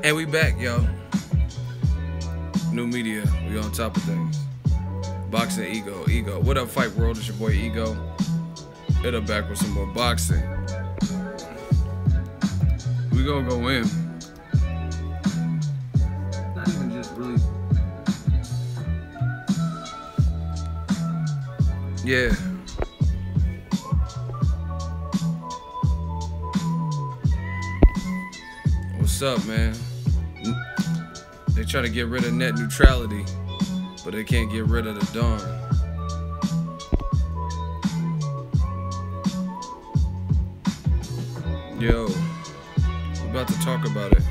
And we back, y'all. New media, we on top of things. Boxing Ego. What up, Fight World? It's your boy Ego. Hit up back with some more boxing. We gonna go in. Not even just really. Yeah. What's up, man? They try to get rid of net neutrality, but they can't get rid of the dawn. Yo, we're about to talk about it.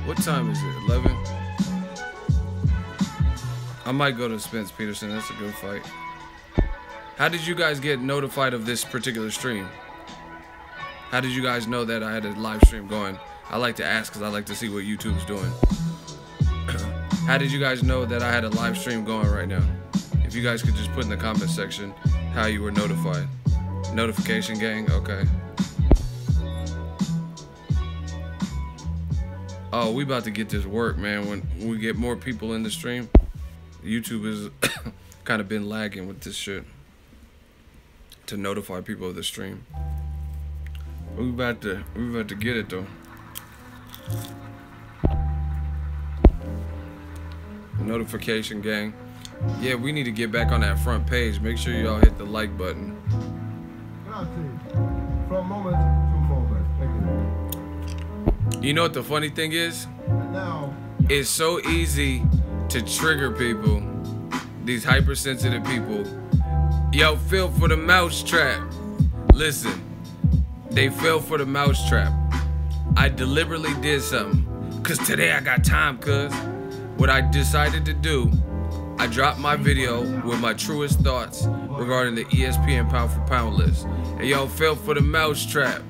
What time is it? 11? I might go to Spence Peterson. That's a good fight. How did you guys get notified of this particular stream? How did you guys know that I had a live stream going? I like to ask because I like to see what YouTube's doing. How did you guys know that I had a live stream going right now? If you guys could just put in the comment section how you were notified. Notification gang? Okay. Oh, we about to get this work, man. When we get more people in the stream, YouTube has kind of been lagging with this shit to notify people of the stream. We about to get it though. Notification gang. Yeah, we need to get back on that front page. Make sure y'all hit the like button. From moment to moment. Thank you. You know what the funny thing is? It's so easy to trigger people, these hypersensitive people. Yo, fell for the mouse trap. Listen, they fell for the mouse trap. I deliberately did something, cause today I got time, cuz. What I decided to do, I dropped my video with my truest thoughts regarding the ESPN pound for pound list. And y'all fell for the mouse trap.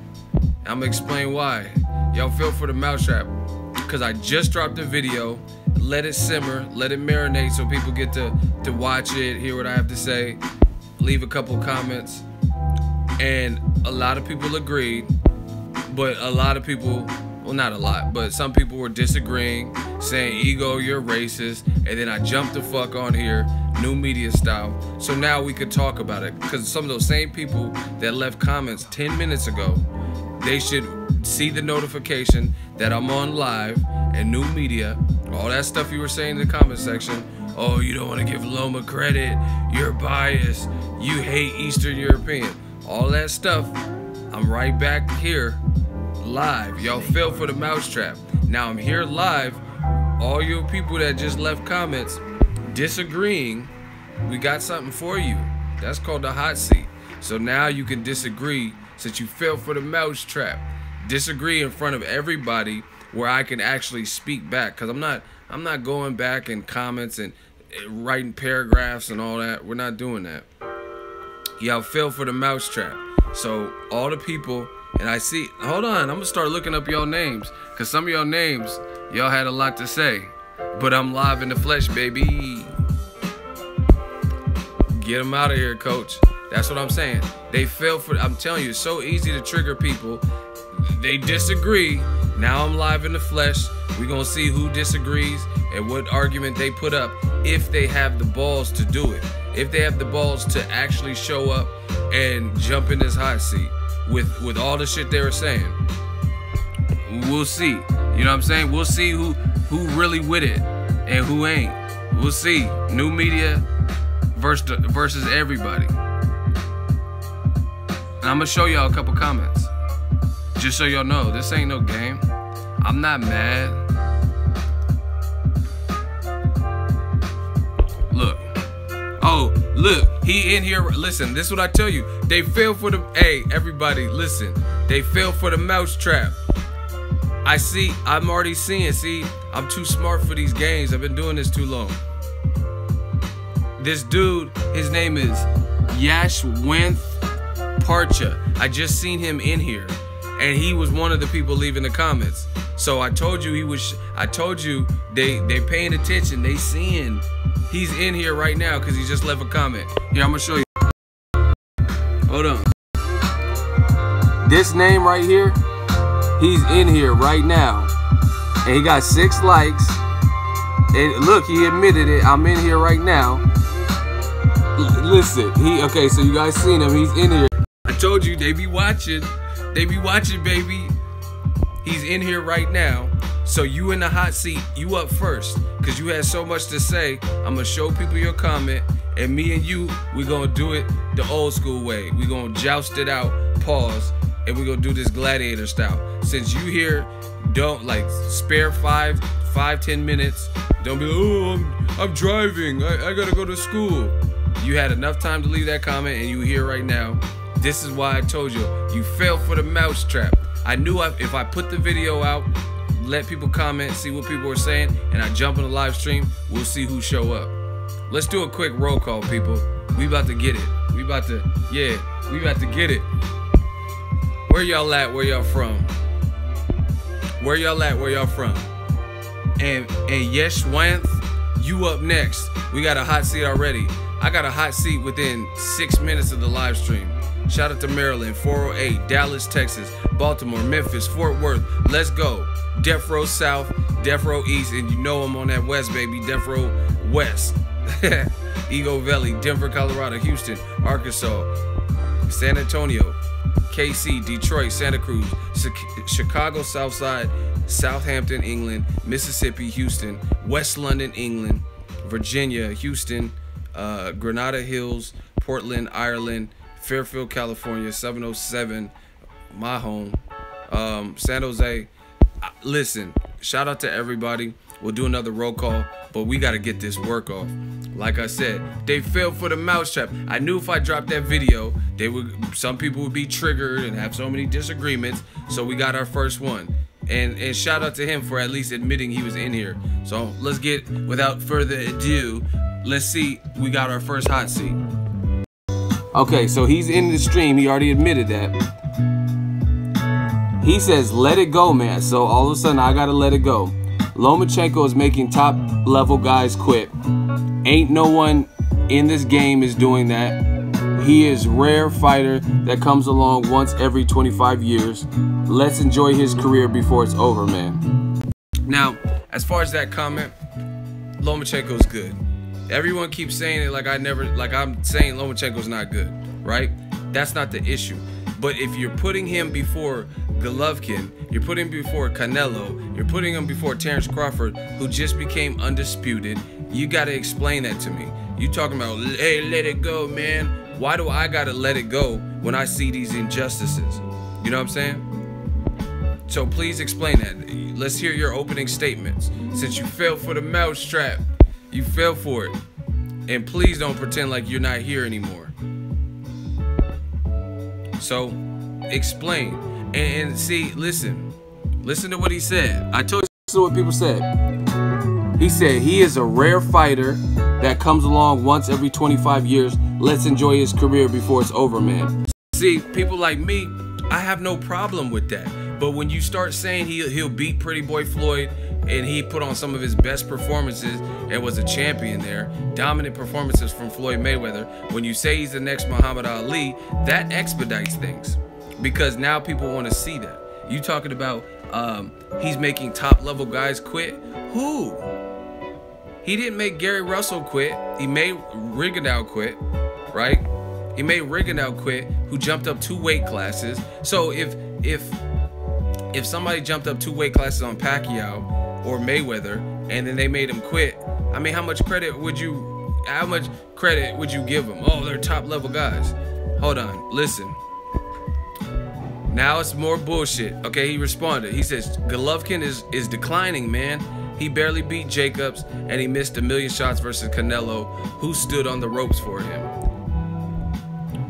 I'ma explain why. Y'all fell for the mouse trap because I just dropped the video, let it simmer, let it marinate so people get to watch it, hear what I have to say, leave a couple comments. And a lot of people agreed, but a lot of people, well, not a lot, but some people were disagreeing, saying, Ego, you're racist. And then I jumped the fuck on here, new media style. So now we could talk about it. Because some of those same people that left comments 10 minutes ago, they should see the notification that I'm on live and new media. All that stuff you were saying in the comment section. Oh, you don't want to give Loma credit. You're biased. You hate Eastern European. All that stuff, I'm right back here live. Y'all fell for the mousetrap. Now I'm here live. All you people that just left comments disagreeing, we got something for you. That's called the hot seat. So now you can disagree since you fell for the mousetrap. Disagree in front of everybody where I can actually speak back. Cause I'm not going back in comments and writing paragraphs and all that. We're not doing that. Y'all fell for the mousetrap. So all the people, and I see, hold on, I'm gonna start looking up y'all names. Cause some of y'all names, y'all had a lot to say. But I'm live in the flesh, baby. Get them out of here, coach. That's what I'm saying. They fell for, I'm telling you, it's so easy to trigger people. They disagree. Now I'm live in the flesh. We're gonna see who disagrees and what argument they put up if they have the balls to do it. If they have the balls to actually show up and jump in this hot seat with all the shit they were saying. We'll see. You know what I'm saying? We'll see who really with it and who ain't. We'll see. New media versus everybody. And I'm gonna show y'all a couple comments. Just so y'all know, this ain't no game. I'm not mad. Look. Oh, look. He in here. Listen, this is what I tell you. They fell for the, hey, everybody, listen. They fell for the mouse trap. I see, I'm already seeing, see, I'm too smart for these games. I've been doing this too long. This dude, his name is Yashwant Parcha. I just seen him in here. And he was one of the people leaving the comments. So I told you he was. I told you they paying attention. They seeing he's in here right now because he just left a comment. Here, I'm gonna show you. Hold on. This name right here, he's in here right now, and he got 6 likes. And look, he admitted it. I'm in here right now. Listen, okay. So you guys seen him? He's in here. I told you they be watching. They be watching, baby. He's in here right now. So you in the hot seat. You up first because you had so much to say. I'm gonna show people your comment, and me and you, we gonna do it the old school way. We gonna joust it out. Pause. And we're gonna do this gladiator style. Since you here, don't like spare 5-10 minutes. Don't be, oh, I'm driving. I gotta go to school. You had enough time to leave that comment, and you here right now. This is why I told you, you fell for the mousetrap. I knew if I put the video out, let people comment, see what people are saying, and I jump on the live stream, we'll see who show up. Let's do a quick roll call, people. We about to get it. We about to get it. Where y'all at? Where y'all from? Where y'all at? Where y'all from? And yes, Wanth, you up next. We got a hot seat already. I got a hot seat within 6 minutes of the live stream. Shout out to Maryland, 408, Dallas, Texas, Baltimore, Memphis, Fort Worth. Let's go. Death Row South, Death Row East, and you know I'm on that West, baby. Death Row West. Eagle Valley, Denver, Colorado, Houston, Arkansas, San Antonio, KC, Detroit, Santa Cruz, Chicago, Southside, Southampton, England, Mississippi, Houston, West London, England, Virginia, Houston, Granada Hills, Portland, Ireland, Fairfield, California, 707, my home, San Jose. Listen, shout out to everybody. We'll do another roll call, but we got to get this work off. Like I said, they fell for the mousetrap. I knew if I dropped that video, some people would be triggered and have so many disagreements. So we got our first one. And shout out to him for at least admitting he was in here. So let's get, without further ado, let's see, we got our first hot seat. Okay, so he's in the stream. He already admitted that. He says, let it go, man. So all of a sudden, I got to let it go. Lomachenko is making top level guys quit. Ain't no one in this game is doing that. He is a rare fighter that comes along once every 25 years. Let's enjoy his career before it's over, man. Now, as far as that comment, Lomachenko's good. Everyone keeps saying it like I'm saying Lomachenko's not good, right? That's not the issue. But if you're putting him before Golovkin, you're putting him before Canelo, you're putting him before Terence Crawford, who just became undisputed, you gotta explain that to me. You talking about, hey, let it go, man. Why do I gotta let it go when I see these injustices? You know what I'm saying? So please explain that. Let's hear your opening statements. Since you fell for the mousetrap, you fell for it. And please don't pretend like you're not here anymore. So, explain. And see, listen to what he said. I told you what people said. He said he is a rare fighter that comes along once every 25 years. Let's enjoy his career before it's over, man. See, people like me, I have no problem with that. But when you start saying he'll beat Pretty Boy Floyd, and he put on some of his best performances and was a champion there, dominant performances from Floyd Mayweather, when you say he's the next Muhammad Ali, that expedites things. Because now people want to see that. You talking about he's making top level guys quit? Who? He didn't make Gary Russell quit. He made Rigondeaux quit, right? He made Rigondeaux quit, who jumped up 2 weight classes. So if somebody jumped up 2 weight classes on Pacquiao or Mayweather, and then they made him quit, I mean, how much credit would you give them? Oh, they're top level guys. Hold on, listen. Now it's more bullshit. Okay, he responded. He says, Golovkin is declining, man. He barely beat Jacobs, and he missed a million shots versus Canelo, who stood on the ropes for him.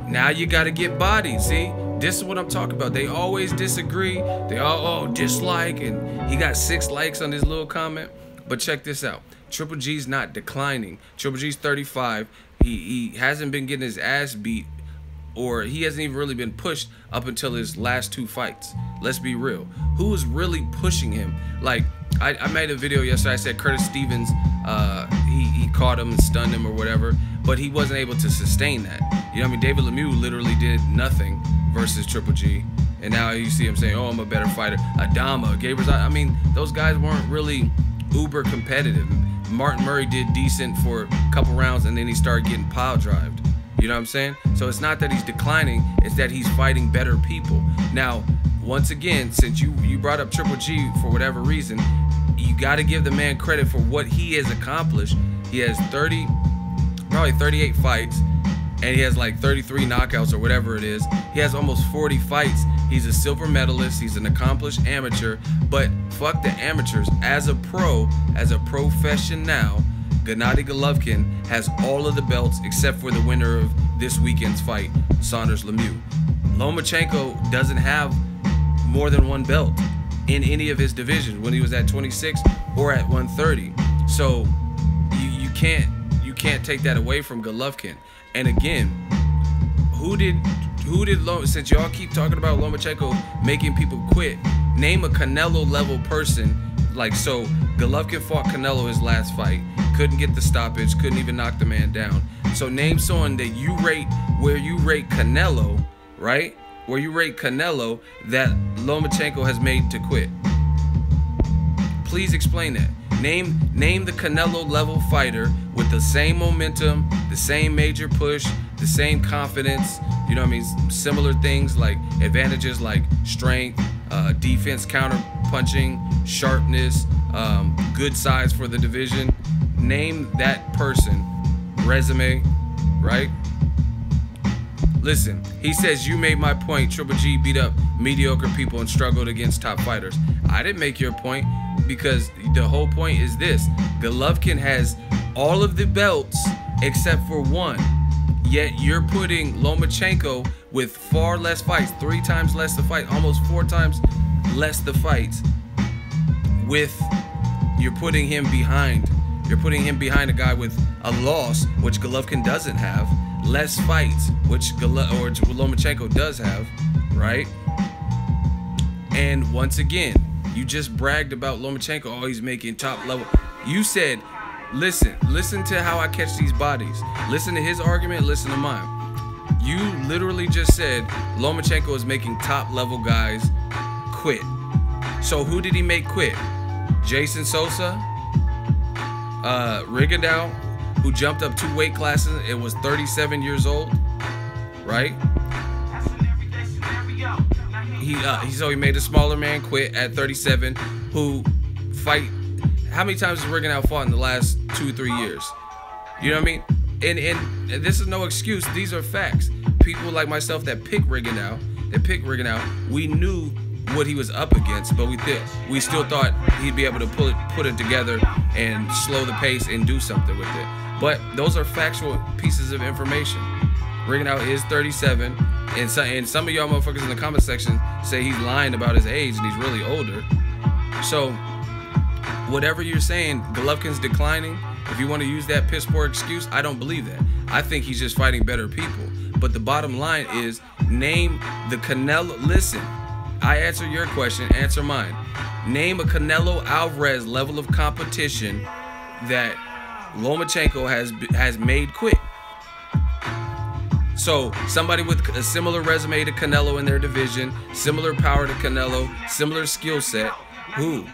Now you gotta get bodied, see? This is what I'm talking about. They always disagree. They all, dislike, and he got 6 likes on his little comment. But check this out. Triple G's not declining. Triple G's 35. He hasn't been getting his ass beat or he hasn't even really been pushed up until his last 2 fights. Let's be real. Who is really pushing him? Like, I made a video yesterday. I said Curtis Stevens, he caught him and stunned him or whatever, but he wasn't able to sustain that. You know what I mean? David Lemieux literally did nothing versus Triple G. And now you see him saying, oh, I'm a better fighter. Adama, Gabriel, I mean, those guys weren't really uber competitive. Martin Murray did decent for a couple rounds, and then he started getting pile drived. You know what I'm saying? So it's not that he's declining, it's that he's fighting better people. Now, once again, since you brought up Triple G for whatever reason, you got to give the man credit for what he has accomplished. He has probably 38 fights, and he has like 33 knockouts or whatever it is. He has almost 40 fights. He's a silver medalist. He's an accomplished amateur. But fuck the amateurs. As a profession now, Gennady Golovkin has all of the belts except for the winner of this weekend's fight, Saunders Lemieux. Lomachenko doesn't have more than 1 belt in any of his divisions when he was at 26 or at 130. So you can't take that away from Golovkin. And again, since y'all keep talking about Lomachenko making people quit, name a Canelo level person. Like, so Golovkin fought Canelo his last fight, couldn't get the stoppage, couldn't even knock the man down. So name someone that you rate where you rate Canelo, right? Where you rate Canelo that Lomachenko has made to quit. Please explain that. Name the Canelo level fighter with the same momentum, the same major push, the same confidence, you know what I mean? Similar things like advantages like strength, defense, counter punching, sharpness, good size for the division. Name that person, resume, right? Listen, he says, you made my point. Triple G beat up mediocre people and struggled against top fighters. I didn't make your point, because the whole point is this. Golovkin has all of the belts except for 1. Yet you're putting Lomachenko with far less fights, 3 times less the fight, almost 4 times less the fights. You're putting him behind. You're putting him behind a guy with a loss, which Golovkin doesn't have. Less fights, which Lomachenko does have, right? And once again, you just bragged about Lomachenko. Oh, he's making top level. You said, listen to how I catch these bodies. Listen to his argument, listen to mine. You literally just said Lomachenko is making top level guys quit. So who did he make quit? Jason Sosa, Rigondeaux, who jumped up 2 weight classes. It was 37 years old, right? He made a smaller man quit at 37 who fight. How many times has Rigondeaux fought in the last 2-3 years? You know what I mean? And this is no excuse. These are facts. People like myself that pick Rigondeaux, we knew what he was up against, but we still thought he'd be able to put it together and slow the pace and do something with it. But those are factual pieces of information. Rigondeaux is 37, and some of y'all motherfuckers in the comment section say he's lying about his age and he's really older. So whatever you're saying, Golovkin's declining. If you want to use that piss poor excuse, I don't believe that. I think he's just fighting better people. But the bottom line is, name the Canelo. Listen, I answer your question, answer mine. Name a Canelo Alvarez level of competition that Lomachenko has made quit. So somebody with a similar resume to Canelo in their division, similar power to Canelo, similar skill set. Who?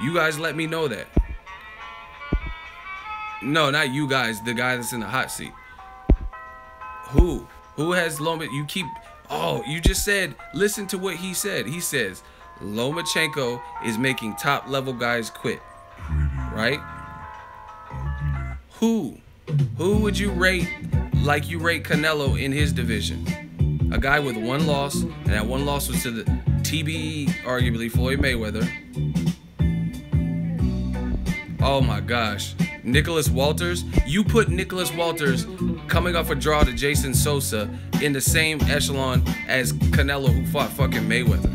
You guys let me know that. No, not you guys, the guy that's in the hot seat. Who has Lomachenko? You keep, you just said, listen to what he said. He says, Lomachenko is making top level guys quit, right? Who would you rate like you rate Canelo in his division? A guy with 1 loss, and that 1 loss was to the TBE, arguably, Floyd Mayweather. Oh my gosh. Nicholas Walters. You put Nicholas Walters coming off a draw to Jason Sosa in the same echelon as Canelo, who fought fucking Mayweather.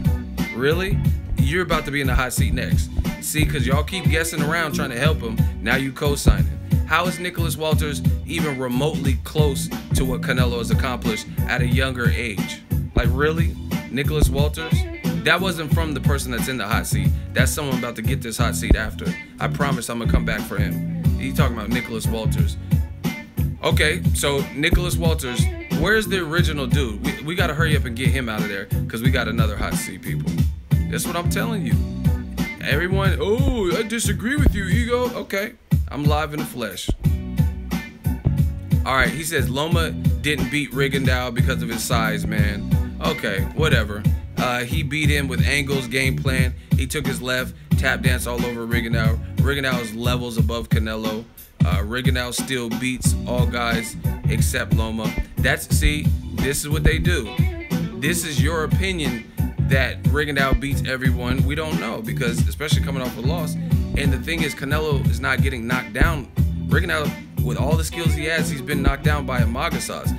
Really? You're about to be in the hot seat next. See, because y'all keep guessing around trying to help him. Now you co-signing. How is Nicholas Walters even remotely close to what Canelo has accomplished at a younger age? Like, really? Nicholas Walters? That wasn't from the person that's in the hot seat. That's someone about to get this hot seat after. I promise I'm gonna come back for him. He talking about Nicholas Walters. Okay, so Nicholas Walters, where's the original dude? We gotta hurry up and get him out of there because we got another hot seat, people. That's what I'm telling you. Everyone, oh, I disagree with you, Ego. Okay, I'm live in the flesh. All right, he says Loma didn't beat Rigondeaux because of his size, man. Okay, whatever. He beat him with angles, game plan. He took his left, tap dance all over Rigondeaux. Rigondeaux is levels above Canelo. Rigondeaux still beats all guys except Loma. See, this is what they do. This is your opinion that Rigondeaux beats everyone. We don't know because, especially coming off a loss. And the thing is, Canelo is not getting knocked down. Rigondeaux, with all the skills he has, he's been knocked down by a Magasas.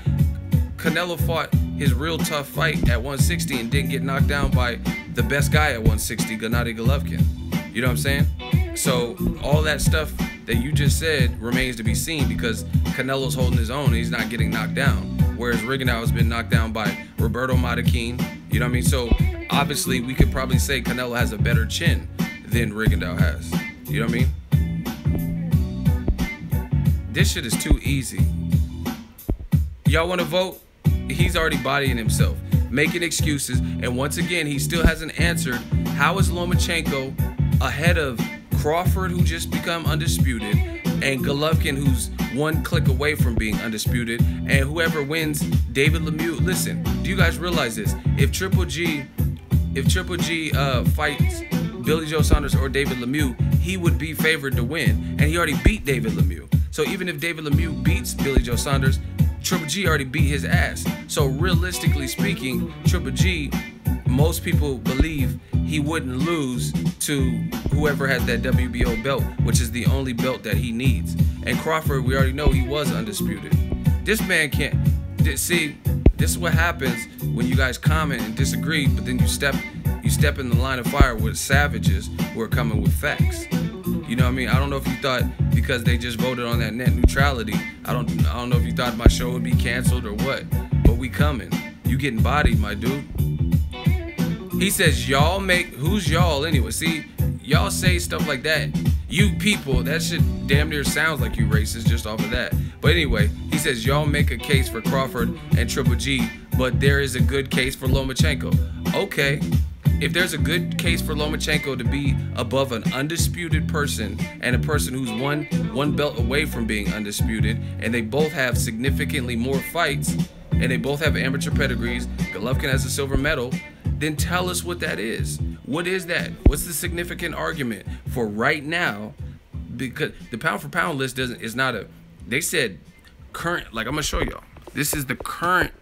Canelo fought his real tough fight at 160 and didn't get knocked down by the best guy at 160, Gennady Golovkin. You know what I'm saying? So all that stuff that you just said remains to be seen because Canelo's holding his own and he's not getting knocked down. Whereas Rigondeaux has been knocked down by Roberto Marroquin. You know what I mean? So obviously we could probably say Canelo has a better chin than Rigondeaux has. You know what I mean? This shit is too easy. Y'all want to vote? He's already bodying himself, making excuses, and once again, he still hasn't answered. How is Lomachenko ahead of Crawford, who just become undisputed, and Golovkin, who's one click away from being undisputed, and whoever wins, David Lemieux? Listen, do you guys realize this? If Triple G fights Billy Joe Saunders or David Lemieux, he would be favored to win, and he already beat David Lemieux. So even if David Lemieux beats Billy Joe Saunders, Triple G already beat his ass. So realistically speaking, Triple G, most people believe he wouldn't lose to whoever has that WBO belt, which is the only belt that he needs. And Crawford, we already know he was undisputed. This man can't. See, this is what happens when you guys comment and disagree, but then you step in the line of fire with savages who are coming with facts. You know what I mean? I don't know if you thought because they just voted on that net neutrality, I don't know if you thought my show would be canceled or what, but we coming. You getting bodied, my dude. He says y'all make, who's y'all anyway? See, y'all say stuff like that. You people, that shit damn near sounds like you racist just off of that. But anyway, he says y'all make a case for Crawford and Triple G, but there is a good case for Lomachenko. Okay. If there's a good case for Lomachenko to be above an undisputed person and a person who's one belt away from being undisputed, and they both have significantly more fights, and they both have amateur pedigrees, Golovkin has a silver medal, then tell us what that is. What is that? What's the significant argument for right now? Because the pound for pound list is not a, they said current, like I'm gonna show y'all. This is the current,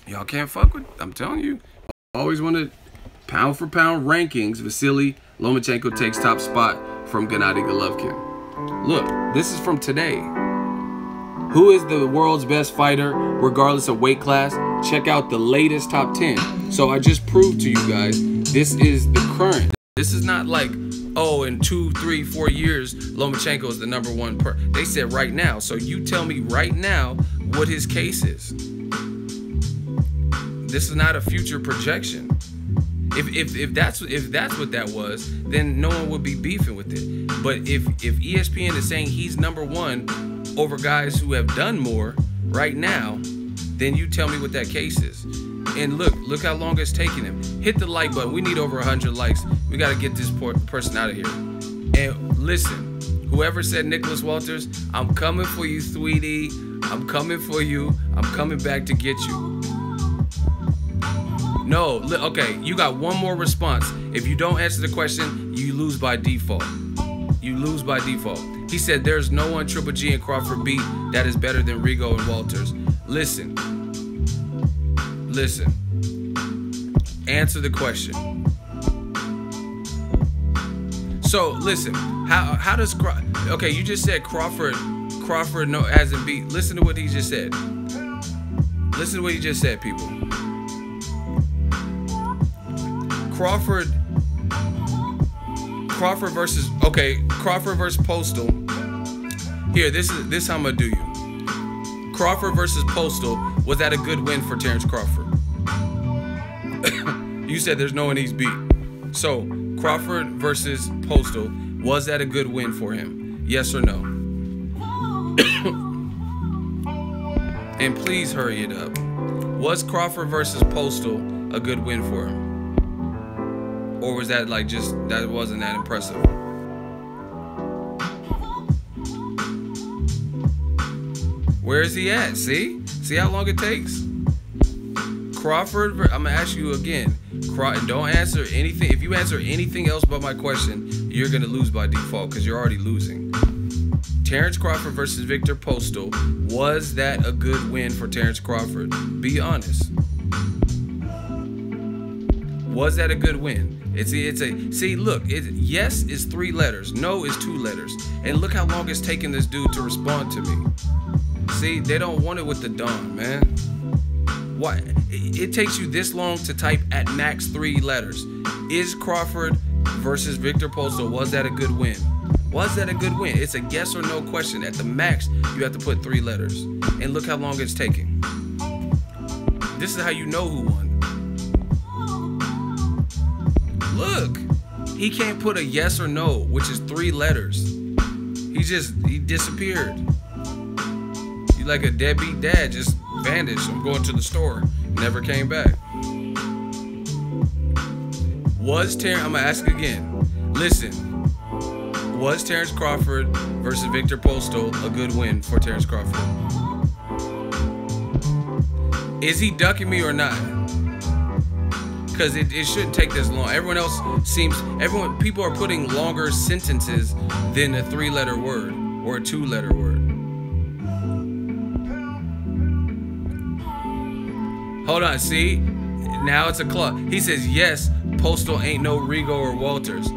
y'all can't fuck with, I'm telling you. Always wanted pound for pound rankings. Vasily Lomachenko takes top spot from Gennady Golovkin. Look, this is from today. Who is the world's best fighter regardless of weight class? Check out the latest top 10. So I just proved to you guys this is the current. This is not like, oh, in 2, 3, 4 years Lomachenko is the #1 they said right now. So you tell me right now what his case is. This is not a future projection. If that's what that was, then no one would be beefing with it. But if ESPN is saying he's #1 over guys who have done more right now, then you tell me what that case is. And look how long it's taking him. Hit the like button. We need over 100 likes. We got to get this person out of here. And listen, whoever said Nicholas Walters, I'm coming for you, sweetie. I'm coming for you. I'm coming back to get you. No, okay, you got one more response. If you don't answer the question, you lose by default. You lose by default. He said there's no one Triple G and Crawford beat that is better than Rigo and Walters. Listen. Answer the question. So listen, how does okay? You just said Crawford hasn't beat. Listen to what he just said. Listen to what he just said, people. Crawford versus Postal. Here, this how I'm gonna do you. Crawford versus Postal, was that a good win for Terence Crawford? You said there's no one he's beat. So, Crawford versus Postal, was that a good win for him? Yes or no? And please hurry it up. Was Crawford versus Postal a good win for him? Or was that like just, that wasn't that impressive? Where is he at? See? See how long it takes? Crawford, I'm gonna ask you again. Don't answer anything. If you answer anything else but my question, you're gonna lose by default because you're already losing. Terence Crawford versus Victor Postal, was that a good win for Terence Crawford? Be honest. Was that a good win? See, look, yes is 3 letters, no is 2 letters. And look how long it's taken this dude to respond to me. See, they don't want it with the Don, man. Why? It takes you this long to type at max 3 letters. Is Crawford versus Victor Postal, was that a good win? Was that a good win? It's a yes or no question. At the max, you have to put 3 letters. And look how long it's taking. This is how you know who won. Look, he can't put a yes or no, which is 3 letters. He disappeared. You like a deadbeat dad, just vanished. I'm going to the store. Never came back. Was Terence, I'm gonna ask again. Listen, was Terence Crawford versus Victor Postal a good win for Terence Crawford? Is he ducking me or not? Because it shouldn't take this long. Everyone else people are putting longer sentences than a 3-letter word or a 2-letter word. Hold on, see? Now it's a club. He says, yes, Postal ain't no Rigo or Walters.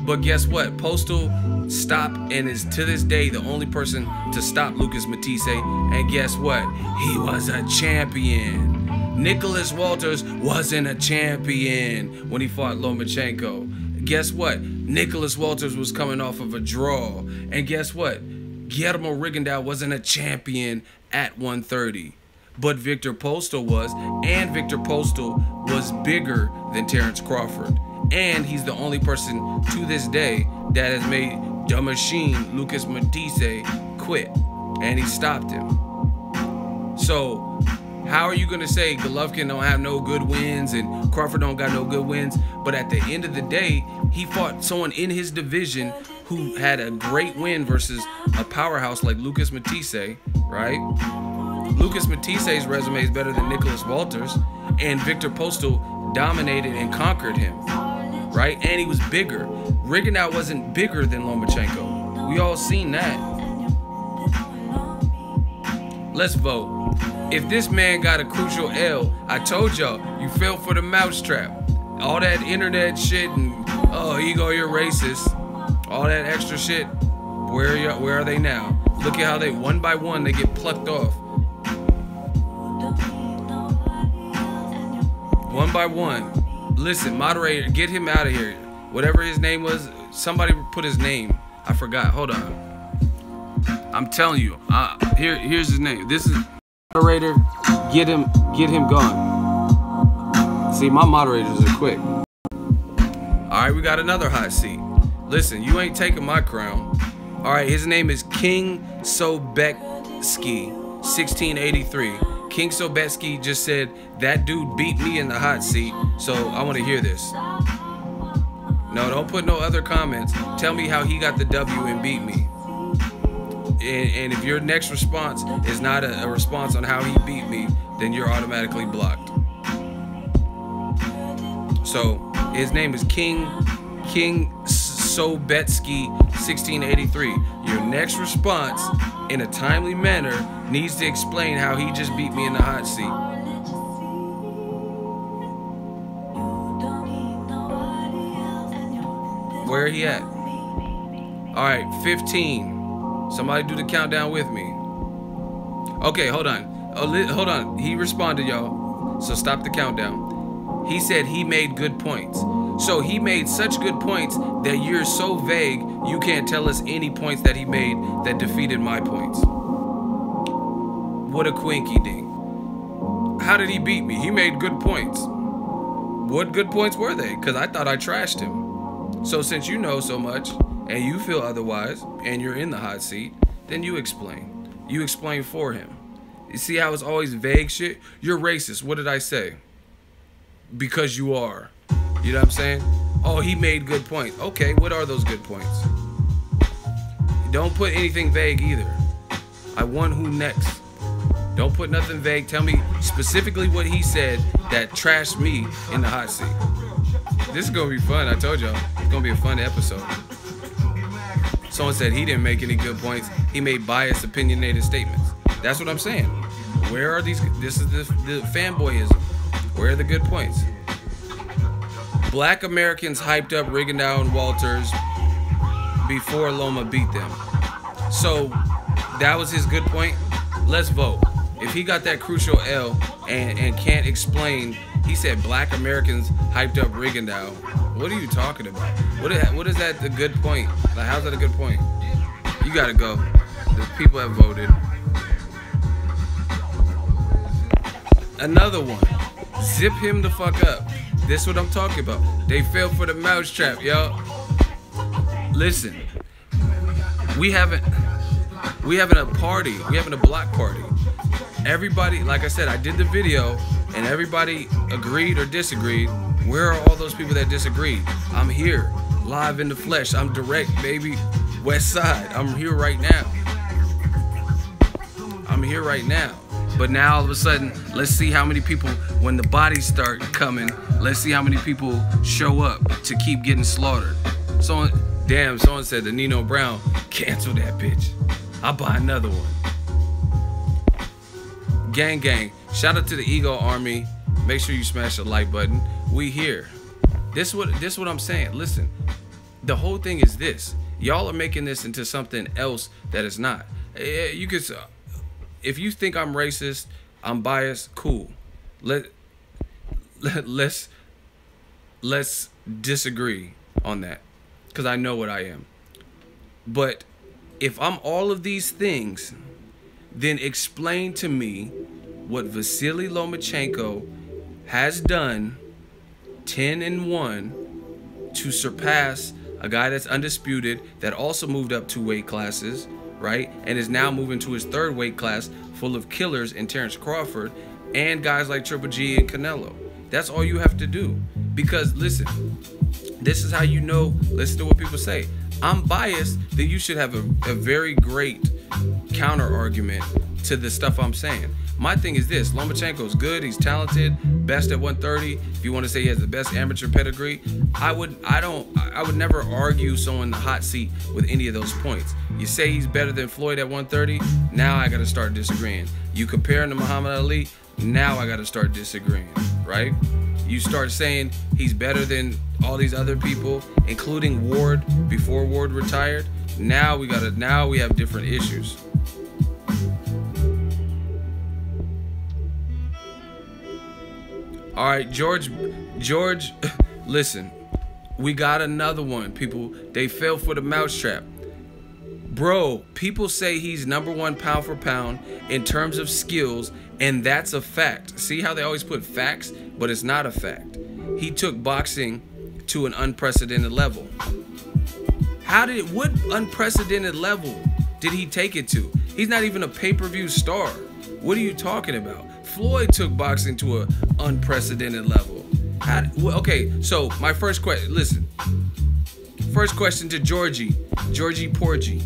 But guess what? Postal stopped and is to this day the only person to stop Lucas Matisse. And guess what? He was a champion. Nicholas Walters wasn't a champion when he fought Lomachenko. Guess what? Nicholas Walters was coming off of a draw. And guess what? Guillermo Rigondeaux wasn't a champion at 130. But Victor Postal was, and Victor Postal was bigger than Terence Crawford. And he's the only person to this day that has made the machine, Lucas Matisse, quit. And he stopped him. So, how are you gonna say Golovkin don't have no good wins and Crawford don't got no good wins? But at the end of the day, he fought someone in his division who had a great win versus a powerhouse like Lucas Matisse, right? Lucas Matisse's resume is better than Nicholas Walters, and Victor Postal dominated and conquered him, right? And he was bigger. Rigondeaux wasn't bigger than Lomachenko. We all seen that. Let's vote. If this man got a crucial L, I told y'all, you fell for the mousetrap. All that internet shit and, oh, ego, you're racist. All that extra shit, where are they now? Look at how they, one by one, they get plucked off. One by one. Listen, moderator, get him out of here. Whatever his name was, somebody put his name. I forgot. Hold on. I'm telling you. Here's his name. This is moderator. Get him gone. See, my moderators are quick. All right, we got another hot seat. Listen, you ain't taking my crown. All right, his name is King Sobetsky, 1683. King Sobetsky just said, that dude beat me in the hot seat, so I want to hear this. No, don't put no other comments. Tell me how he got the W and beat me. And if your next response is not a response on how he beat me, then you're automatically blocked. So, his name is King Sobetsky, 1683. Your next response, in a timely manner, needs to explain how he just beat me in the hot seat. Where he at? All right, 15. Somebody do the countdown with me. Okay, hold on. Hold on. He responded, y'all. So stop the countdown. He said he made good points. So he made such good points that you're so vague you can't tell us any points that he made that defeated my points. What a quinky ding. How did he beat me? He made good points. What good points were they? Because I thought I trashed him. So since you know so much and you feel otherwise and you're in the hot seat, then you explain. You explain for him. You see how it's always vague shit? You're racist. What did I say? Because you are. You know what I'm saying? Oh, he made good points. Okay, what are those good points? Don't put anything vague either. I won. Who next? Don't put nothing vague. Tell me specifically what he said that trashed me in the hot seat. This is gonna be fun. I told y'all it's gonna be a fun episode. Someone said he didn't make any good points. He made biased, opinionated statements. That's what I'm saying. Where are these? This is the fanboyism. Where are the good points? Black Americans hyped up Rigondeaux and Walters before Loma beat them. So that was his good point. Let's vote. If he got that crucial L and can't explain, he said Black Americans hyped up Rigondeaux. What are you talking about? What is that the good point? Like, how's that a good point? You gotta go. The people have voted. Another one. Zip him the fuck up. This is what I'm talking about. They fell for the mousetrap, y'all. Listen. We having a party. We having a block party. Everybody, like I said, I did the video and everybody agreed or disagreed. Where are all those people that disagreed? I'm here, live in the flesh. I'm direct, baby. West Side. I'm here right now. I'm here right now. But now all of a sudden, let's see how many people, when the bodies start coming, let's see how many people show up to keep getting slaughtered. Someone said the Nino Brown, cancel that bitch. I'll buy another one. Gang gang, shout out to the Ego Army. Make sure you smash the like button. We here. This what I'm saying. Listen, the whole thing is this. Y'all are making this into something else that it's not. You could, if you think I'm racist, I'm biased, cool. Let's disagree on that, because I know what I am. But if I'm all of these things, then explain to me what Vasily Lomachenko has done 10-1 to surpass a guy that's undisputed, that also moved up 2 weight classes, right? And is now moving to his 3rd weight class full of killers in Terence Crawford and guys like Triple G and Canelo. That's all you have to do. Because listen, this is how you know, listen to what people say. I'm biased, then you should have a very great counter argument to the stuff I'm saying. My thing is this: Lomachenko's good, he's talented, best at 130. If you want to say he has the best amateur pedigree, I would never argue someone in the hot seat with any of those points. You say he's better than Floyd at 130, now I gotta start disagreeing. You compare him to Muhammad Ali, now I gotta start disagreeing, right? You start saying he's better than all these other people, including Ward before Ward retired. Now we have different issues. All right, George, listen, we got another one. People, they fell for the mousetrap. Bro, people say he's #1 pound for pound in terms of skills, and that's a fact. See how they always put facts, but it's not a fact. He took boxing to an unprecedented level. What unprecedented level did he take it to? He's not even a pay-per-view star. What are you talking about? Floyd took boxing to an unprecedented level. Okay, so my first question, listen. First question to Georgie Porgy.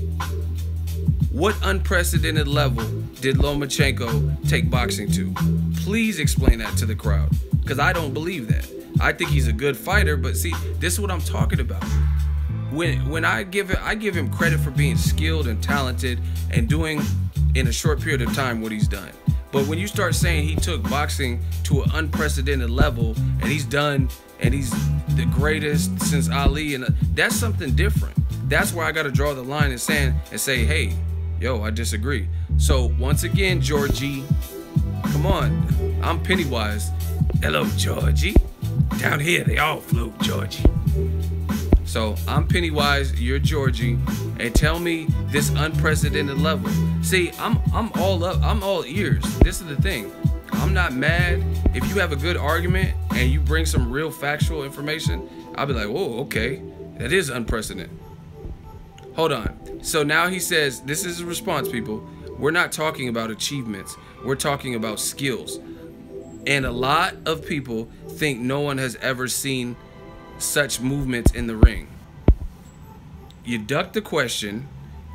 What unprecedented level did Lomachenko take boxing to? Please explain that to the crowd, because I don't believe that. I think he's a good fighter, but see, this is what I'm talking about. When I give him credit for being skilled and talented and doing in a short period of time what he's done. But when you start saying he took boxing to an unprecedented level and he's the greatest since Ali, and that's something different. That's where I got to draw the line and say, hey, yo, I disagree. So once again, Georgie, come on, I'm Pennywise. Hello, Georgie. Down here, they all flew, Georgie. So I'm Pennywise, you're Georgie, and tell me this unprecedented level. See, I'm all up, I'm all ears. This is the thing. I'm not mad. If you have a good argument and you bring some real factual information, I'll be like, whoa, okay, that is unprecedented. Hold on. So now he says, this is a response, people. We're not talking about achievements. We're talking about skills. And a lot of people think no one has ever seen such movements in the ring. You duck the question,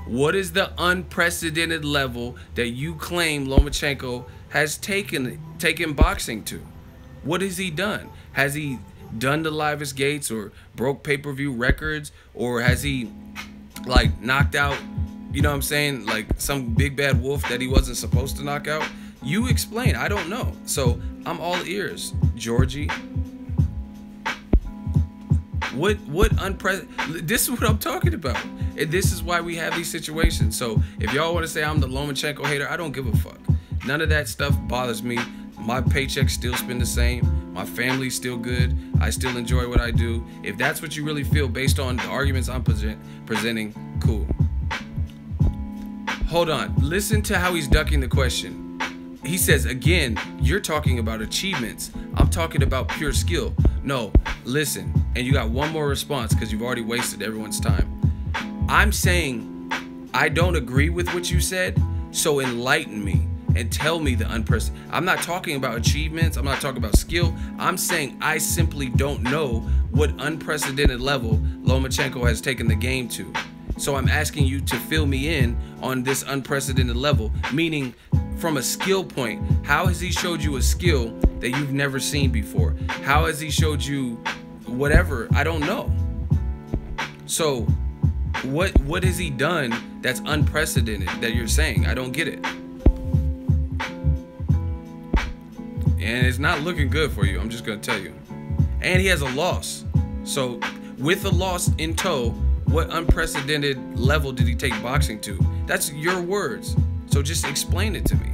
what is the unprecedented level that you claim Lomachenko has taken boxing to? What has he done? Has he done the livest gates or broke pay-per-view records, or has he like knocked out, you know what I'm saying, like some big bad wolf that he wasn't supposed to knock out? You explain. I don't know. So I'm all ears, Georgie. This is what I'm talking about. And this is why we have these situations. So if y'all want to say I'm the Lomachenko hater, I don't give a fuck. None of that stuff bothers me. My paychecks still spend the same. My family's still good. I still enjoy what I do. If that's what you really feel based on the arguments I'm presenting, cool. Hold on. Listen to how he's ducking the question. He says, again, you're talking about achievements. I'm talking about pure skill. No, listen. And you got one more response because you've already wasted everyone's time. I'm saying I don't agree with what you said, so enlighten me and tell me the unprecedented. I'm not talking about achievements. I'm not talking about skill. I'm saying I simply don't know what unprecedented level Lomachenko has taken the game to. So I'm asking you to fill me in on this unprecedented level, meaning from a skill point. How has he showed you a skill that you've never seen before? How has he showed you whatever? I don't know. So what has he done that's unprecedented that you're saying? I don't get it. And it's not looking good for you, I'm just gonna tell you. And he has a loss. So with a loss in tow, what unprecedented level did he take boxing to? That's your words. So just explain it to me.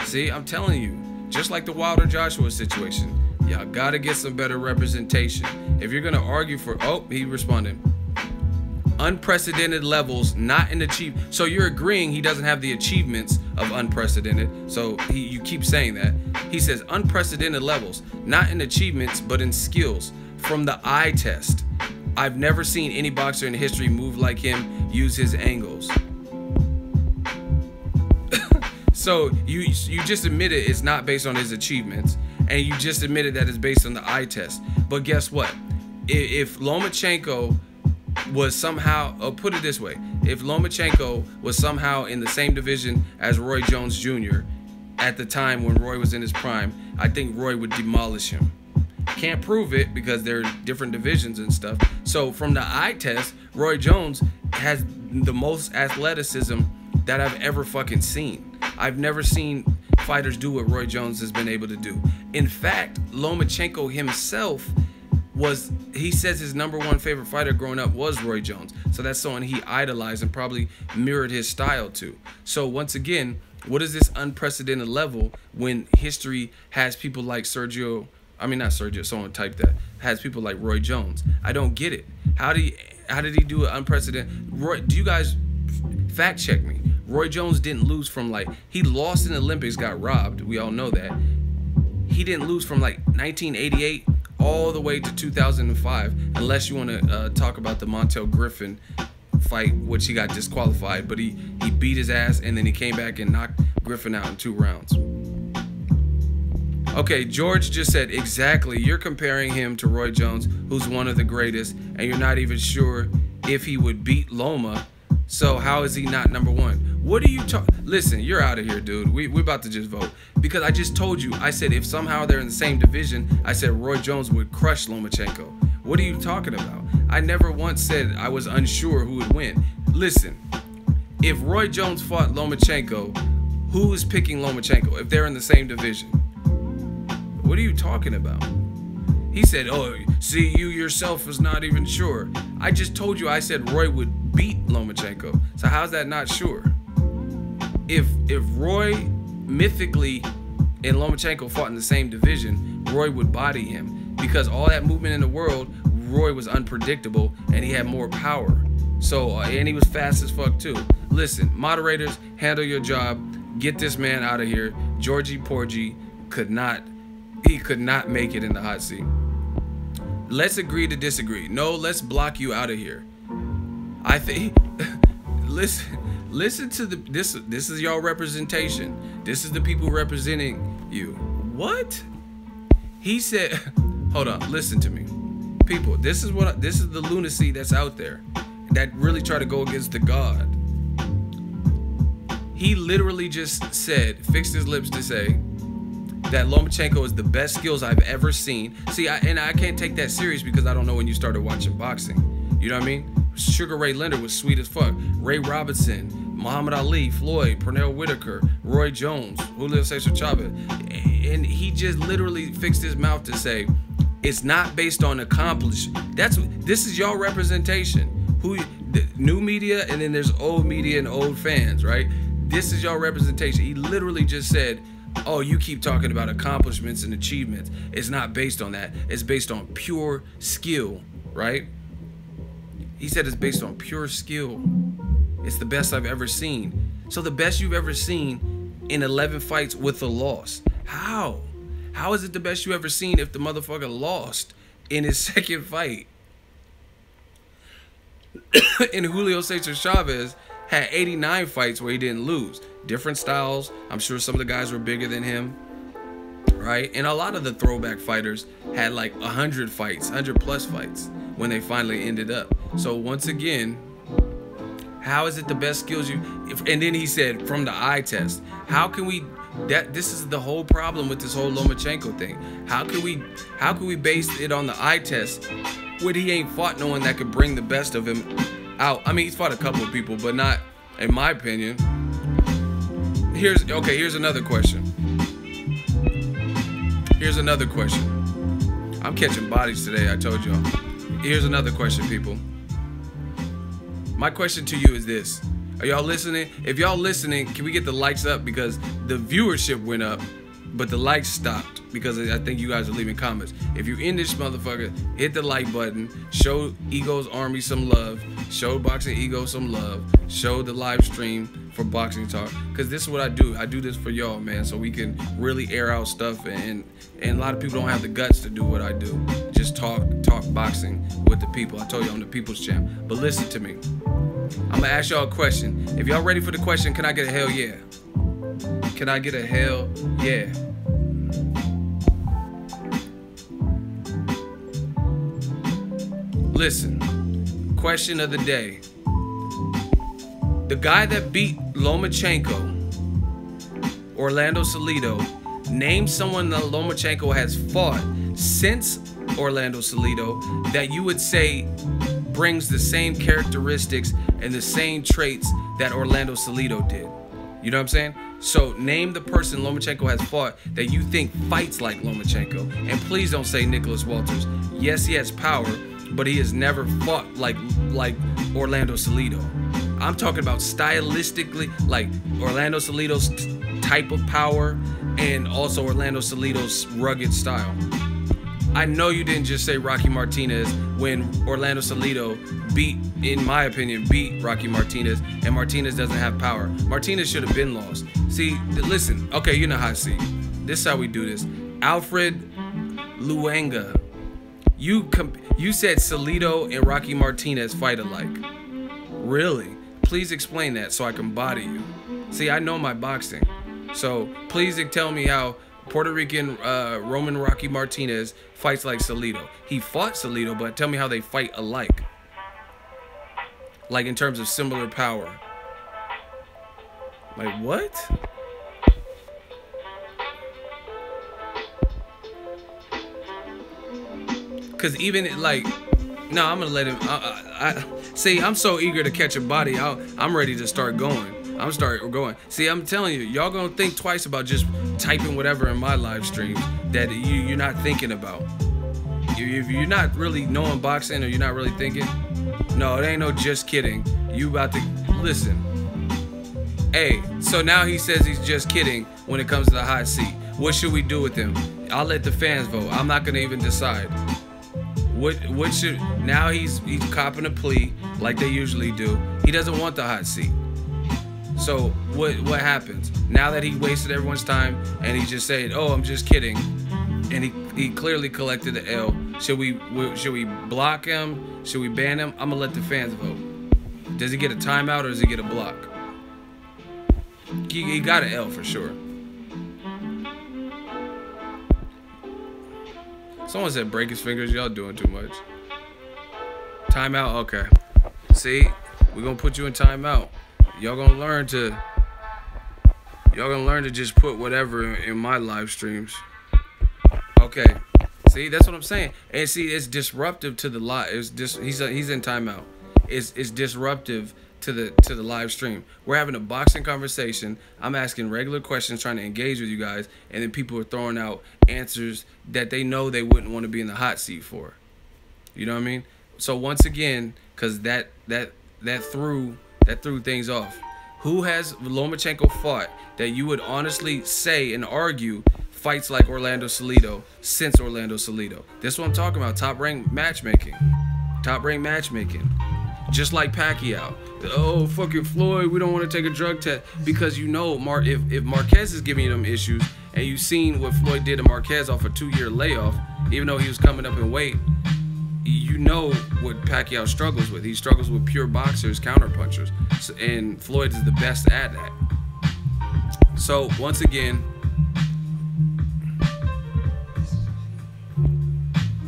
See, I'm telling you, just like the Wilder Joshua situation, y'all gotta get some better representation. If you're gonna argue for, oh, he responded, unprecedented levels, not an achievement. So you're agreeing he doesn't have the achievements of unprecedented. So you keep saying that. He says unprecedented levels, not in achievements, but in skills. From the eye test, I've never seen any boxer in history move like him, use his angles. So you just admitted it's not based on his achievements, and you just admitted that it's based on the eye test. But guess what? If Lomachenko was somehow, or put it this way, if Lomachenko was somehow in the same division as Roy Jones Jr. at the time when Roy was in his prime, I think Roy would demolish him. Can't prove it because they're different divisions and stuff. So from the eye test, Roy Jones has the most athleticism that I've ever fucking seen. I've never seen fighters do what Roy Jones has been able to do. In fact, Lomachenko himself he says his #1 favorite fighter growing up was Roy Jones. So that's someone he idolized and probably mirrored his style to. So once again, what is this unprecedented level when history has people like someone typed that, has people like Roy Jones? I don't get it. How did he do it unprecedented? Do you guys fact check me? Roy Jones didn't lose from he lost in the Olympics, got robbed. We all know that. He didn't lose from 1988 all the way to 2005, unless you want to talk about the Montel Griffin fight, which he got disqualified, but he beat his ass and then he came back and knocked Griffin out in 2 rounds. Okay, George just said, exactly, you're comparing him to Roy Jones, who's one of the greatest, and you're not even sure if he would beat Loma. So how is he not #1? What are you talking? Listen, you're out of here, dude. We're about to just vote. Because I just told you, I said if somehow they're in the same division, I said Roy Jones would crush Lomachenko. What are you talking about? I never once said I was unsure who would win. Listen, if Roy Jones fought Lomachenko, who is picking Lomachenko if they're in the same division? What are you talking about? He said, oh, see, you yourself was not even sure. I just told you I said Roy would beat Lomachenko. So how's that not sure? If Roy mythically and Lomachenko fought in the same division, Roy would body him because all that movement in the world, Roy was unpredictable and he had more power. So, and he was fast as fuck too. Listen, moderators, handle your job. Get this man out of here. Georgie Porgy could not make it in the hot seat. Let's agree to disagree. No, let's block you out of here. I think listen to this is y'all representation. This is the people representing you. What? He said, hold on, listen to me. People, this is the lunacy that's out there that really try to go against the God. He literally just said, fixed his lips to say that Lomachenko is the best skills I've ever seen. See, I can't take that serious because I don't know when you started watching boxing. You know what I mean? Sugar Ray Leonard was sweet as fuck. Ray Robinson, Muhammad Ali, Floyd, Pernell Whitaker, Roy Jones, Julio Cesar Chavez. And he just literally fixed his mouth to say, it's not based on accomplishment. This is y'all representation. The new media, and then there's old media and old fans, right? This is y'all representation. He literally just said, oh, you keep talking about accomplishments and achievements. It's not based on that. It's based on pure skill, right? He said it's based on pure skill. It's the best I've ever seen. So the best you've ever seen in 11 fights with a loss. How? How is it the best you ever seen if the motherfucker lost in his second fight? And Julio Cesar Chavez had 89 fights where he didn't lose. Different styles. I'm sure some of the guys were bigger than him, right? And a lot of the throwback fighters had like 100 fights, 100 plus fights when they finally ended up. So once again, how is it the best skills you... And then he said from the eye test. How can we... This is the whole problem with this whole Lomachenko thing. How can we base it on the eye test when he ain't fought no one that could bring the best of him out? I mean, he's fought a couple of people, but not, in my opinion. Here's another question. Here's another question. I'm catching bodies today, I told y'all. Here's another question, people. My question to you is this. Are y'all listening? If y'all listening, can we get the likes up? Because the viewership went up, but the likes stopped because I think you guys are leaving comments. If you're in this motherfucker, hit the like button. Show Ego's Army some love. Show Boxing Ego some love. Show the live stream for Boxing Talk. Because this is what I do. I do this for y'all, man, so we can really air out stuff. And a lot of people don't have the guts to do what I do. Just talk boxing with the people. I told you I'm the people's champ. But listen to me. I'm gonna ask y'all a question. If y'all ready for the question, can I get a hell yeah? Can I get a hell yeah? Listen, question of the day. The guy that beat Lomachenko, Orlando Salido, name someone that Lomachenko has fought since Orlando Salido that you would say brings the same characteristics and the same traits that Orlando Salido did. You know what I'm saying? So name the person Lomachenko has fought that you think fights like Lomachenko. And please don't say Nicholas Walters. Yes, he has power, but he has never fought like Orlando Salido. I'm talking about stylistically, like Orlando Salido's type of power and also Orlando Salido's rugged style. I know you didn't just say Rocky Martinez when Orlando Salido in my opinion, beat Rocky Martinez, and Martinez doesn't have power. Martinez should have been lost. See, listen, okay, you know how I see. This is how we do this. Alfred Luanga, you said Salido and Rocky Martinez fight alike. Really? Please explain that so I can body you. See, I know my boxing. So please tell me how Puerto Rican Roman Rocky Martinez fights like Salido. He fought Salido, but tell me how they fight alike. Like in terms of similar power. Like what? Cause even like, no, I'm gonna let him. See, I'm so eager to catch a body. I'm ready to start going. going. See, I'm telling you, y'all gonna think twice about just typing whatever in my live stream that you're not thinking about. If you're not really knowing boxing or you're not really thinking, no, it ain't no just kidding. You about to listen. Hey, so now he says he's just kidding when it comes to the hot seat. What should we do with him? I'll let the fans vote. I'm not gonna even decide. What should, now he's copping a plea like they usually do. He doesn't want the hot seat. So what happens? Now that he wasted everyone's time and he just said, "Oh, I'm just kidding," and he clearly collected the L. Should we block him? Should we ban him? I'm gonna let the fans vote. Does he get a timeout or does he get a block? He got an L for sure. Someone said break his fingers. Y'all doing too much. Timeout. Okay. See, we're gonna put you in timeout. Y'all gonna learn to just put whatever in my live streams. Okay. See, that's what I'm saying. And see, it's disruptive to the live. He's in timeout. It's disruptive to the live stream. We're having a boxing conversation. I'm asking regular questions, trying to engage with you guys, and then people are throwing out answers that they know they wouldn't want to be in the hot seat for. You know what I mean? So once again, because that threw things off. Who has Lomachenko fought that you would honestly say and argue fights like Orlando Salido since Orlando Salido? This is what I'm talking about. Top ranked matchmaking. Top ranked matchmaking. Just like Pacquiao. Oh, fucking Floyd, we don't want to take a drug test. Because you know, if Marquez is giving you them issues, and you've seen what Floyd did to Marquez off a 2-year layoff, even though he was coming up in weight, you know what Pacquiao struggles with. He struggles with pure boxers, counterpunchers. And Floyd is the best at that. So, once again,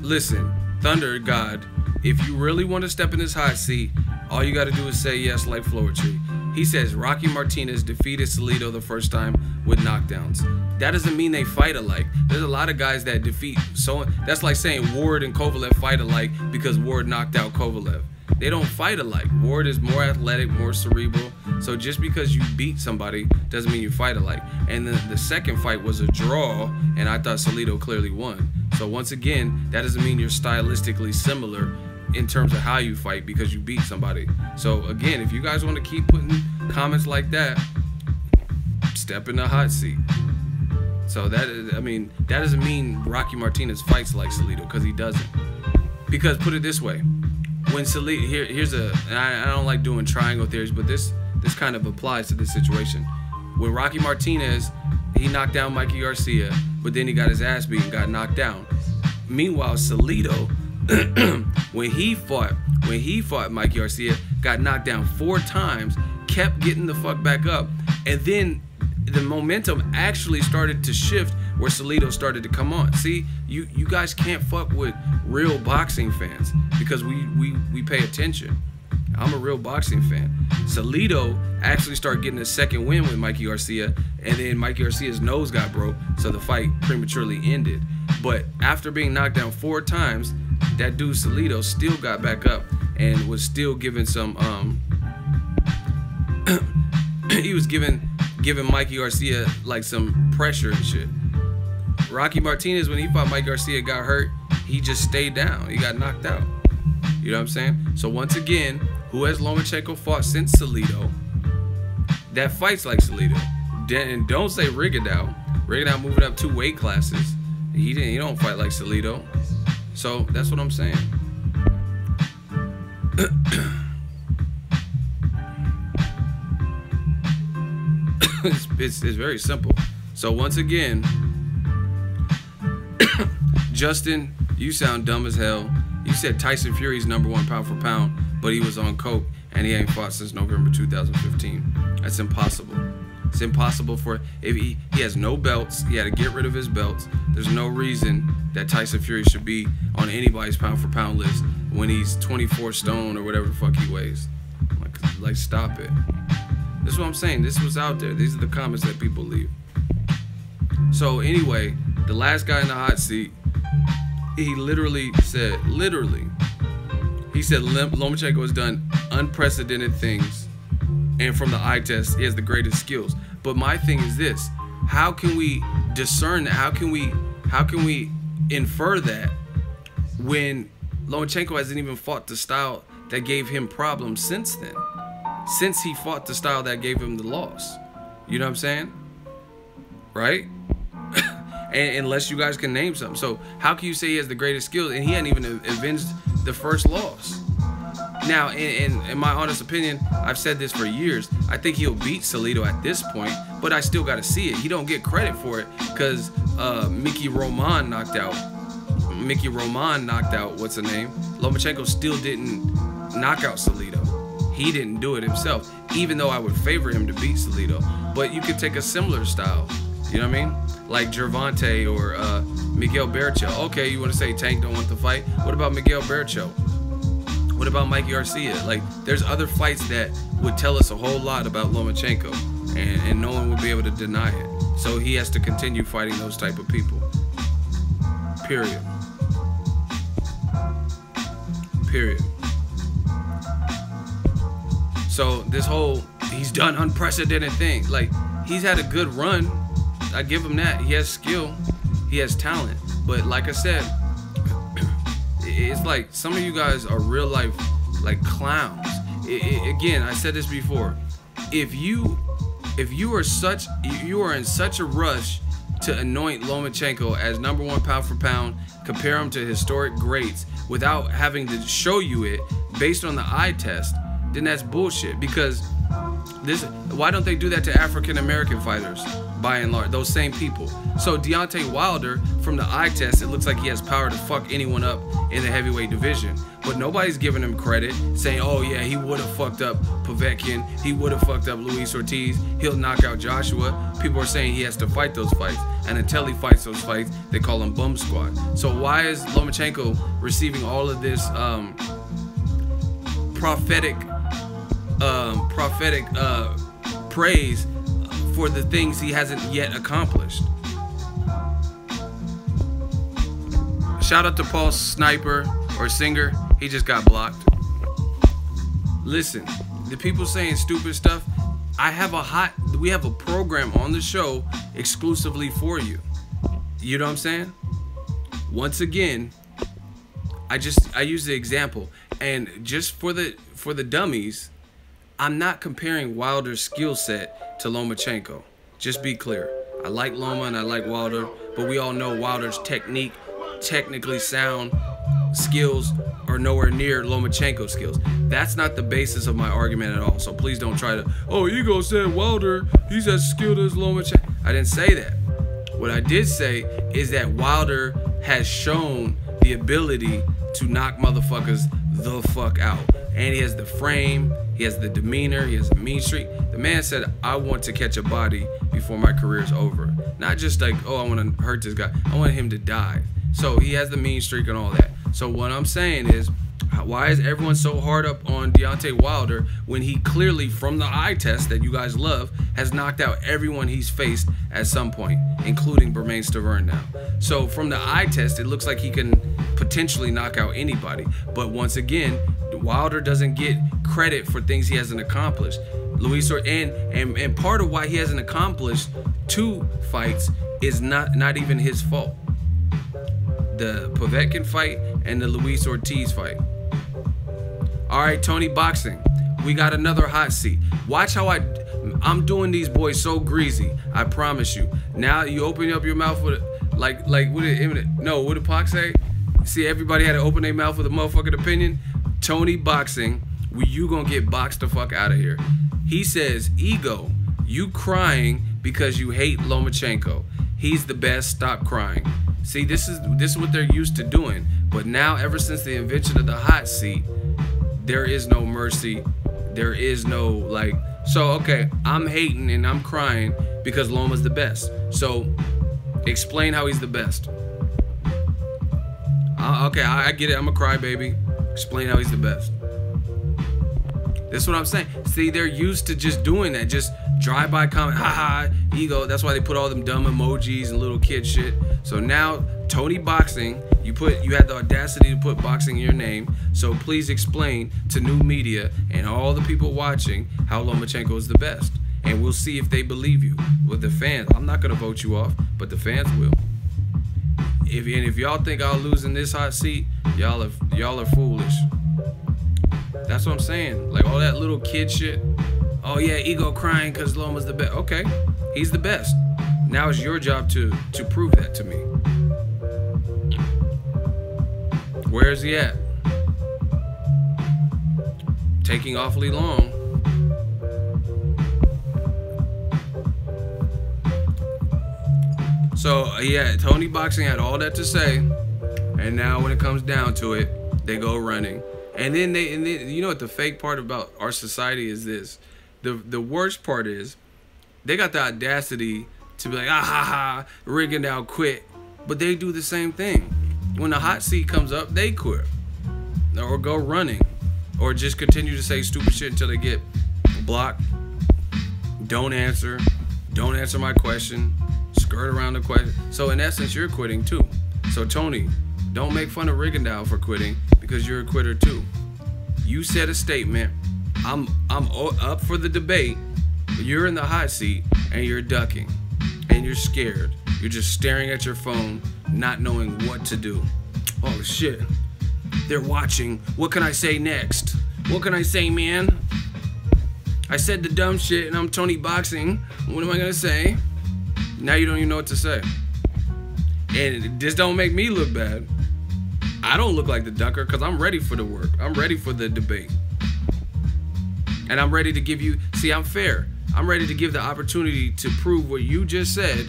listen, Thunder God, if you really want to step in this hot seat, all you got to do is say yes like Floetry. He says Rocky Martinez defeated Salido the first time with knockdowns. That doesn't mean they fight alike. There's a lot of guys that defeat. So that's like saying Ward and Kovalev fight alike because Ward knocked out Kovalev. They don't fight alike. Ward is more athletic, more cerebral. So just because you beat somebody doesn't mean you fight alike. And then the second fight was a draw, and I thought Salido clearly won. So once again, that doesn't mean you're stylistically similar in terms of how you fight because you beat somebody. So again, if you guys want to keep putting comments like that, step in the hot seat. So that is, I mean, that doesn't mean Rocky Martinez fights like Salido, because he doesn't. Because put it this way, when Salido, here's a, and I don't like doing triangle theories, but this kind of applies to this situation. When Rocky Martinez, he knocked down Mikey Garcia, but then he got his ass beat and got knocked down. Meanwhile, Salido, when he fought Mikey Garcia, got knocked down 4 times, kept getting the fuck back up, and then the momentum actually started to shift where Salido started to come on. See, you guys can't fuck with real boxing fans because we pay attention. I'm a real boxing fan. Salido actually started getting a second win with Mikey Garcia, and then Mikey Garcia's nose got broke, so the fight prematurely ended. But after being knocked down 4 times, that dude Salido still got back up and was still giving some he was giving Mikey Garcia like some pressure and shit. Rocky Martinez, when he fought Mike Garcia, got hurt, he just stayed down. He got knocked out. You know what I'm saying? So once again, who has Lomachenko fought since Salido that fights like Salido? And don't say Rigondeaux. Rigondeaux moving up 2 weight classes. He don't fight like Salido. So that's what I'm saying. It's very simple. So once again, Justin, you sound dumb as hell. You said Tyson Fury's #1 pound for pound, but he was on coke and he ain't fought since November 2015. That's impossible. It's impossible for, if he has no belts, he had to get rid of his belts. There's no reason that Tyson Fury should be on anybody's pound for pound list when he's 24 stone or whatever the fuck he weighs. Like stop it. This is what I'm saying. This was out there. These are the comments that people leave. So anyway, the last guy in the hot seat, he literally said, he said Lomachenko has done unprecedented things, and from the eye test, he has the greatest skills. But my thing is this: how can we discern that? How can we infer that when Lomachenko hasn't even fought the style that gave him problems since then? Since he fought the style that gave him the loss. You know what I'm saying? Right? unless you guys can name something. So how can you say he has the greatest skills and he hadn't even avenged the first loss? Now, in my honest opinion, I've said this for years. I think he'll beat Salido at this point, but I still got to see it. He don't get credit for it because Mickey Roman knocked out. What's the name? Lomachenko still didn't knock out Salido. He didn't do it himself, even though I would favor him to beat Salido. But you could take a similar style, you know what I mean? Like Gervonta or Miguel Bercho. Okay, you want to say Tank don't want to fight? What about Miguel Bercho? What about Mikey Garcia? Like, there's other fights that would tell us a whole lot about Lomachenko, and no one would be able to deny it. So he has to continue fighting those type of people. Period. So this whole, he's done unprecedented things. Like, he's had a good run. I give him that. He has skill. He has talent. But like I said, it's like some of you guys are real life like clowns. Again, I said this before. If you are in such a rush to anoint Lomachenko as #1 pound for pound, compare him to historic greats without having to show you it based on the eye test, then that's bullshit. Because why don't they do that to African American fighters by and large, those same people? So Deontay Wilder, from the eye test, it looks like he has power to fuck anyone up in the heavyweight division, but nobody's giving him credit, saying, oh yeah, he would have fucked up Povetkin, he would have fucked up Luis Ortiz, he'll knock out Joshua. People are saying he has to fight those fights, and until he fights those fights, they call him bum squad. So why is Lomachenko receiving all of this prophetic praise for the things he hasn't yet accomplished? Shout out to Paul Sniper or Singer. He just got blocked. Listen, the people saying stupid stuff, we have a program on the show exclusively for you. You know what I'm saying? Once again, I use the example, and just for the dummies, I'm not comparing Wilder's skill set to Lomachenko. Just be clear. I like Loma and I like Wilder, but we all know Wilder's technically sound skills are nowhere near Lomachenko's skills. That's not the basis of my argument at all. So please don't try to, oh, Ego said Wilder, he's as skilled as Lomachenko. I didn't say that. What I did say is that Wilder has shown the ability to knock motherfuckers the fuck out. And he has the frame, he has the demeanor, he has a mean streak. The man said, I want to catch a body before my career is over. Not just like, oh, I want to hurt this guy. I want him to die. So he has the mean streak and all that. So what I'm saying is, why is everyone so hard up on Deontay Wilder when he clearly, from the eye test that you guys love, has knocked out everyone he's faced at some point, including Bermane Stiverne now. So from the eye test, it looks like he can potentially knock out anybody. But once again, Wilder doesn't get credit for things he hasn't accomplished. And part of why he hasn't accomplished 2 fights is not even his fault. The Povetkin fight and the Luis Ortiz fight. All right, Tony Boxing, we got another hot seat. Watch how I'm doing these boys so greasy. I promise you. Now you open up your mouth with what did Pac say? See, everybody had to open their mouth with a motherfucking opinion. Tony Boxing, you gonna get boxed the fuck out of here. He says, Ego, you crying because you hate Lomachenko. He's the best. Stop crying. See, this is what they're used to doing. But now, ever since the invention of the hot seat, there is no mercy. There is no like. So okay, I'm hating and I'm crying because Loma's the best. So explain how he's the best. Okay, I get it. I'm a crybaby. Explain how he's the best. That's what I'm saying. See, they're used to just doing that. Just drive-by comment, haha, Ego. That's why they put all them dumb emojis and little kid shit. So now, Tony Boxing, you had the audacity to put boxing in your name. So please explain to new media and all the people watching how Lomachenko is the best. And we'll see if they believe you. With the fans, I'm not gonna vote you off, but the fans will. If y'all think I'll lose in this hot seat, y'all are foolish. That's what I'm saying. Like all that little kid shit. Oh yeah, Ego crying because Loma's the best. Okay, he's the best. Now it's your job to prove that to me. Where is he at? Taking awfully long. So yeah, Tony Boxing had all that to say, and now when it comes down to it, they go running. And then you know what the fake part about our society is this. The worst part is they got the audacity to be like, ah ha ha, Rigondeaux quit. But they do the same thing. When the hot seat comes up, they quit. Or go running. Or just continue to say stupid shit until they get blocked. Don't answer my question. Skirt around the question. So in essence, you're quitting too. So Tony, don't make fun of Rigondeaux for quitting, because you're a quitter too. You said a statement. I'm up for the debate. You're in the hot seat and you're ducking and you're scared. You're just staring at your phone, not knowing what to do. Oh shit, they're watching. What can I say next? What can I say, man? I said the dumb shit and I'm Tony Boxing. What am I gonna say? Now you don't even know what to say. And this don't make me look bad. I don't look like the ducker because I'm ready for the work. I'm ready for the debate. And I'm ready to give you, see, I'm fair. I'm ready to give the opportunity to prove what you just said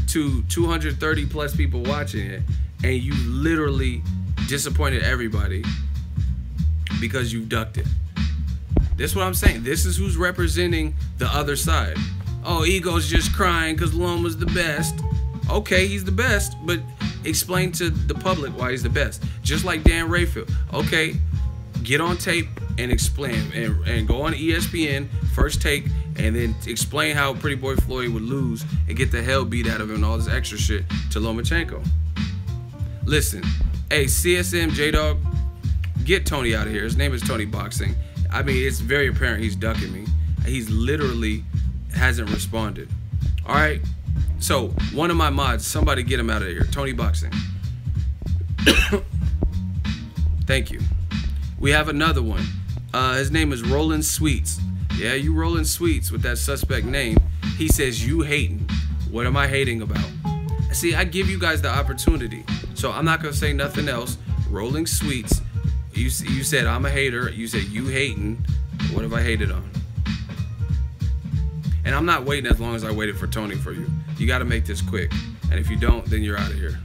to 230 plus people watching it, and you literally disappointed everybody because you ducked it. This is what I'm saying. This is who's representing the other side. Oh, Ego's just crying because Loma's the best. Okay, he's the best, but explain to the public why he's the best. Just like Dan Rayfield. Okay, get on tape and explain, and go on ESPN, First Take, and then explain how Pretty Boy Floyd would lose and get the hell beat out of him and all this extra shit to Lomachenko. Listen, hey, CSM J-Dog, get Tony out of here. His name is Tony Boxing. I mean, it's very apparent he's ducking me. He's literally hasn't responded. All right, so one of my mods, somebody get him out of here. Tony Boxing. Thank you. We have another one. His name is Roland Sweets. Yeah, you Roland Sweets with that suspect name. He says you hating. What am I hating about? See, I give you guys the opportunity, so I'm not gonna say nothing else. Rolling Sweets, you said I'm a hater. You said you hating. What have I hated on? And I'm not waiting as long as I waited for Tony for you. You got to make this quick, and if you don't, then you're out of here.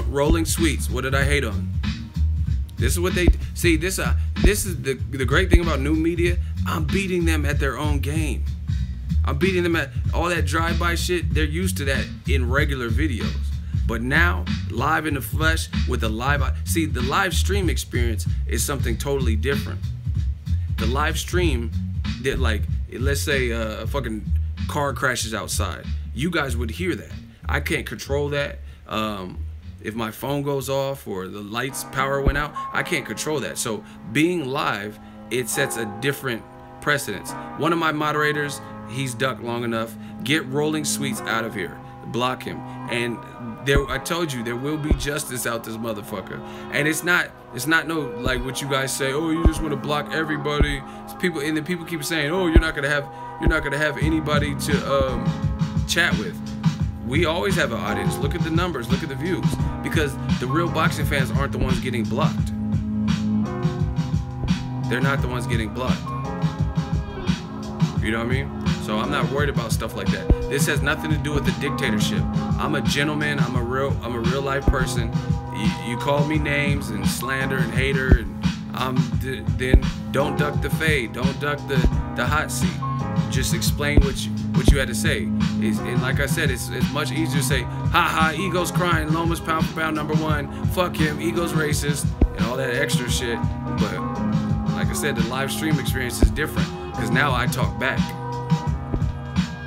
Rolling Sweets, what did I hate on? This is what they see. This is the great thing about new media. I'm beating them at their own game. I'm beating them at all that drive-by shit. They're used to that in regular videos, but now live in the flesh with a live. See, the live stream experience is something totally different. The live stream that, like, let's say a fucking car crashes outside, you guys would hear that. I can't control that. If my phone goes off or the lights power went out, I can't control that. So being live, it sets a different precedence. One of my moderators, he's ducked long enough. Get Rolling Sweets out of here. Block him. And there, I told you, there will be justice out this motherfucker. And it's not no like what you guys say. Oh, you just want to block everybody. It's people, and then people keep saying, oh, you're not gonna have anybody to chat with. We always have an audience. Look at the numbers, look at the views, because the real boxing fans aren't the ones getting blocked. They're not the ones getting blocked. You know what I mean? So I'm not worried about stuff like that. This has nothing to do with the dictatorship. I'm a gentleman. I'm a real life person. You call me names and slander and hater, and then don't duck the fade. Don't duck the hot seat. Just explain what you had to say. And like I said, it's much easier to say, ha ha, Ego's crying, Loma's pound for pound #1, fuck him, Ego's racist, and all that extra shit. But like I said, the live stream experience is different, because now I talk back.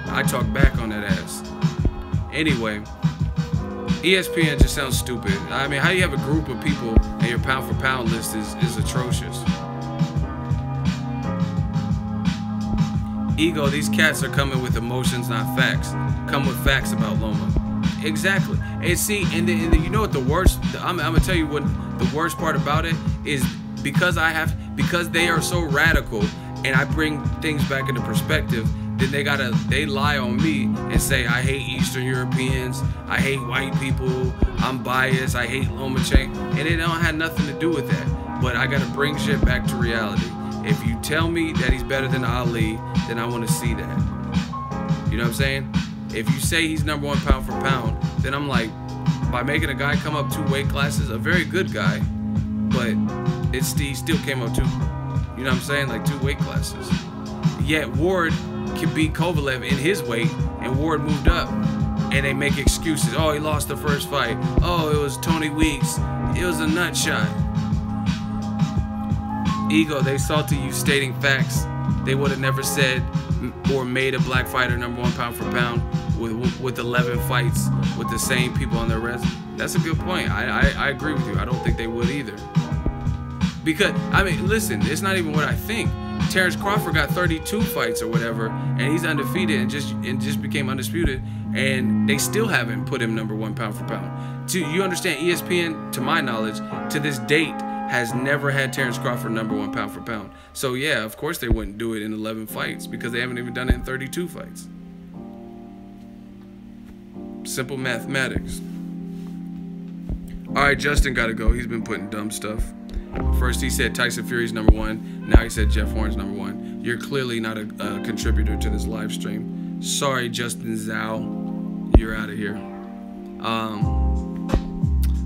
I talk back on that ass. Anyway, ESPN just sounds stupid. I mean, how you have a group of people and your pound for pound list is atrocious. Ego, these cats are coming with emotions, not facts. Come with facts about Loma. Exactly. And see, and then you know what the worst, I'm gonna tell you what the worst part about it is, because because they are so radical, and I bring things back into perspective, then they lie on me and say I hate Eastern Europeans, I hate white people, I'm biased, I hate Lomachenko, and it don't have nothing to do with that. But I gotta bring shit back to reality. If you tell me that he's better than Ali, then I want to see that. You know what I'm saying? If you say he's #1 pound for pound, then I'm like, by making a guy come up 2 weight classes, a very good guy, but he still came up 2. You know what I'm saying? Like 2 weight classes. Yet Ward can beat Kovalev in his weight, and Ward moved up, and they make excuses. Oh, he lost the first fight. Oh, it was Tony Weeks. It was a nut shot. Ego, they salty you stating facts. They would have never said or made a black fighter #1 pound for pound with 11 fights with the same people on their resume. That's a good point. I agree with you. I don't think they would either. Because, I mean, listen, it's not even what I think. Terence Crawford got 32 fights or whatever, and he's undefeated and just became undisputed, and they still haven't put him #1 pound for pound. You understand, ESPN, to my knowledge, to this date, has never had Terence Crawford #1 pound for pound. So yeah, of course they wouldn't do it in 11 fights because they haven't even done it in 32 fights. Simple mathematics. All right, Justin got to go. He's been putting dumb stuff. First he said Tyson Fury's #1. Now he said Jeff Horn's #1. You're clearly not a contributor to this live stream. Sorry, Justin Zhao. You're out of here.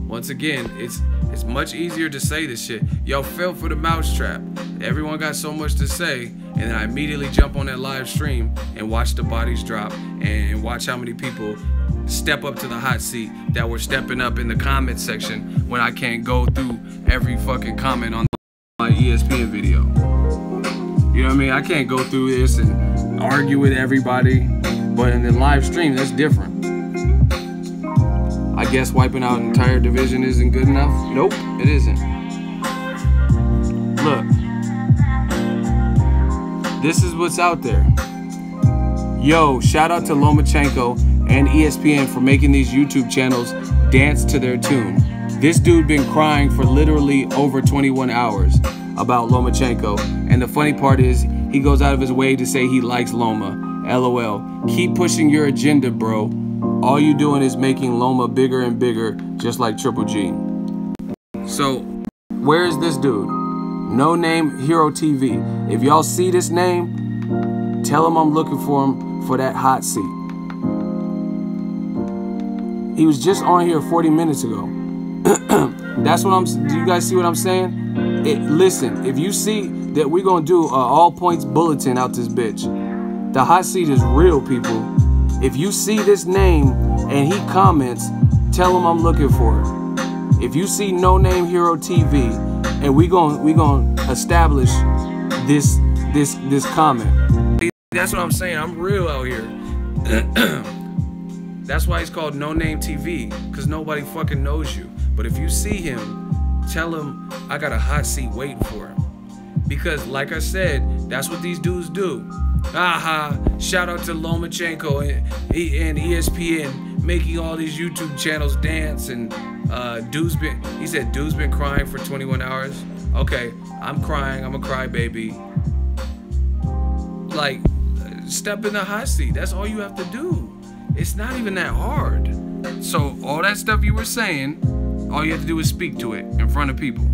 Once again, it's much easier to say this shit. Yo, fell for the mousetrap. Everyone got so much to say, and then I immediately jump on that live stream and watch the bodies drop and watch how many people step up to the hot seat that were stepping up in the comment section when I can't go through every fucking comment on my ESPN video. You know what I mean? I can't go through this and argue with everybody, but in the live stream, that's different. I guess wiping out an entire division isn't good enough? Nope, it isn't. Look, this is what's out there. Yo, shout out to Lomachenko and ESPN for making these YouTube channels dance to their tune. This dude been crying for literally over 21 hours about Lomachenko, and the funny part is he goes out of his way to say he likes Loma. LOL. Keep pushing your agenda, bro. All you doing is making Loma bigger and bigger, just like Triple G. So, where is this dude? No Name Hero TV. If y'all see this name, tell him I'm looking for him for that hot seat. He was just on here 40 minutes ago. That's what do you guys see what I'm saying? Listen, if you see that we're gonna do an all points bulletin out this bitch. The hot seat is real, people. If you see this name and he comments, tell him I'm looking for it. If you see No Name Hero TV, and we gonna establish this comment. That's what I'm saying. I'm real out here. That's why he's called No Name TV, because nobody fucking knows you. But if you see him, tell him I got a hot seat waiting for him. Because like I said, that's what these dudes do. Aha, shout out to Lomachenko and ESPN making all these YouTube channels dance, and he said dude's been crying for 21 hours. Okay, I'm crying, I'm a crybaby. Like, step in the hot seat. That's all you have to do. It's not even that hard. So all that stuff you were saying, all you have to do is speak to it in front of people.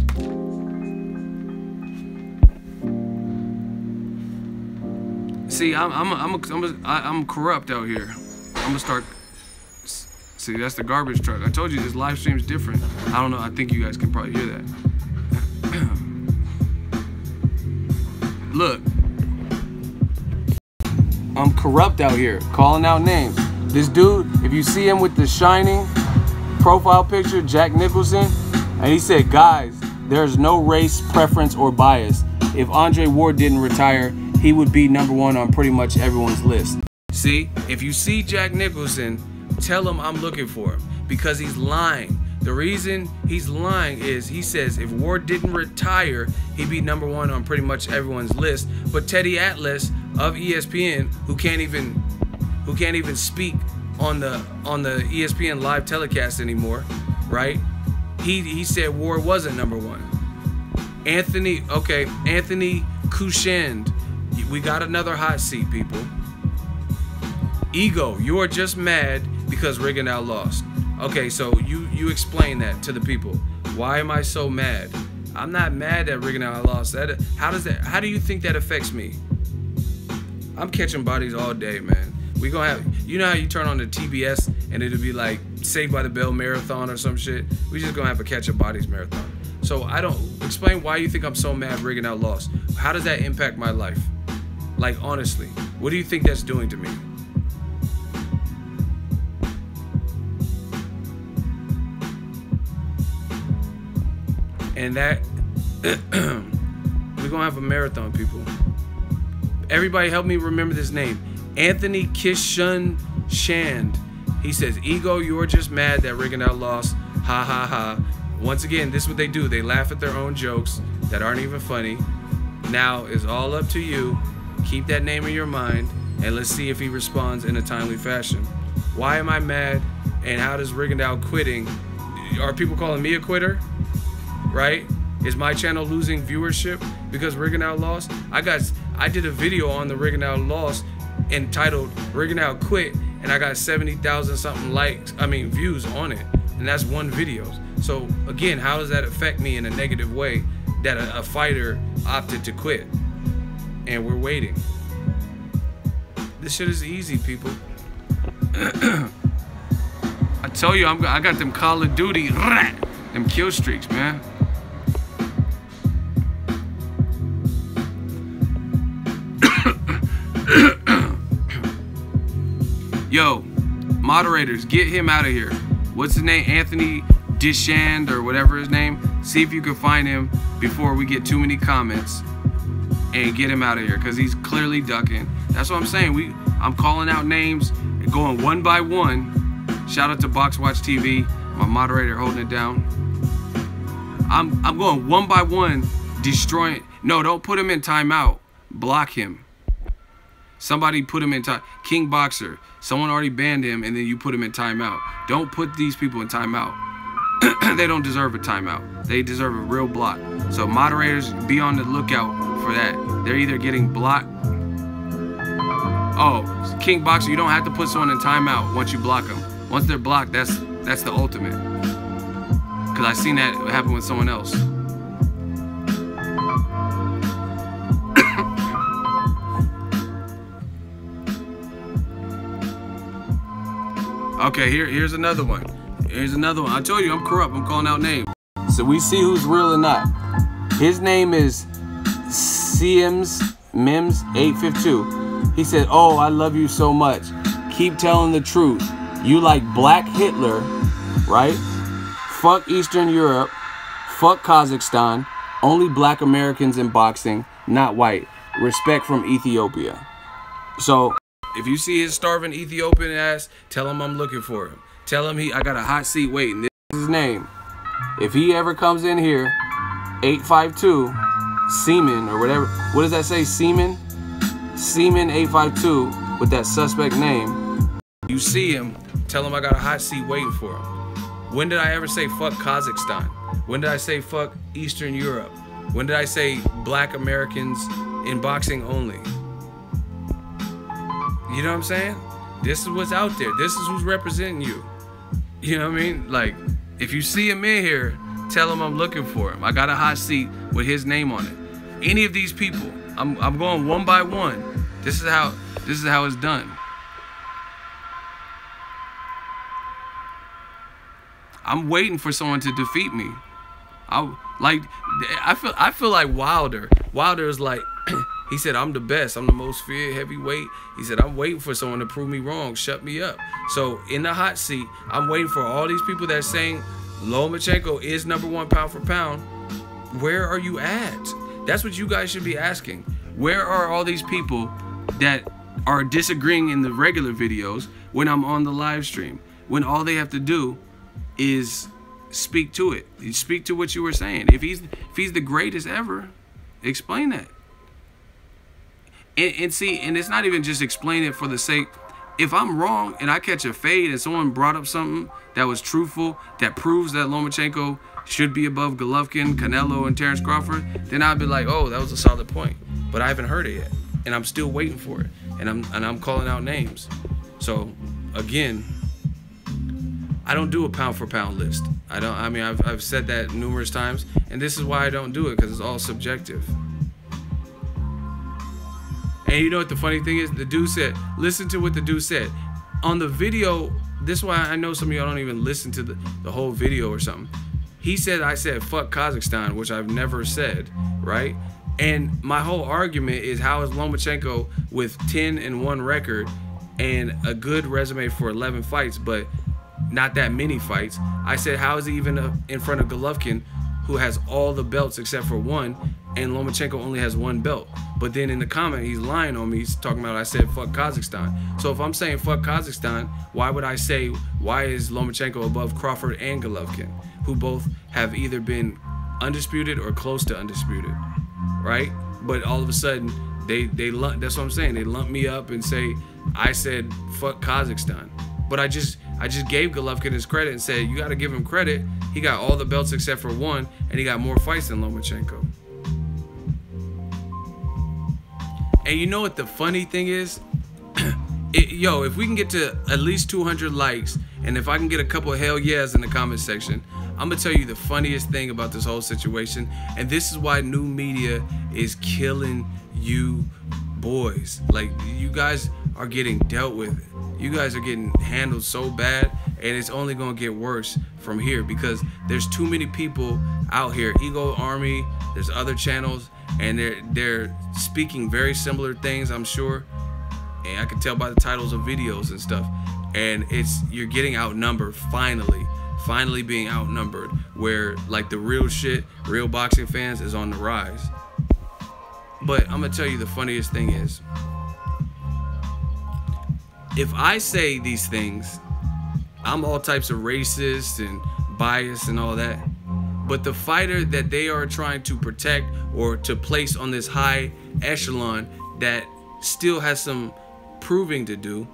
See, I'm corrupt out here. I'm gonna start. See, that's the garbage truck. I told you this live stream's different. I don't know. I think you guys can probably hear that. Look, I'm corrupt out here, calling out names. This dude, if you see him with the shining profile picture, Jack Nicholson, and he said, guys, there's no race, preference, or bias. If Andre Ward didn't retire, he would be #1 on pretty much everyone's list. See, if you see Jack Nicholson, tell him I'm looking for him, because he's lying. The reason he's lying is he says if Ward didn't retire, he'd be #1 on pretty much everyone's list. But Teddy Atlas of ESPN, who can't even speak on the ESPN live telecast anymore, right? He said Ward wasn't #1. Anthony Kushand. We got another hot seat, people. Ego, you are just mad because Rigondeaux lost. Okay, so you explain that to the people. Why am I so mad? I'm not mad that Rigondeaux lost. How do you think that affects me? I'm catching bodies all day, man. We gonna have, you know how you turn on the TBS and it'll be like Saved by the Bell marathon or some shit? We just gonna have a catch of bodies marathon. So I don't, explain why you think I'm so mad Rigondeaux lost. How does that impact my life? Like, honestly, what do you think that's doing to me? And that, we're gonna have a marathon, people. Everybody help me remember this name. Anthony Kishun Shand. He says, Ego, you're just mad that Rigondeaux lost. Ha ha ha. Once again, this is what they do. They laugh at their own jokes that aren't even funny. Now it's all up to you. Keep that name in your mind, and let's see if he responds in a timely fashion. Why am I mad, and how does Rigondeaux quitting? Are people calling me a quitter? Right? Is my channel losing viewership because Rigondeaux lost? I did a video on the Rigondeaux loss entitled Rigondeaux Quit, and I got 70,000 something views on it, and that's one video. So again, how does that affect me in a negative way that a fighter opted to quit? And we're waiting. This shit is easy, people. I tell you, I got them Call of Duty, them kill streaks, man. Yo, moderators, get him out of here. What's his name? Anthony Dishand or whatever his name. See if you can find him before we get too many comments and get him out of here, because he's clearly ducking. That's what I'm saying. I'm calling out names, going one by one. Shout out to Boxwatch TV, my moderator holding it down. I'm going one by one, destroying. No, don't put him in timeout. Block him. Somebody put him in time. King Boxer. Someone already banned him, and then you put him in timeout. Don't put these people in timeout. They don't deserve a timeout. They deserve a real block. So moderators, be on the lookout for that. They're either getting blocked. Oh, King Boxer, you don't have to put someone in timeout once you block them. Once they're blocked, that's the ultimate. Because I seen that happen with someone else. Okay, here's another one. Here's another one. I told you I'm corrupt. I'm calling out names. So we see who's real or not. His name is Mims852. He said, "Oh, I love you so much. Keep telling the truth. You like Black Hitler, right? Fuck Eastern Europe. Fuck Kazakhstan. Only Black Americans in boxing, not white. Respect from Ethiopia." So if you see his starving Ethiopian ass, tell him I'm looking for him. Tell him I got a hot seat waiting. This is his name. If he ever comes in here, 852, Seaman or whatever. What does that say, Seaman? Seaman 852 with that suspect name. You see him, tell him I got a hot seat waiting for him. When did I ever say fuck Kazakhstan? When did I say fuck Eastern Europe? When did I say Black Americans in boxing only? You know what I'm saying? This is what's out there. This is who's representing you. You know what I mean? Like, if you see him in here, tell him I'm looking for him. I got a hot seat with his name on it. Any of these people, I'm going one by one. This is how it's done. I'm waiting for someone to defeat me. I feel like Wilder. Wilder is like, he said, I'm the best. I'm the most feared heavyweight. He said, I'm waiting for someone to prove me wrong. Shut me up. So in the hot seat, I'm waiting for all these people that are saying Lomachenko is #1 pound for pound. Where are you at? That's what you guys should be asking. Where are all these people that are disagreeing in the regular videos when I'm on the live stream? When all they have to do is speak to it. You speak to what you were saying. If he's the greatest ever, explain that. And see, and it's not even just explain it for the sake if I'm wrong and I catch a fade and someone brought up something that was truthful, that proves that Lomachenko should be above Golovkin, Canelo, and Terence Crawford, then I'd be like, oh, that was a solid point. But I haven't heard it yet, and I'm still waiting for it, and I'm calling out names. So again, I don't do a pound for pound list. I mean, I've said that numerous times, and this is why I don't do it, because it's all subjective. And you know what the funny thing is? The dude said, listen to what the dude said. On the video, this is why I know some of y'all don't even listen to the whole video or something. He said, I said, fuck Kazakhstan, which I've never said, right? And my whole argument is, how is Lomachenko with 10-1 record and a good resume for 11 fights, but not that many fights? I said, how is he even in front of Golovkin, who has all the belts except for one, and Lomachenko only has one belt? But then in the comment, he's lying on me. He's talking about I said fuck Kazakhstan. So if I'm saying fuck Kazakhstan, why would I say, why is Lomachenko above Crawford and Golovkin, who both have either been undisputed or close to undisputed, right? But all of a sudden, that's what I'm saying. They lump me up and say I said fuck Kazakhstan. But I just gave Golovkin his credit and said, you got to give him credit. He got all the belts except for one, and he got more fights than Lomachenko. And you know what the funny thing is? Yo, if we can get to at least 200 likes, and if I can get a couple of hell yes in the comment section, I'm gonna tell you the funniest thing about this whole situation. And this is why new media is killing you boys. Like, you guys are getting dealt with. You guys are getting handled so bad, and it's only gonna get worse from here, because there's too many people out here. Ego Army, there's other channels, and they're speaking very similar things, I'm sure. And I can tell by the titles of videos and stuff. And you're getting outnumbered, finally being outnumbered, where like the real shit, real boxing fans is on the rise. But I'm gonna tell you the funniest thing is, if I say these things, I'm all types of racist and biased and all that. But the fighter that they are trying to protect or to place on this high echelon that still has some proving to do,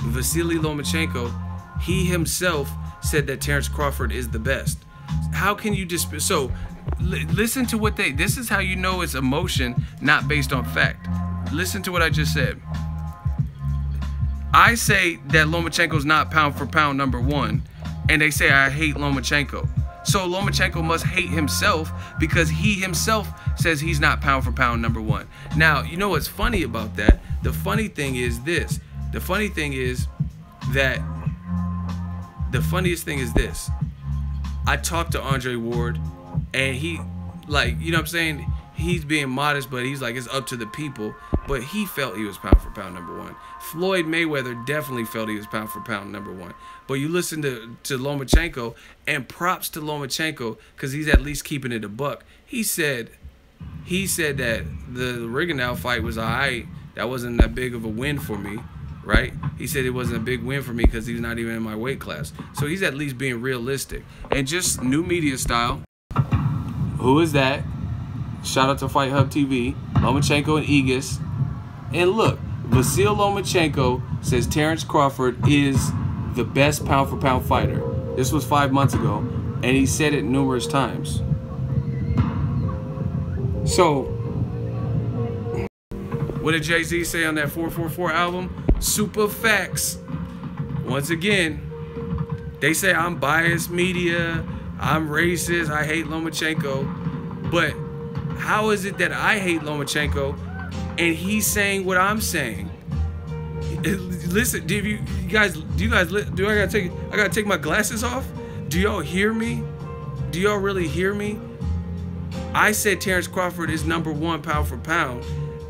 Vasily Lomachenko, he himself said that Terence Crawford is the best. How can you dispute? So listen to what this is how you know it's emotion, not based on fact. Listen to what I just said. I say that Lomachenko's not pound for pound #1, and they say I hate Lomachenko. So Lomachenko must hate himself, because he himself says he's not pound for pound #1. Now, you know what's funny about that? The funny thing is this. The funniest thing is this. I talked to Andre Ward, and he, like, you know what I'm saying? He's being modest, but he's like, it's up to the people. But he felt he was pound for pound #1. Floyd Mayweather definitely felt he was pound for pound #1. But you listen to Lomachenko, and props to Lomachenko, because he's at least keeping it a buck. He said that the Rigondeaux fight was alright. That wasn't that big of a win for me, right? He said it wasn't a big win for me because he's not even in my weight class. So he's at least being realistic. And just new media style. Who is that? Shout out to Fight Hub TV, Lomachenko and Aegis. And look, Vasily Lomachenko says Terence Crawford is the best pound for pound fighter. This was 5 months ago, and he said it numerous times. So, what did Jay-Z say on that 444 album? Super facts. Once again, they say I'm biased media, I'm racist, I hate Lomachenko. But how is it that I hate Lomachenko and he's saying what I'm saying? Listen, do I gotta take my glasses off? Do y'all hear me? Do y'all really hear me? I said Terence Crawford is #1 pound for pound,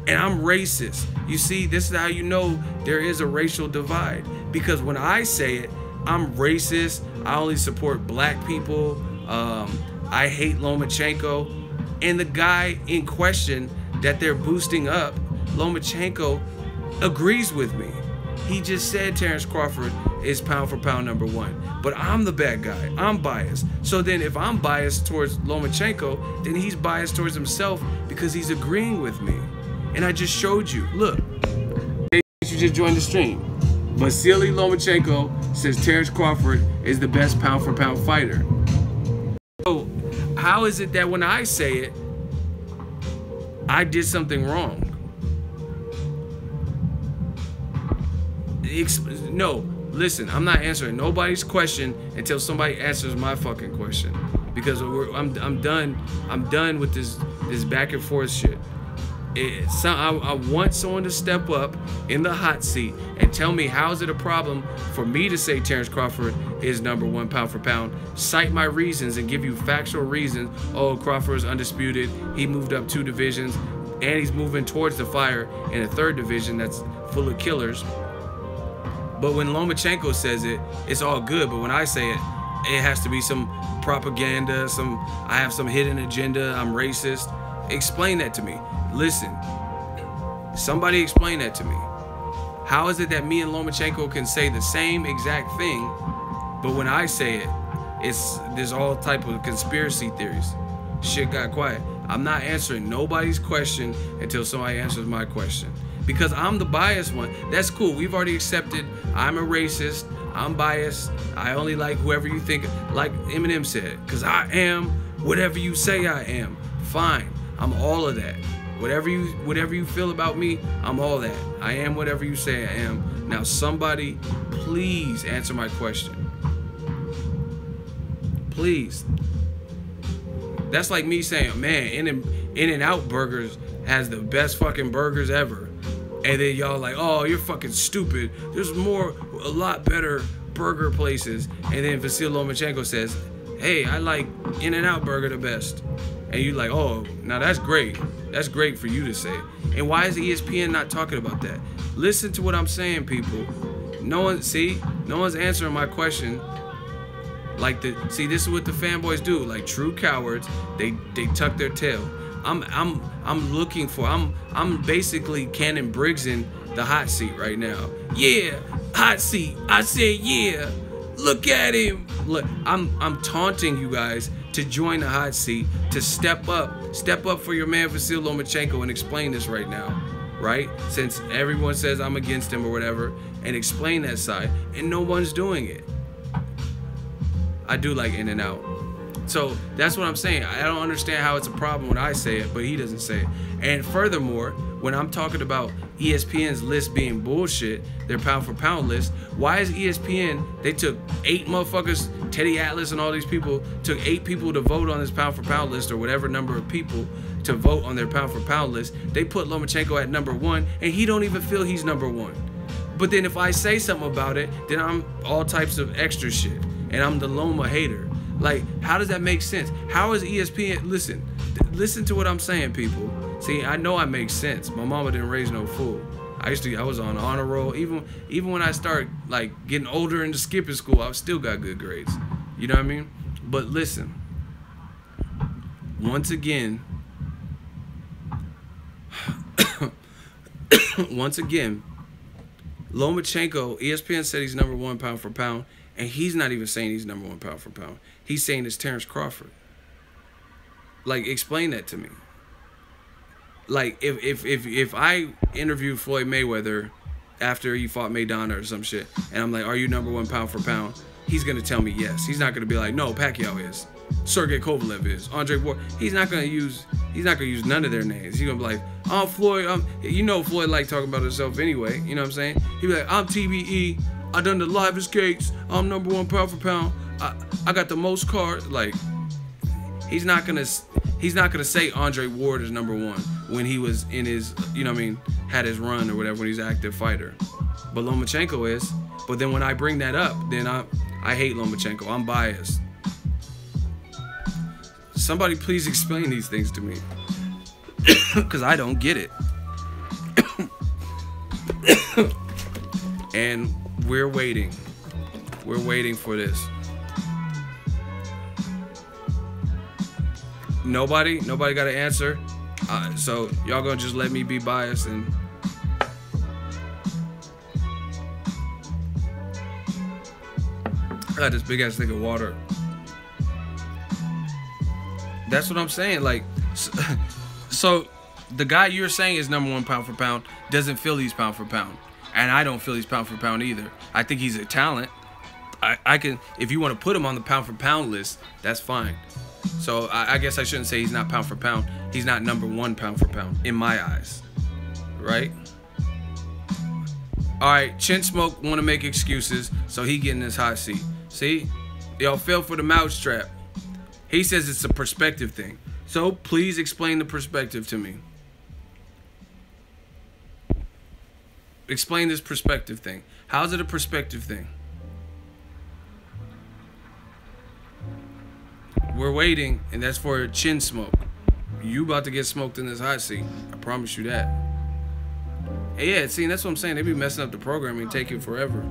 and I'm racist. You see, this is how you know there is a racial divide. Because when I say it, I'm racist. I only support black people. I hate Lomachenko. And the guy in question that they're boosting up, Lomachenko, agrees with me. He just said Terence Crawford is pound for pound #1. But I'm the bad guy. I'm biased. So then if I'm biased towards Lomachenko, then he's biased towards himself because he's agreeing with me. And I just showed you. Look, you just joined the stream. Vasily Lomachenko says Terence Crawford is the best pound-for-pound fighter. So how is it that when I say it, I did something wrong? No, listen, I'm not answering nobody's question until somebody answers my fucking question, because I'm done with this back and forth shit. I want someone to step up in the hot seat and tell me, how is it a problem for me to say Terence Crawford is #1 pound for pound, cite my reasons and give you factual reasons. Oh, Crawford is undisputed, he moved up 2 divisions, and he's moving towards the fire in a 3rd division that's full of killers. But when Lomachenko says it, it's all good. But when I say it, it has to be some propaganda, I have some hidden agenda, I'm racist. Explain that to me. Listen, somebody explain that to me. How is it that me and Lomachenko can say the same exact thing, but when I say it, there's all type of conspiracy theories? Shit got quiet. I'm not answering nobody's question until somebody answers my question, because I'm the biased one. That's cool. We've already accepted I'm a racist. I'm biased. I only like whoever you think, like Eminem said, because I am whatever you say I am. Fine. I'm all of that. Whatever you feel about me, I'm all that. I am whatever you say I am. Now somebody please answer my question. Please. That's like me saying, man, In-N-Out Burgers has the best fucking burgers ever. And then y'all like, oh, you're fucking stupid. There's a lot better burger places. And then Vasily Lomachenko says, hey, I like In-N-Out Burger the best. And you're like, oh, now that's great. That's great for you to say. And why is ESPN not talking about that? Listen to what I'm saying, people. No one's answering my question. See, this is what the fanboys do. Like true cowards, they tuck their tail. I'm basically Cannon Briggsing the hot seat right now. Yeah, hot seat. I said yeah. Look at him. Look, I'm taunting you guys to join the hot seat, to step up for your man Vasily Lomachenko and explain this right now, right? Since everyone says I'm against him or whatever, and explain that side, and no one's doing it. I do like In-N-Out. So that's what I'm saying. I don't understand how it's a problem when I say it, but he doesn't say it. And furthermore, when I'm talking about ESPN's list being bullshit, their pound for pound list, why is ESPN, they took 8 motherfuckers, Teddy Atlas and all these people, took 8 people to vote on this pound for pound list, or whatever number of people to vote on their pound for pound list. They put Lomachenko at #1, and he don't even feel he's #1. But then if I say something about it, then I'm all types of extra shit, and I'm the Loma hater. Like, how does that make sense? How is ESPN, listen to what I'm saying, people. See, I know I make sense. My mama didn't raise no fool. I was on honor roll. Even when I start like getting older into skipping school, I still got good grades. You know what I mean? But listen, once again, Lomachenko, ESPN said he's #1 pound for pound, and he's not even saying he's #1 pound for pound. He's saying it's Terence Crawford. Like, explain that to me. Like, if I interviewed Floyd Mayweather after he fought Maidana or some shit, and I'm like, are you #1 pound for pound? He's gonna tell me yes. He's not gonna be like, no, Pacquiao is, Sergey Kovalev is, Andre Ward. He's not gonna use none of their names. He's gonna be like, oh, Floyd, you know Floyd like talking about himself anyway. You know what I'm saying? He'd be like, I'm TBE. I done the livest cakes. I'm #1 pound for pound. I got the most cards. Like, he's not gonna say Andre Ward is #1 when he was in his, you know what I mean, had his run or whatever, when he's an active fighter. But Lomachenko is. But then when I bring that up, then I hate Lomachenko. I'm biased. Somebody please explain these things to me, because I don't get it. And we're waiting. We're waiting for this. Nobody got an answer. So y'all gonna just let me be biased and I got this big ass thing of water. That's what I'm saying. Like, so the guy you're saying is #1 pound for pound doesn't feel he's pound for pound. And I don't feel he's pound for pound either. I think he's a talent. I can, if you want to put him on the pound for pound list, that's fine. So I guess I shouldn't say he's not pound for pound. He's not #1 pound for pound in my eyes, right? All right, Chin Smoke want to make excuses, so he getting this hot seat. See, y'all fell for the mousetrap. He says it's a perspective thing. So please explain the perspective to me. Explain this perspective thing. How's it a perspective thing? We're waiting, and that's for Chin Smoke. You about to get smoked in this hot seat. I promise you that. And yeah, see, that's what I'm saying. They be messing up the programming, taking forever.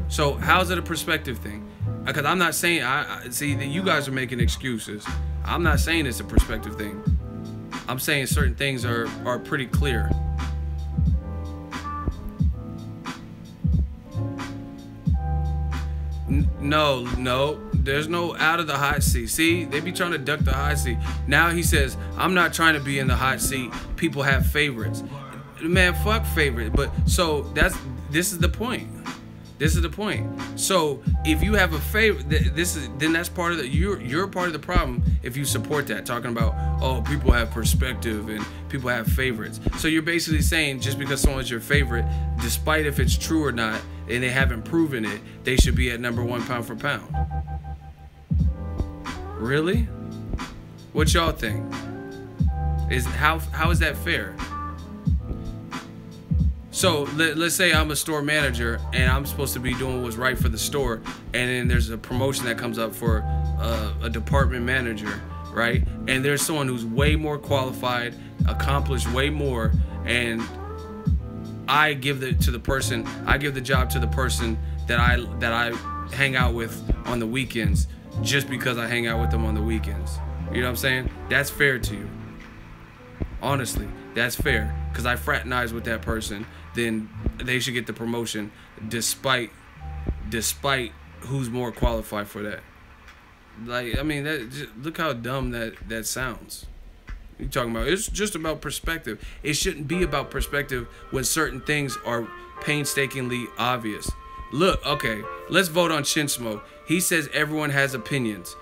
So how's it a perspective thing? Because I'm not saying, see, that you guys are making excuses. I'm not saying it's a perspective thing. I'm saying certain things are pretty clear. No, there's no out of the hot seat. See, they be trying to duck the hot seat. Now he says, I'm not trying to be in the hot seat. People have favorites. Man, fuck favorite. But so this is the point. This is the point. So if you have a favorite, then that's part of the you're part of the problem if you support that, talking about, oh, people have perspective and people have favorites. So you're basically saying just because someone's your favorite, despite if it's true or not, and they haven't proven it, they should be at #1 pound for pound. Really? What y'all think? How is that fair? So let's say I'm a store manager and I'm supposed to be doing what's right for the store, and then there's a promotion that comes up for a department manager, right? And there's someone who's way more qualified, accomplished way more, and I give the job to the person that I hang out with on the weekends, just because I hang out with them on the weekends. You know what I'm saying? That's fair to you. Honestly, that's fair, because I fraternize with that person. Then they should get the promotion despite who's more qualified for that. Like, I mean, look how dumb that sounds. You're talking about it's just about perspective. It shouldn't be about perspective when certain things are painstakingly obvious. Look, okay, let's vote on Chin Smoke. He says everyone has opinions.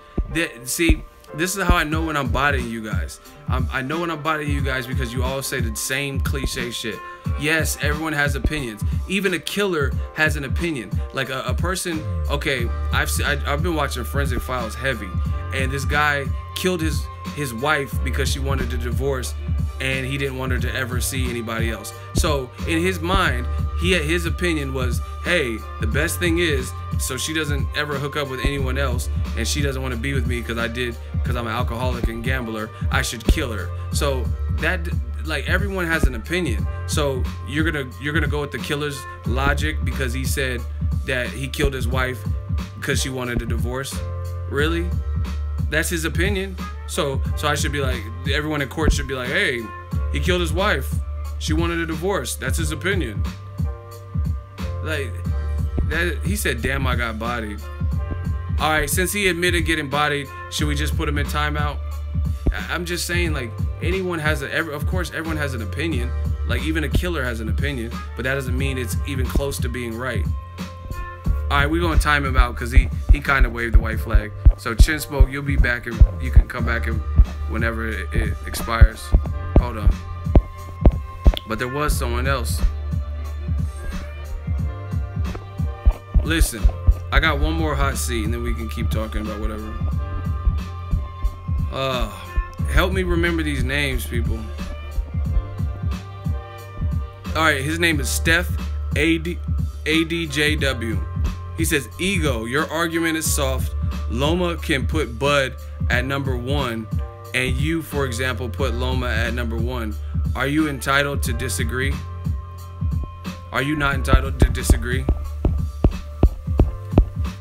See, this is how I know when I'm bodying you guys. I know when I'm bodying you guys because you all say the same cliche shit. Yes, everyone has opinions. Even a killer has an opinion. Like a person, okay, I've been watching Forensic Files heavy, and this guy killed his wife because she wanted a divorce, and he didn't want her to ever see anybody else. So in his mind, his opinion was, hey, the best thing is, so she doesn't ever hook up with anyone else, and she doesn't want to be with me because I'm an alcoholic and gambler, I should kill her. So that, like, everyone has an opinion. So you're gonna go with the killer's logic because he said that he killed his wife because she wanted a divorce? Really? That's his opinion. So I should be like, everyone in court should be like, hey, he killed his wife, she wanted a divorce, that's his opinion. Like that, he said, damn, I got bodied. All right, since he admitted getting bodied, should we just put him in timeout? I'm just saying, like, of course everyone has an opinion. Like, even a killer has an opinion, but that doesn't mean it's even close to being right. All right, we're gonna time him out because he kind of waved the white flag. So Chin Smoke, you'll be back, and you can come back whenever it expires. Hold on. But there was someone else. Listen, I got one more hot seat, and then we can keep talking about whatever. Help me remember these names, people. All right, his name is Steph ADJW. He says, Ego, your argument is soft. Loma can put Bud at #1, and you, for example, put Loma at #1. Are you entitled to disagree? Are you not entitled to disagree?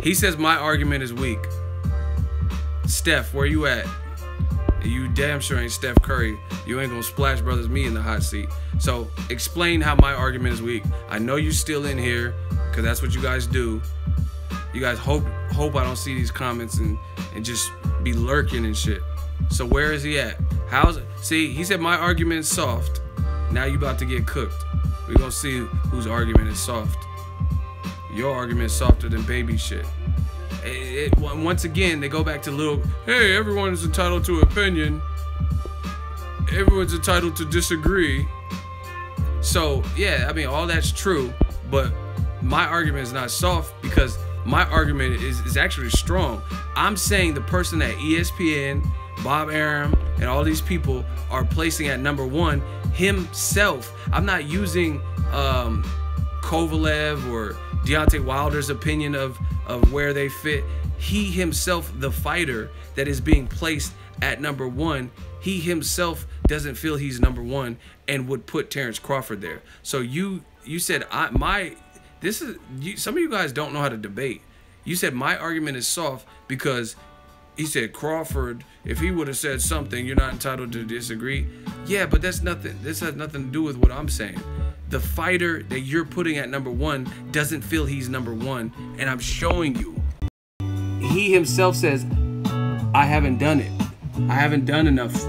He says my argument is weak. Steph, where you at? You damn sure ain't Steph Curry. You ain't gonna Splash Brothers me in the hot seat. So explain how my argument is weak. I know you still in here, because that's what you guys do. You guys hope I don't see these comments and just be lurking and shit. So where is he at? See, he said my argument is soft. Now you about to get cooked. We're gonna see whose argument is soft. Your argument is softer than baby shit. Once again, they go back to little, hey, everyone is entitled to opinion. Everyone's entitled to disagree. So, yeah, I mean, all that's true, but my argument is not soft because my argument is actually strong. I'm saying the person at ESPN, Bob Arum, and all these people are placing at number one himself. I'm not using Kovalev or Deontay Wilder's opinion of where they fit. He himself, the fighter that is being placed at number one, he himself doesn't feel he's number one and would put Terence Crawford there. So you said some of you guys don't know how to debate. You said my argument is soft because he said Crawford, if he would have said something, you're not entitled to disagree. Yeah, but that's nothing. This has nothing to do with what I'm saying. The fighter that you're putting at number one doesn't feel he's number one, and I'm showing you. He himself says, I haven't done it. I haven't done enough.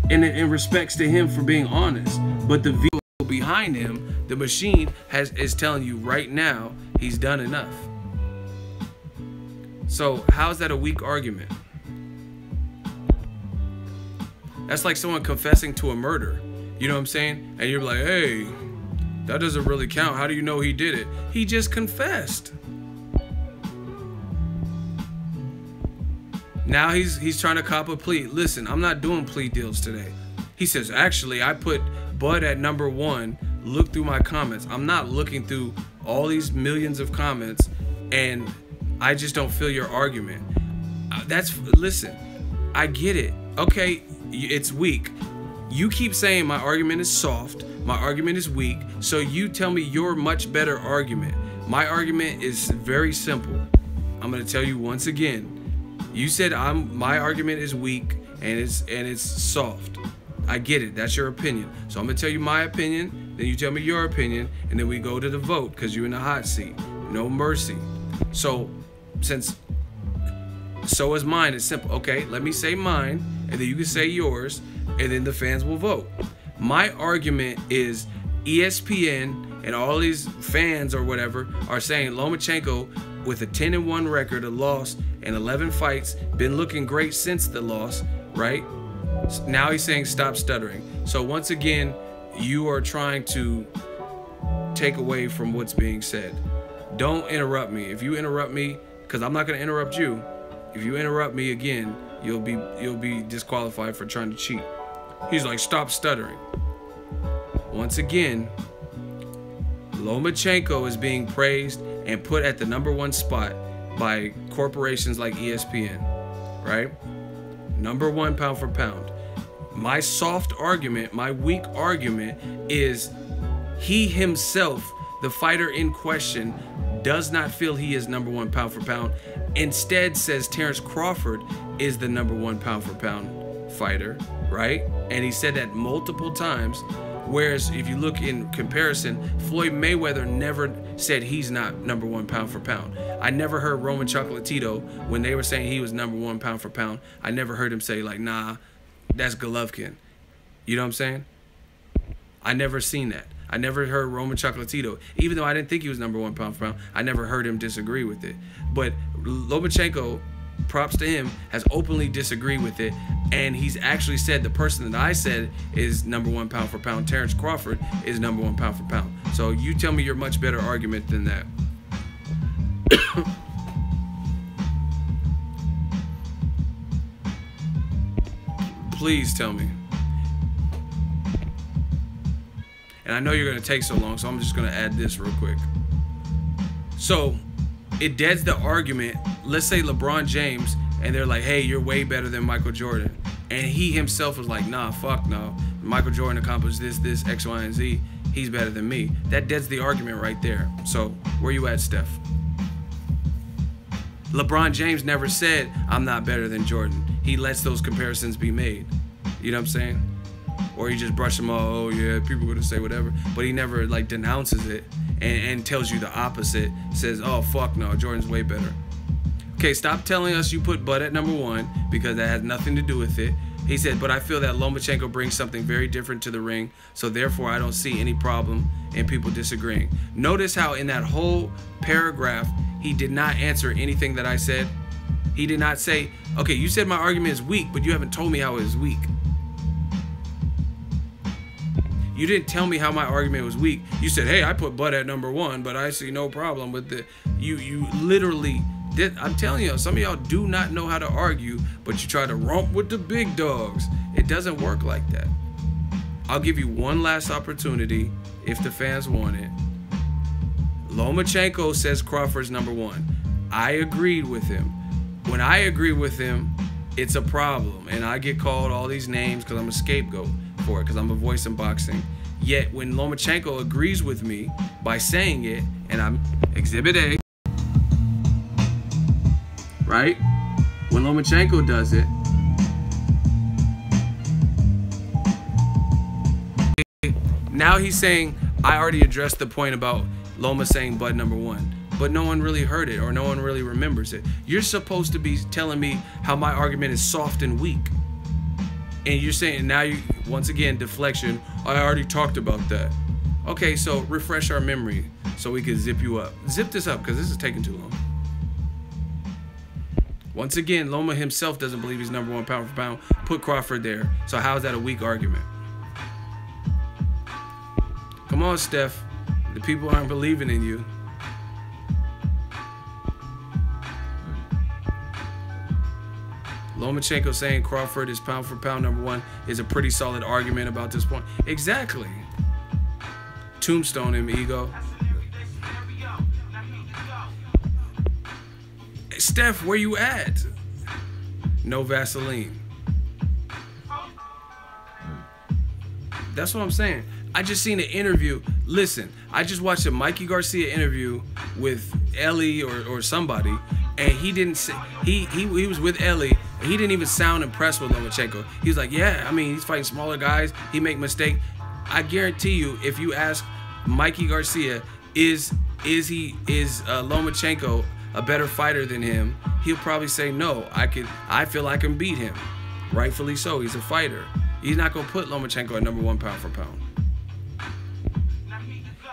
And in respects to him for being honest. But the vehicle behind him, the machine, is telling you right now he's done enough. So how's that a weak argument? That's like someone confessing to a murder. You know what I'm saying? And you're like, hey, that doesn't really count. How do you know he did it? He just confessed. Now he's trying to cop a plea. Listen, I'm not doing plea deals today. He says, actually, I put Bud at number one. Look through my comments. I'm not looking through all these millions of comments, and I just don't feel your argument. Listen, I get it. Okay, it's weak. You keep saying my argument is soft, my argument is weak, so you tell me your much better argument. My argument is very simple. I'm going to tell you once again. You said my argument is weak and it's soft. I get it. That's your opinion. So I'm going to tell you my opinion, then you tell me your opinion, and then we go to the vote because you're in the hot seat. No mercy. So so is mine. It's simple. Okay, let me say mine, and then you can say yours, and then the fans will vote. My argument is ESPN and all these fans or whatever are saying Lomachenko, with a 10-1 record, a loss, and 11 fights, been looking great since the loss, right? Now he's saying stop stuttering. So once again, you are trying to take away from what's being said. Don't interrupt me. If you interrupt me, because I'm not going to interrupt you, if you interrupt me again, you'll be disqualified for trying to cheat. He's like, stop stuttering. Once again, Lomachenko is being praised and put at the number one spot by corporations like ESPN, right? Number one pound for pound. My soft argument, my weak argument is he himself, the fighter in question, does not feel he is number one pound for pound. Instead says Terence Crawford is the number one pound for pound fighter, right? And he said that multiple times. Whereas if you look in comparison, Floyd Mayweather never said he's not number one pound for pound. I never heard Roman Chocolatito, when they were saying he was number one pound for pound, I never heard him say like, nah, that's Golovkin. You know what I'm saying? I never seen that. I never heard Roman Chocolatito, even though I didn't think he was number one pound for pound, I never heard him disagree with it. But Lomachenko, props to him, has openly disagreed with it, and he's actually said the person that I said is number one pound for pound, Terence Crawford, is number one pound for pound. So you tell me your much better argument than that. Please tell me. And I know you're going to take so long, so I'm just going to add this real quick. So it deads the argument. Let's say LeBron James, and they're like, hey, you're way better than Michael Jordan. And he himself was like, nah, fuck no. Michael Jordan accomplished this, X, Y, and Z. He's better than me. That deads the argument right there. So where you at, Steph? LeBron James never said, I'm not better than Jordan. He lets those comparisons be made. You know what I'm saying? Or he just brushed them off, oh yeah, people are gonna say whatever. But he never like denounces it and tells you the opposite. Says, oh fuck no, Jordan's way better. Okay, stop telling us you put Bud at number one, because that has nothing to do with it. He said, but I feel that Lomachenko brings something very different to the ring, so therefore I don't see any problem in people disagreeing. Notice how in that whole paragraph, he did not answer anything that I said. He did not say, okay, you said my argument is weak, but you haven't told me how it is weak. You didn't tell me how my argument was weak. You said, hey, I put Bud at number 1, but I see no problem with the... You literally... I'm telling you, some of y'all do not know how to argue, but you try to romp with the big dogs. It doesn't work like that. I'll give you one last opportunity if the fans want it. Lomachenko says Crawford's number 1. I agreed with him. When I agree with him, it's a problem, and I get called all these names because I'm a scapegoat for it, because I'm a voice in boxing. Yet when Lomachenko agrees with me by saying it, and I'm Exhibit A, right? When Lomachenko does it, now he's saying, I already addressed the point about Loma saying Bud number 1, but no one really heard it or no one really remembers it. You're supposed to be telling me how my argument is soft and weak. And you're saying, now you, once again, deflection, I already talked about that. Okay, so refresh our memory so we can zip you up. Zip this up because this is taking too long. Once again, Loma himself doesn't believe he's number 1 pound for pound. Put Crawford there. So how is that a weak argument? Come on, Steph. The people aren't believing in you. Lomachenko saying Crawford is pound for pound number 1 is a pretty solid argument about this point. Exactly. Tombstone him, ego. Steph, where you at? No Vaseline. That's what I'm saying. I just seen an interview. Listen, I just watched a Mikey Garcia interview with Ellie or somebody, and he didn't say, he was with Ellie, and he didn't even sound impressed with Lomachenko. He was like, yeah, I mean, he's fighting smaller guys. He make mistakes. I guarantee you, if you ask Mikey Garcia, is Lomachenko a better fighter than him, he'll probably say no. I feel I can beat him. Rightfully so. He's a fighter. He's not gonna put Lomachenko at number 1 pound for pound.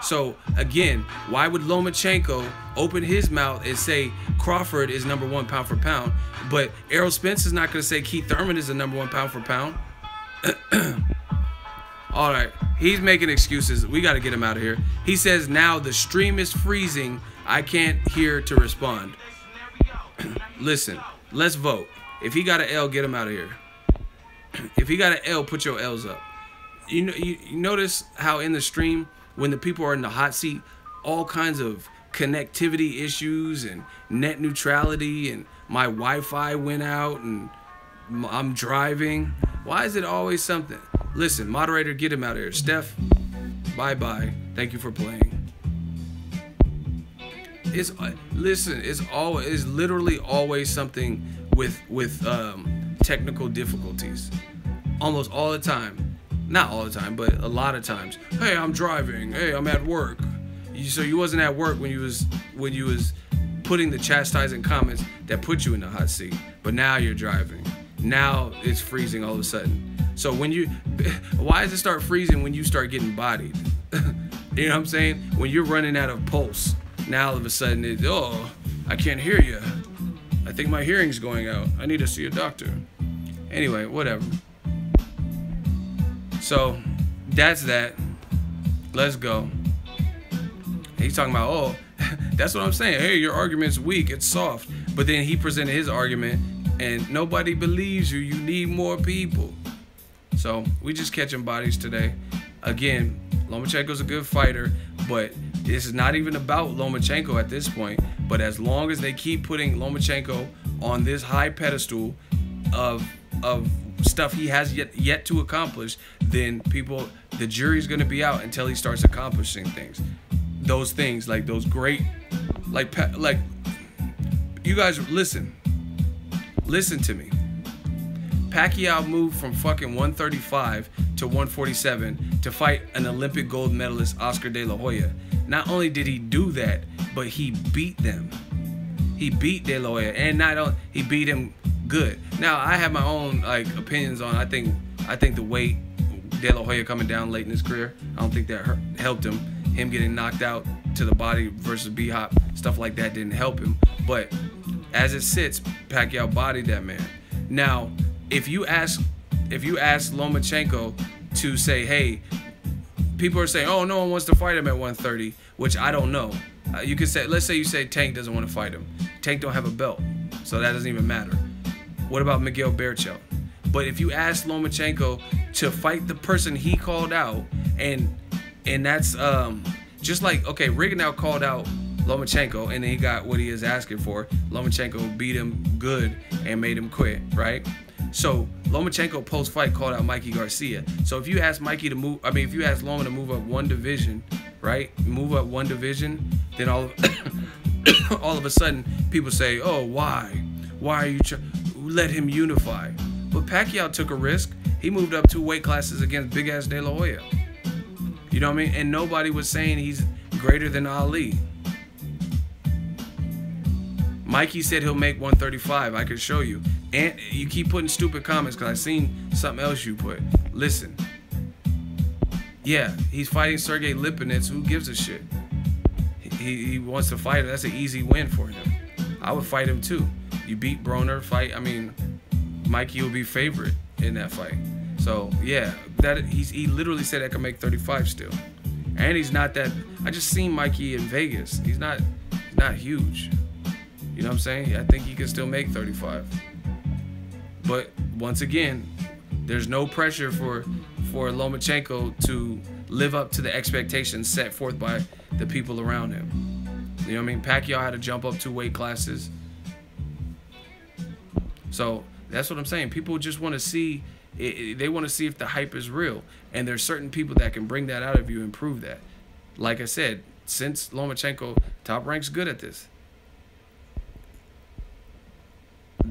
So again, why would Lomachenko open his mouth and say Crawford is number 1 pound for pound, but Errol Spence is not gonna say Keith Thurman is the number 1 pound for pound? All right, he's making excuses. We got to get him out of here. He says now the stream is freezing. I can't hear to respond. Listen, let's vote. If he got an L, get him out of here. If he got an L, put your L's up. You notice how in the stream, when the people are in the hot seat, all kinds of connectivity issues and net neutrality, and my Wi-Fi went out and I'm driving. Why is it always something? Listen, moderator, get him out of here. Steph, bye-bye. Thank you for playing. Listen, it's literally always something with technical difficulties. Almost all the time. Not all the time, but a lot of times. Hey, I'm driving. Hey, I'm at work. So you wasn't at work when you was putting the chastising comments that put you in the hot seat. But now you're driving. Now it's freezing all of a sudden. So why does it start freezing when you start getting bodied? You know what I'm saying? When you're running out of pulse, now all of a sudden oh, I can't hear you. I think my hearing's going out. I need to see a doctor. Anyway, whatever. So that's that. Let's go. He's talking about, oh, that's what I'm saying. Hey, your argument's weak. It's soft. But then he presented his argument, and nobody believes you. You need more people. So we just catching bodies today. Again, Lomachenko's a good fighter, but this is not even about Lomachenko at this point. But as long as they keep putting Lomachenko on this high pedestal of stuff he has yet to accomplish, then the jury's gonna be out until he starts accomplishing things. Those things, like those great, like you guys listen to me. Pacquiao moved from fucking 135 to 147 to fight an Olympic gold medalist, Oscar De La Hoya. Not only did he do that, but he beat them. he beat De La Hoya, and not only he beat him good. Now I have my own like opinions on. I think the weight De La Hoya coming down late in his career, I don't think that helped him. Him getting knocked out to the body versus B-Hop, stuff like that didn't help him. But as it sits, Pacquiao bodied that man. Now, if you ask Lomachenko to say, hey, people are saying, oh, no one wants to fight him at 130, which I don't know. You could say, let's say you say Tank doesn't want to fight him. Tank don't have a belt, so that doesn't even matter. What about Miguel Berchelt? But if you ask Lomachenko to fight the person he called out, and that's just like, okay, Rigondeaux called out Lomachenko, and then he got what he is asking for. Lomachenko beat him good and made him quit, right? So Lomachenko post-fight called out Mikey Garcia. So if you ask Mikey to move, if you ask Loma to move up one division, right? Move up one division, then all of a sudden people say, oh, why? Why are you let him unify? But Pacquiao took a risk. He moved up 2 weight classes against big-ass De La Hoya. You know what I mean? And nobody was saying he's greater than Ali. Mikey said he'll make 135. I could show you. And you keep putting stupid comments because I seen something else you put. Listen. Yeah, he's fighting Sergey Lipinets. Who gives a shit? He wants to fight him. That's an easy win for him. I would fight him too. You beat Broner, fight. Mikey will be favorite in that fight. So yeah, he literally said I can make 35 still, and he's not that. I just seen Mikey in Vegas. He's not huge. You know what I'm saying? I think he can still make 35. But once again, there's no pressure for Lomachenko to live up to the expectations set forth by the people around him. You know what I mean? Pacquiao had to jump up 2 weight classes. So that's what I'm saying. People just want to see. They want to see if the hype is real, and there's certain people that can bring that out of you and prove that. Like I said, since Lomachenko, Top Rank's good at this.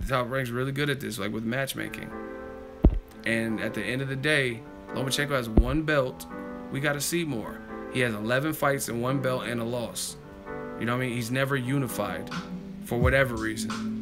Top Rank's really good at this, like with matchmaking. And at the end of the day, Lomachenko has 1 belt. We got to see more. He has 11 fights and 1 belt and a loss. You know what I mean? He's never unified for whatever reason.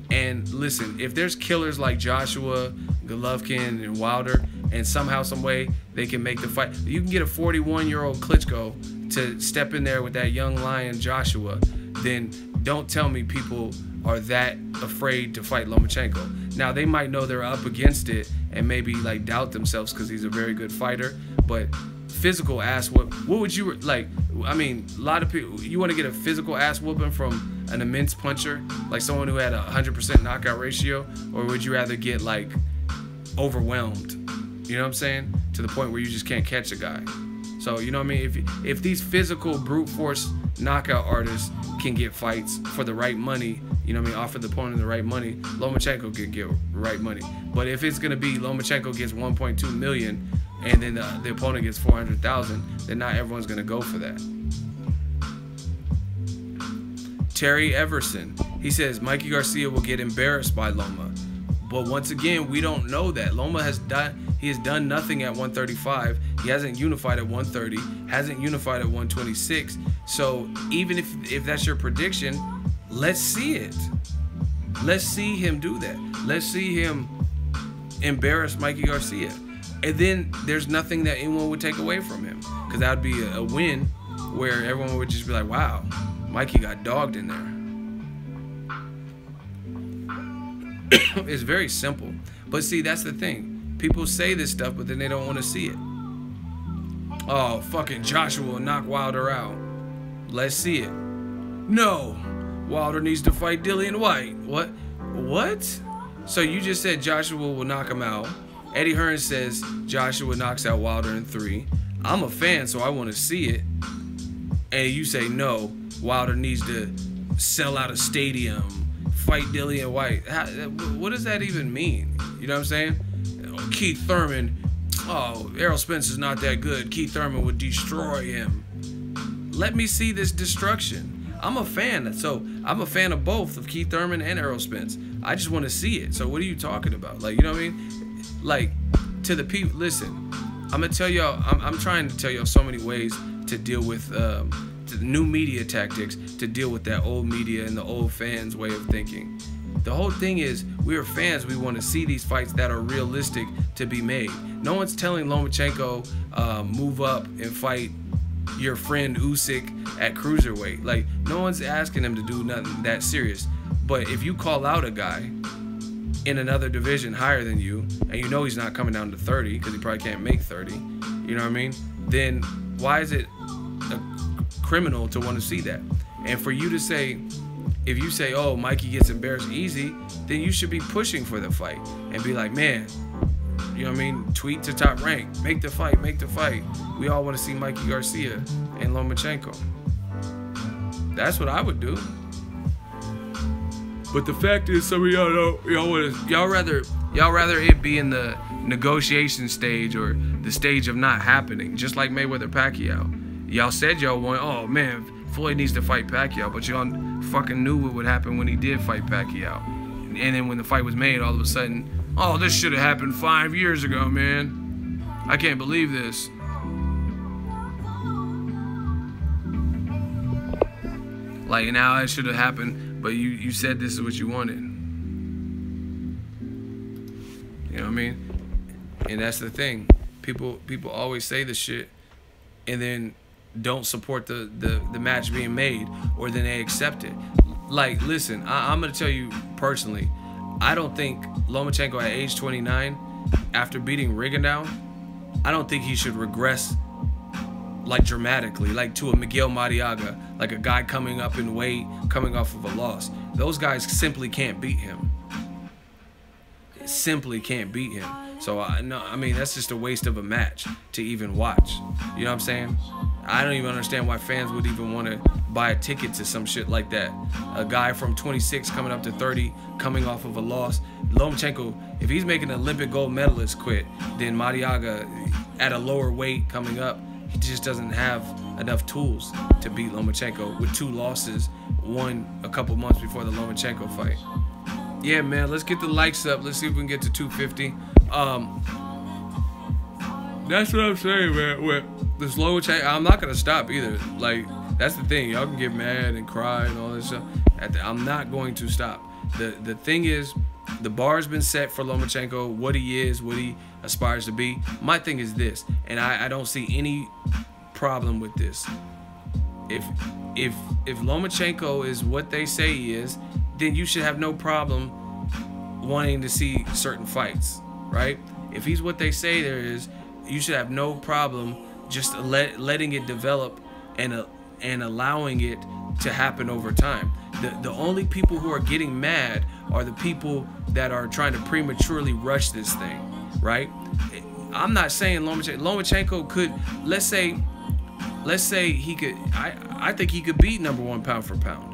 And listen, if there's killers like Joshua, Golovkin, and Wilder, and somehow, some way, they can make the fight. You can get a 41-year-old Klitschko to step in there with that young lion Joshua, then don't tell me people are that afraid to fight Lomachenko. Now, they might know they're up against it and maybe like doubt themselves because he's a very good fighter, but physical ass whoop, what would you like? I mean, a lot of people, you want to get a physical ass whooping from an immense puncher, like someone who had a 100% knockout ratio, or would you rather get like overwhelmed? You know what I'm saying? To the point where you just can't catch a guy. So, you know what I mean? If these physical brute force knockout artists can get fights for the right money, you know what I mean, offer the opponent the right money, Lomachenko can get right money. But if it's going to be Lomachenko gets 1.2 million and then the opponent gets 400,000, then not everyone's going to go for that. Terry Everson, he says Mikey Garcia will get embarrassed by Loma. But once again, we don't know that. Loma has done nothing at 135. He hasn't unified at 130, hasn't unified at 126. So even if that's your prediction, let's see it. Let's see him do that. Let's see him embarrass Mikey Garcia. And then there's nothing that anyone would take away from him, because that would be a win where everyone would just be like, wow, Mikey got dogged in there. It's very simple. But see, that's the thing. People say this stuff, but then they don't want to see it. Oh, fucking Joshua will knock Wilder out. Let's see it. No, Wilder needs to fight Dillian White. What? So you just said Joshua will knock him out. Eddie Hearn says Joshua knocks out Wilder in 3. I'm a fan, so I want to see it. And you say no, Wilder needs to sell out a stadium, fight Dillian White. What does that even mean? You know what I'm saying? Keith Thurman, oh, Errol Spence's not that good. Keith Thurman would destroy him. Let me see this destruction. I'm a fan, so I'm a fan of both, of Keith Thurman and Errol Spence. I just want to see it. So what are you talking about? Like, you know what I mean? Like, to the people, listen, I'm gonna tell y'all, I'm trying to tell y'all so many ways to deal with new media tactics to deal with that old media and the old fans' way of thinking. The whole thing is, we are fans. We want to see these fights that are realistic to be made. No one's telling Lomachenko move up and fight your friend Usyk at cruiserweight. Like, no one's asking him to do nothing that serious. But if you call out a guy in another division higher than you, and you know he's not coming down to 30 because he probably can't make 30, you know what I mean? Then why is it a criminal to want to see that? And for you to say, if you say, oh, Mikey gets embarrassed easy, then you should be pushing for the fight and be like, man, you know what I mean? Tweet to Top Rank, make the fight, make the fight. We all want to see Mikey Garcia and Lomachenko. That's what I would do. But the fact is, some of y'all don't, y'all rather it be in the negotiation stage or the stage of not happening, just like Mayweather Pacquiao. Y'all said y'all want, oh man, Floyd needs to fight Pacquiao, but y'all fucking knew what would happen when he did fight Pacquiao. And then when the fight was made, all of a sudden, oh, this should have happened 5 years ago, man. I can't believe this. Like, now it should have happened, but you said this is what you wanted. You know what I mean? And that's the thing. People always say this shit and then don't support the match being made, or then they accept it. Like, listen, I'm gonna tell you personally, I don't think Lomachenko at age 29, after beating Rigondeaux, I don't think he should regress like dramatically, like to a Miguel Mariaga, like a guy coming up in weight, coming off of a loss. Those guys simply can't beat him. Simply can't beat him. So I mean, that's just a waste of a match to even watch. You know what I'm saying? I don't even understand why fans would even want to buy a ticket to some shit like that. A guy from 26 coming up to 30, coming off of a loss. Lomachenko, if he's making an Olympic gold medalist quit, then Mariaga at a lower weight coming up, he just doesn't have enough tools to beat Lomachenko with 2 losses, one a couple months before the Lomachenko fight. Yeah, man, let's get the likes up. Let's see if we can get to 250. That's what I'm saying, man. With this Lomachenko, I'm not gonna stop either. Like, that's the thing. Y'all can get mad and cry and all this stuff. I'm not going to stop. The thing is, the bar's been set for Lomachenko, what he is, what he aspires to be. My thing is this, and I don't see any problem with this. If Lomachenko is what they say he is, then you should have no problem wanting to see certain fights, right? If he's what they say there is, you should have no problem just letting it develop and allowing it to happen over time. The only people who are getting mad are the people that are trying to prematurely rush this thing, right? I'm not saying Lomachenko could, let's say he could, I think he could beat #1 pound for pound.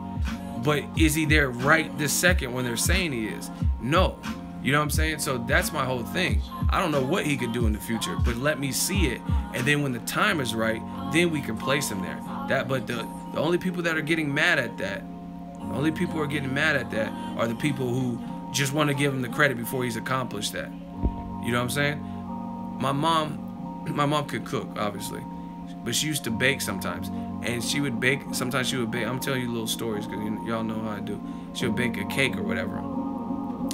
But is he there right this second when they're saying he is? No. You know what I'm saying? So that's my whole thing. I don't know what he could do in the future, but let me see it. And then when the time is right, then we can place him there. But the only people that are getting mad at that, are the people who just want to give him the credit before he's accomplished that. You know what I'm saying? My mom could cook, obviously, but she used to bake sometimes. And she would bake, sometimes she would bake, I'm telling you little stories because y'all know how I do. She would bake a cake or whatever.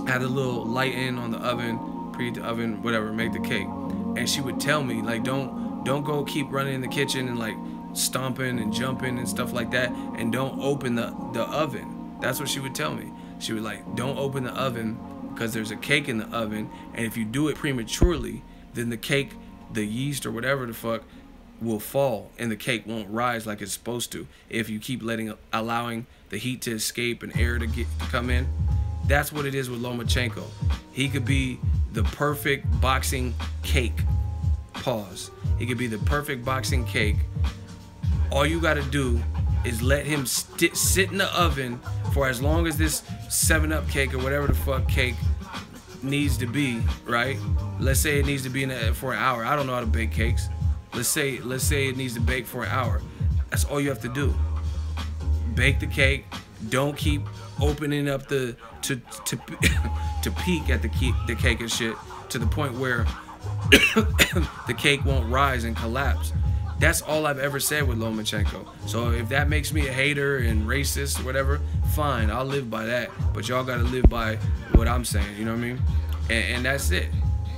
Had a little light in on the oven, preheat the oven, whatever, make the cake. And she would tell me, like, don't go keep running in the kitchen and like stomping and jumping and stuff like that, and don't open the oven. That's what she would tell me. She would like, don't open the oven because there's a cake in the oven, and if you do it prematurely, then the cake, the yeast or whatever the fuck, will fall and the cake won't rise like it's supposed to if you keep allowing the heat to escape and air to come in. That's what it is with Lomachenko. He could be the perfect boxing cake. Pause. He could be the perfect boxing cake. All you gotta do is let him sit in the oven for as long as this 7-Up cake or whatever the fuck cake needs to be, right? Let's say it needs to be for an hour. I don't know how to bake cakes. Let's say it needs to bake for an hour. That's all you have to do. Bake the cake. Don't keep opening up to peek at the cake and shit to the point where the cake won't rise and collapse. That's all I've ever said with Lomachenko. So if that makes me a hater and racist or whatever, fine, I'll live by that. But y'all gotta live by what I'm saying, you know what I mean? And that's it.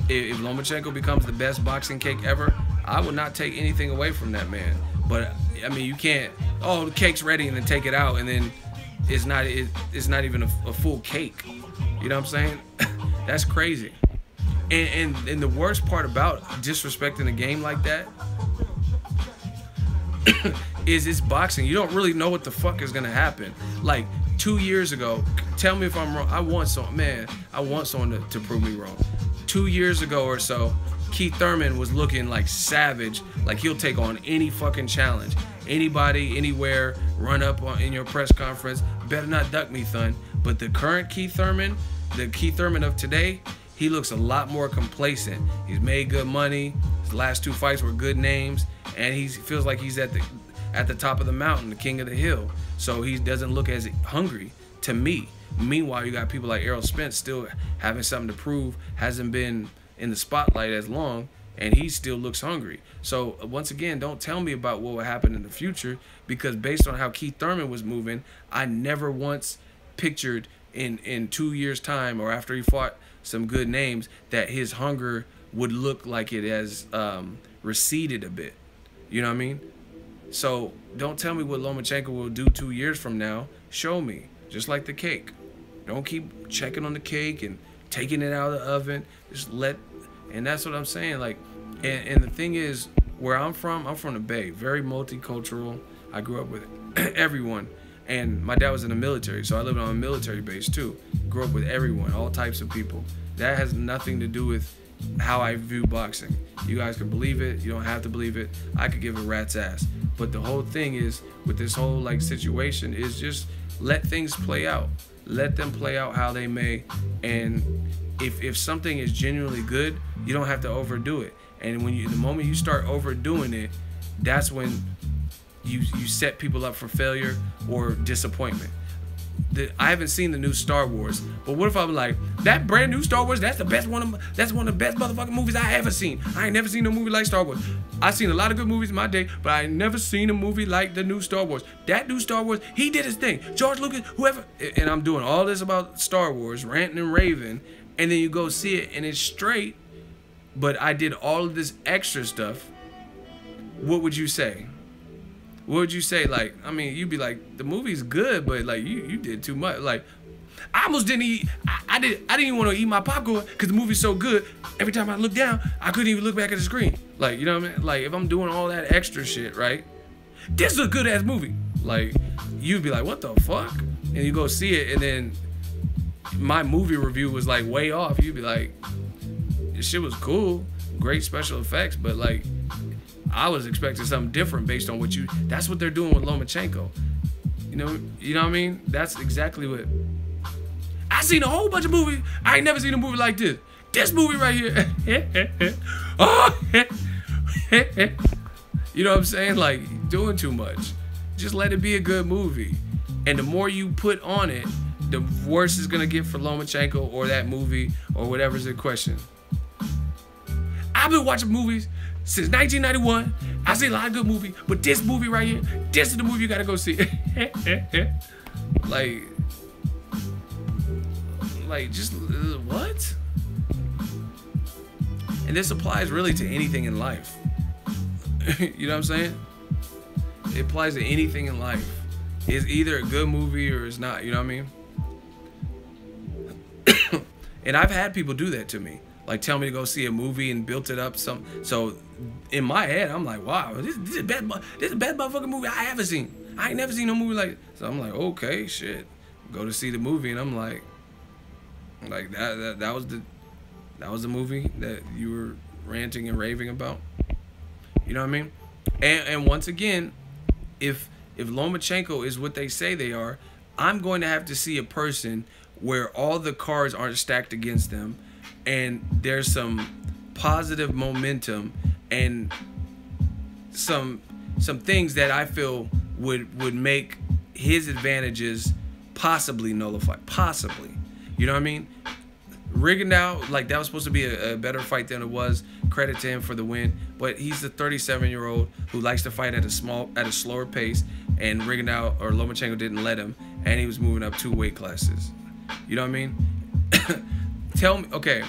If Lomachenko becomes the best boxing cake ever, I will not take anything away from that man. But I mean, you can't, oh, the cake's ready and then take it out and then it's not even a full cake. You know what I'm saying? That's crazy. And the worst part about disrespecting a game like that is it's boxing. You don't really know what the fuck is gonna happen. Like 2 years ago, tell me if I'm wrong. I want someone to prove me wrong. 2 years ago or so, Keith Thurman was looking like savage, like he'll take on any fucking challenge. Anybody, anywhere, run up in your press conference, better not duck me, son. But the current Keith Thurman, the Keith Thurman of today, he looks a lot more complacent. He's made good money. His last 2 fights were good names, and he feels like he's at the top of the mountain, the king of the hill. So he doesn't look as hungry to me. Meanwhile, you got people like Errol Spence still having something to prove, hasn't been in the spotlight as long, and he still looks hungry. So once again, don't tell me about what will happen in the future, because based on how Keith Thurman was moving, I never once pictured in 2 years' time or after he fought some good names that his hunger would look like it has receded a bit. You know what I mean? So don't tell me what Lomachenko will do 2 years from now. Show me, just like the cake. Don't keep checking on the cake and taking it out of the oven. Just and that's what I'm saying. Like, and the thing is, where I'm from the Bay, very multicultural. I grew up with everyone, and my dad was in the military, so I lived on a military base too. Grew up with everyone, all types of people. That has nothing to do with how I view boxing. You guys can believe it, you don't have to believe it. I could give a rat's ass. But the whole thing is, with this whole like situation, is just let things play out. Let them play out how they may. And if something is genuinely good, you don't have to overdo it. And the moment you start overdoing it, that's when you set people up for failure or disappointment. I haven't seen the new Star Wars, but what if I'm like, that brand new Star Wars, that's one of the best motherfucking movies I ever seen. I ain't never seen a movie like Star Wars. I've seen a lot of good movies in my day, but I ain't never seen a movie like the new Star Wars. That new Star Wars, he did his thing. George Lucas, whoever, and I'm doing all this about Star Wars, ranting and raving, and then you go see it and it's straight, but I did all of this extra stuff. What would you say? What would you say? Like, I mean, you'd be like, the movie's good, but like you did too much. Like, I almost didn't eat. I didn't even want to eat my popcorn because the movie's so good. Every time I looked down, I couldn't even look back at the screen. Like, you know what I mean? Like, if I'm doing all that extra shit, right? This is a good ass movie. Like, you'd be like, what the fuck? And you go see it, and then my movie review was like way off. You'd be like, this shit was cool, great special effects, but like, I was expecting something different based on that's what they're doing with Lomachenko. You know what I mean? That's exactly what. I seen a whole bunch of movies. I ain't never seen a movie like this. This movie right here. Oh, you know what I'm saying? Like, doing too much. Just let it be a good movie. And the more you put on it, the worse it's gonna get for Lomachenko or that movie or whatever's in question. I've been watching movies since 1991. I see a lot of good movies, but this movie right here, this is the movie you gotta go see. like just what? And this applies really to anything in life. You know what I'm saying? It applies to anything in life. It's either a good movie or it's not. You know what I mean? And I've had people do that to me. Like, tell me to go see a movie and built it up so in my head I'm like, wow, this is the best motherfucking movie I ever seen. I ain't never seen no movie like it. So I'm like, okay, shit. Go to see the movie, and I'm like that was the movie that you were ranting and raving about. You know what I mean? And once again, if Lomachenko is what they say they are, I'm going to have to see a person where all the cards aren't stacked against them, and there's some positive momentum and some things that I feel would make his advantages possibly nullified. Possibly. You know what I mean? Rigondeaux, like, that was supposed to be a better fight than it was. Credit to him for the win, but he's a 37-year-old who likes to fight at a slower pace, and Rigondeaux or Lomachenko didn't let him, and he was moving up 2 weight classes. You know what I mean? Tell me, okay,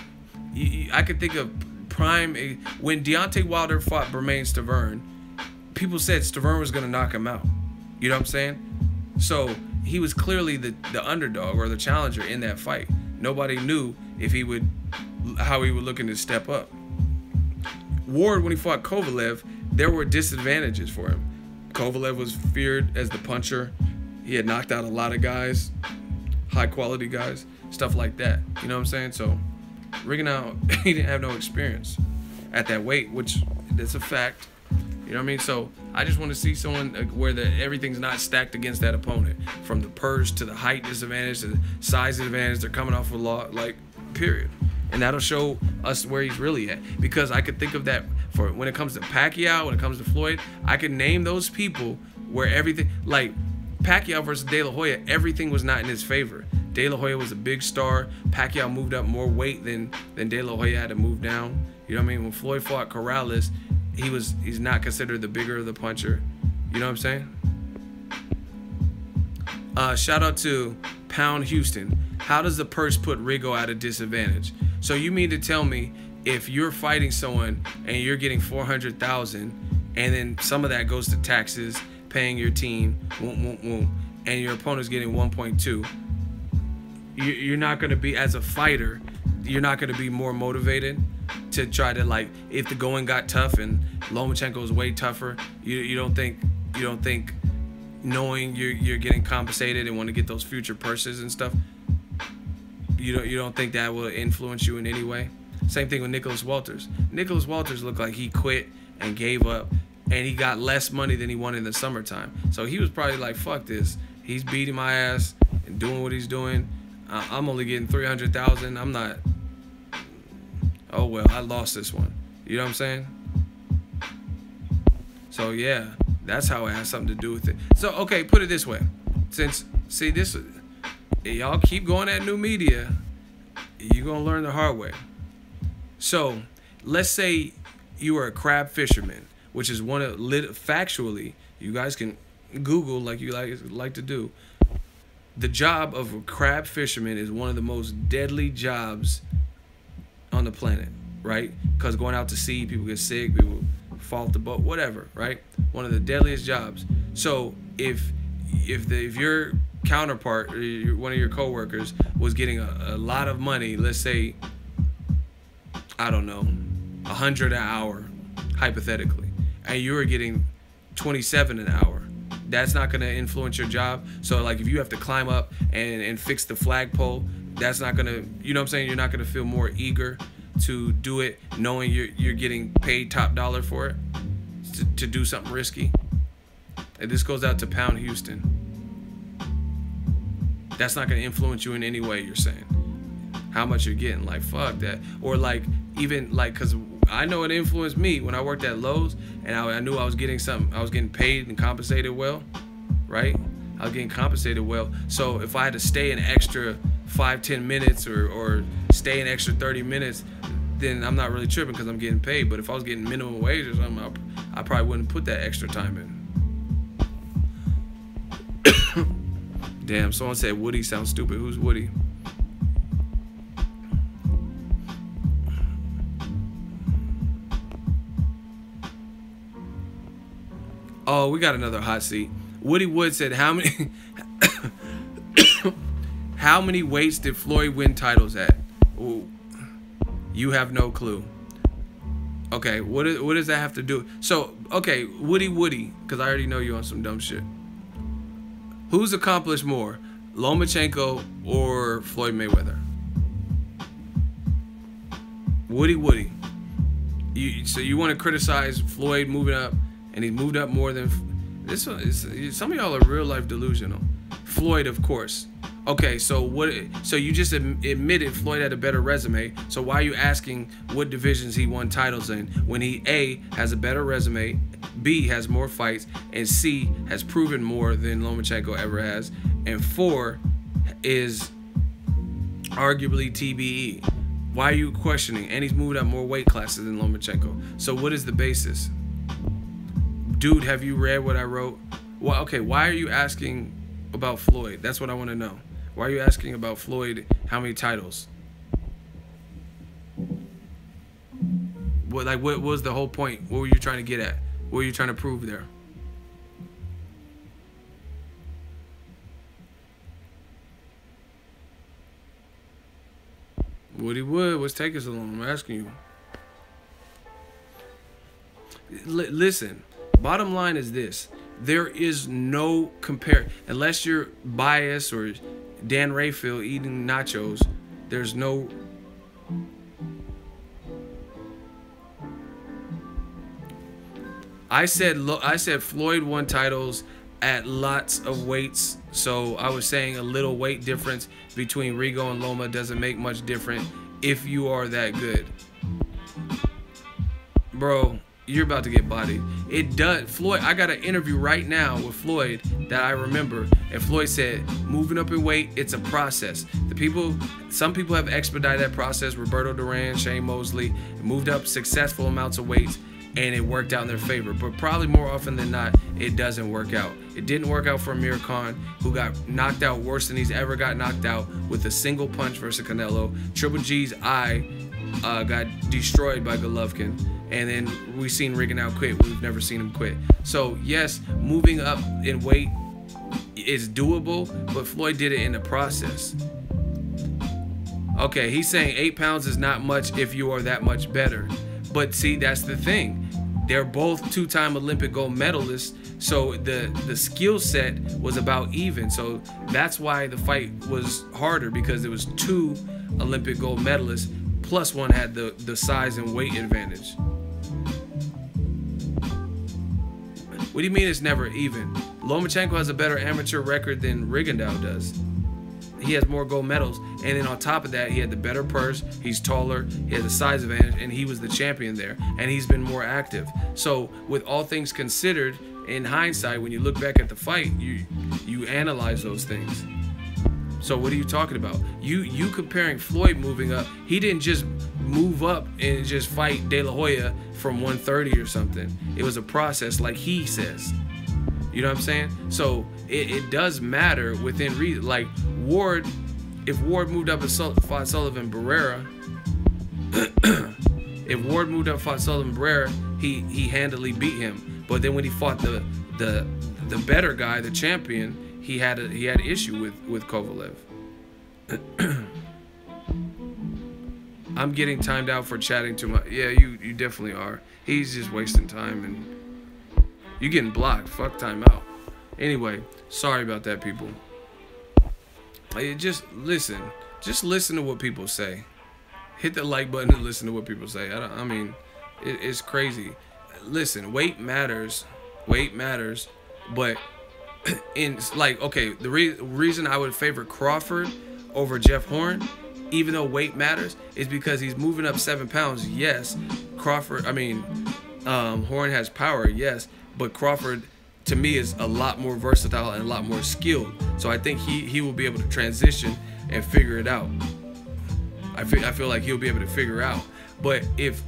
I could think of prime when Deontay Wilder fought Bermane Stiverne. People said Stiverne was gonna knock him out. You know what I'm saying? So he was clearly the underdog or the challenger in that fight. Nobody knew if how he would looking to step up. Ward, when he fought Kovalev, there were disadvantages for him. Kovalev was feared as the puncher. He had knocked out a lot of guys, high quality guys, stuff like that. You know what I'm saying? So Rigondeaux, he didn't have no experience at that weight, which that's a fact. You know what I mean? So I just want to see someone where everything's not stacked against that opponent, from the purse to the height disadvantage to the size advantage. They're coming off a lot, like, period. And that'll show us where he's really at. Because I could think of that for when it comes to Pacquiao, when it comes to Floyd, I could name those people where everything, like Pacquiao versus De La Hoya, everything was not in his favor. De La Hoya was a big star. Pacquiao moved up more weight than De La Hoya had to move down. You know what I mean? When Floyd fought Corrales, he's not considered the bigger of the puncher. You know what I'm saying? Shout out to Pound Houston. How does the purse put Rigo at a disadvantage? So you mean to tell me if you're fighting someone and you're getting $400,000 and then some of that goes to taxes, paying your team, and your opponent's getting 1.2, you're not going to be, as a fighter, you're not going to be more motivated to try to, like, if the going got tough and Lomachenko is way tougher, you don't think knowing you're getting compensated and want to get those future purses and stuff, you don't think that will influence you in any way? Same thing with Nicholas Walters. Nicholas Walters looked like he quit and gave up, and he got less money than he wanted in the summertime. So he was probably like, fuck this. He's beating my ass and doing what he's doing. I'm only getting $300,000. I'm not. Oh well, I lost this one. You know what I'm saying? So yeah, that's how it has something to do with it. So okay, put it this way. Since this, y'all keep going at new media, you're gonna learn the hard way. So let's say you are a crab fisherman, which is one of factually, you guys can Google like you like to do. The job of a crab fisherman is one of the most deadly jobs on the planet, right? Because going out to sea, people get sick, people fall off the boat, whatever, right? One of the deadliest jobs. So if your counterpart or one of your coworkers was getting a lot of money, let's say, I don't know, $100 an hour, hypothetically, and you were getting $27 an hour, that's not going to influence your job. So like if you have to climb up and fix the flagpole, that's not going to, you know what I'm saying, you're not going to feel more eager to do it knowing you're getting paid top dollar for it, to do something risky. And this goes out to Pound Houston. That's not going to influence you in any way, you're saying. How much you're getting, like, fuck that. Or like, even like, because I know it influenced me when I worked at Lowe's, and I knew I was getting something, I was getting paid and compensated well, right? I was getting compensated well. So if I had to stay an extra 5-10 minutes or stay an extra 30 minutes, then I'm not really tripping because I'm getting paid. But if I was getting minimum wage or something, I probably wouldn't put that extra time in. Damn, someone said Woody sounds stupid. Who's Woody? Oh, we got another hot seat. Woody Wood said, how many weights did Floyd win titles at? Ooh, you have no clue. Okay, what does that have to do? So, okay, Woody, because I already know you on some dumb shit. Who's accomplished more, Lomachenko or Floyd Mayweather? Woody. So you want to criticize Floyd moving up, and he moved up more than this one? Some of y'all are real life delusional. Floyd, of course. Okay, so what? So you just admitted Floyd had a better resume. So why are you asking what divisions he won titles in when he A, has a better resume, B, has more fights, and C, has proven more than Lomachenko ever has, and 4 is arguably TBE. Why are you questioning? And he's moved up more weight classes than Lomachenko. So what is the basis? Dude, have you read what I wrote? Well, okay, why are you asking about Floyd? That's what I want to know. Why are you asking about Floyd? How many titles? What was the whole point? What were you trying to get at? What were you trying to prove there? Woody Wood, what's taking so long? I'm asking you. Listen, bottom line is this. There is no compare, unless you're biased or Dan Rayfield eating nachos, there's no... I said Floyd won titles at lots of weights, so I was saying a little weight difference between Rigo and Loma doesn't make much difference if you are that good. Bro, you're about to get bodied. It does. Floyd, I got an interview right now with Floyd that I remember, and Floyd said, moving up in weight, it's a process. Some people have expedited that process. Roberto Duran, Shane Mosley moved up successful amounts of weights, and it worked out in their favor. But probably more often than not, it doesn't work out. It didn't work out for Amir Khan, who got knocked out worse than he's ever got knocked out with a single punch versus Canelo. Triple G's eye got destroyed by Golovkin. And then we've seen Rigondeaux quit. We've never seen him quit. So, yes, moving up in weight is doable, but Floyd did it in the process. Okay, he's saying 8 pounds is not much if you are that much better. But see, that's the thing. They're both two-time Olympic gold medalists, so the skill set was about even. So that's why the fight was harder, because it was two Olympic gold medalists, plus one had the size and weight advantage. What do you mean it's never even? Lomachenko has a better amateur record than Rigondeaux does. He has more gold medals, and then on top of that, he had the better purse, he's taller, he has a size advantage, and he was the champion there, and he's been more active. So with all things considered, in hindsight, when you look back at the fight, you analyze those things. So what are you talking about? You comparing Floyd moving up. He didn't just move up and just fight De La Hoya from 130 or something. It was a process, like he says. You know what I'm saying? So it does matter within reason. Like Ward, if Ward moved up and fought Sullivan Barrera, if Ward moved up and fought Sullivan Barrera, he handily beat him. But then when he fought the better guy, the champion, he had issue with Kovalev. I'm getting timed out for chatting too much. Yeah, you definitely are. He's just wasting time, and you getting blocked. Fuck timeout. Anyway, sorry about that, people. Just listen to what people say. Hit the like button and listen to what people say. I mean, it's crazy. Listen, weight matters, but in like, okay, the reason I would favor Crawford over Jeff Horn, even though weight matters, is because he's moving up 7 pounds. Yes, Horn has power, yes, but Crawford, to me, is a lot more versatile and a lot more skilled. So I think he will be able to transition and figure it out. I feel like he'll be able to figure out. But if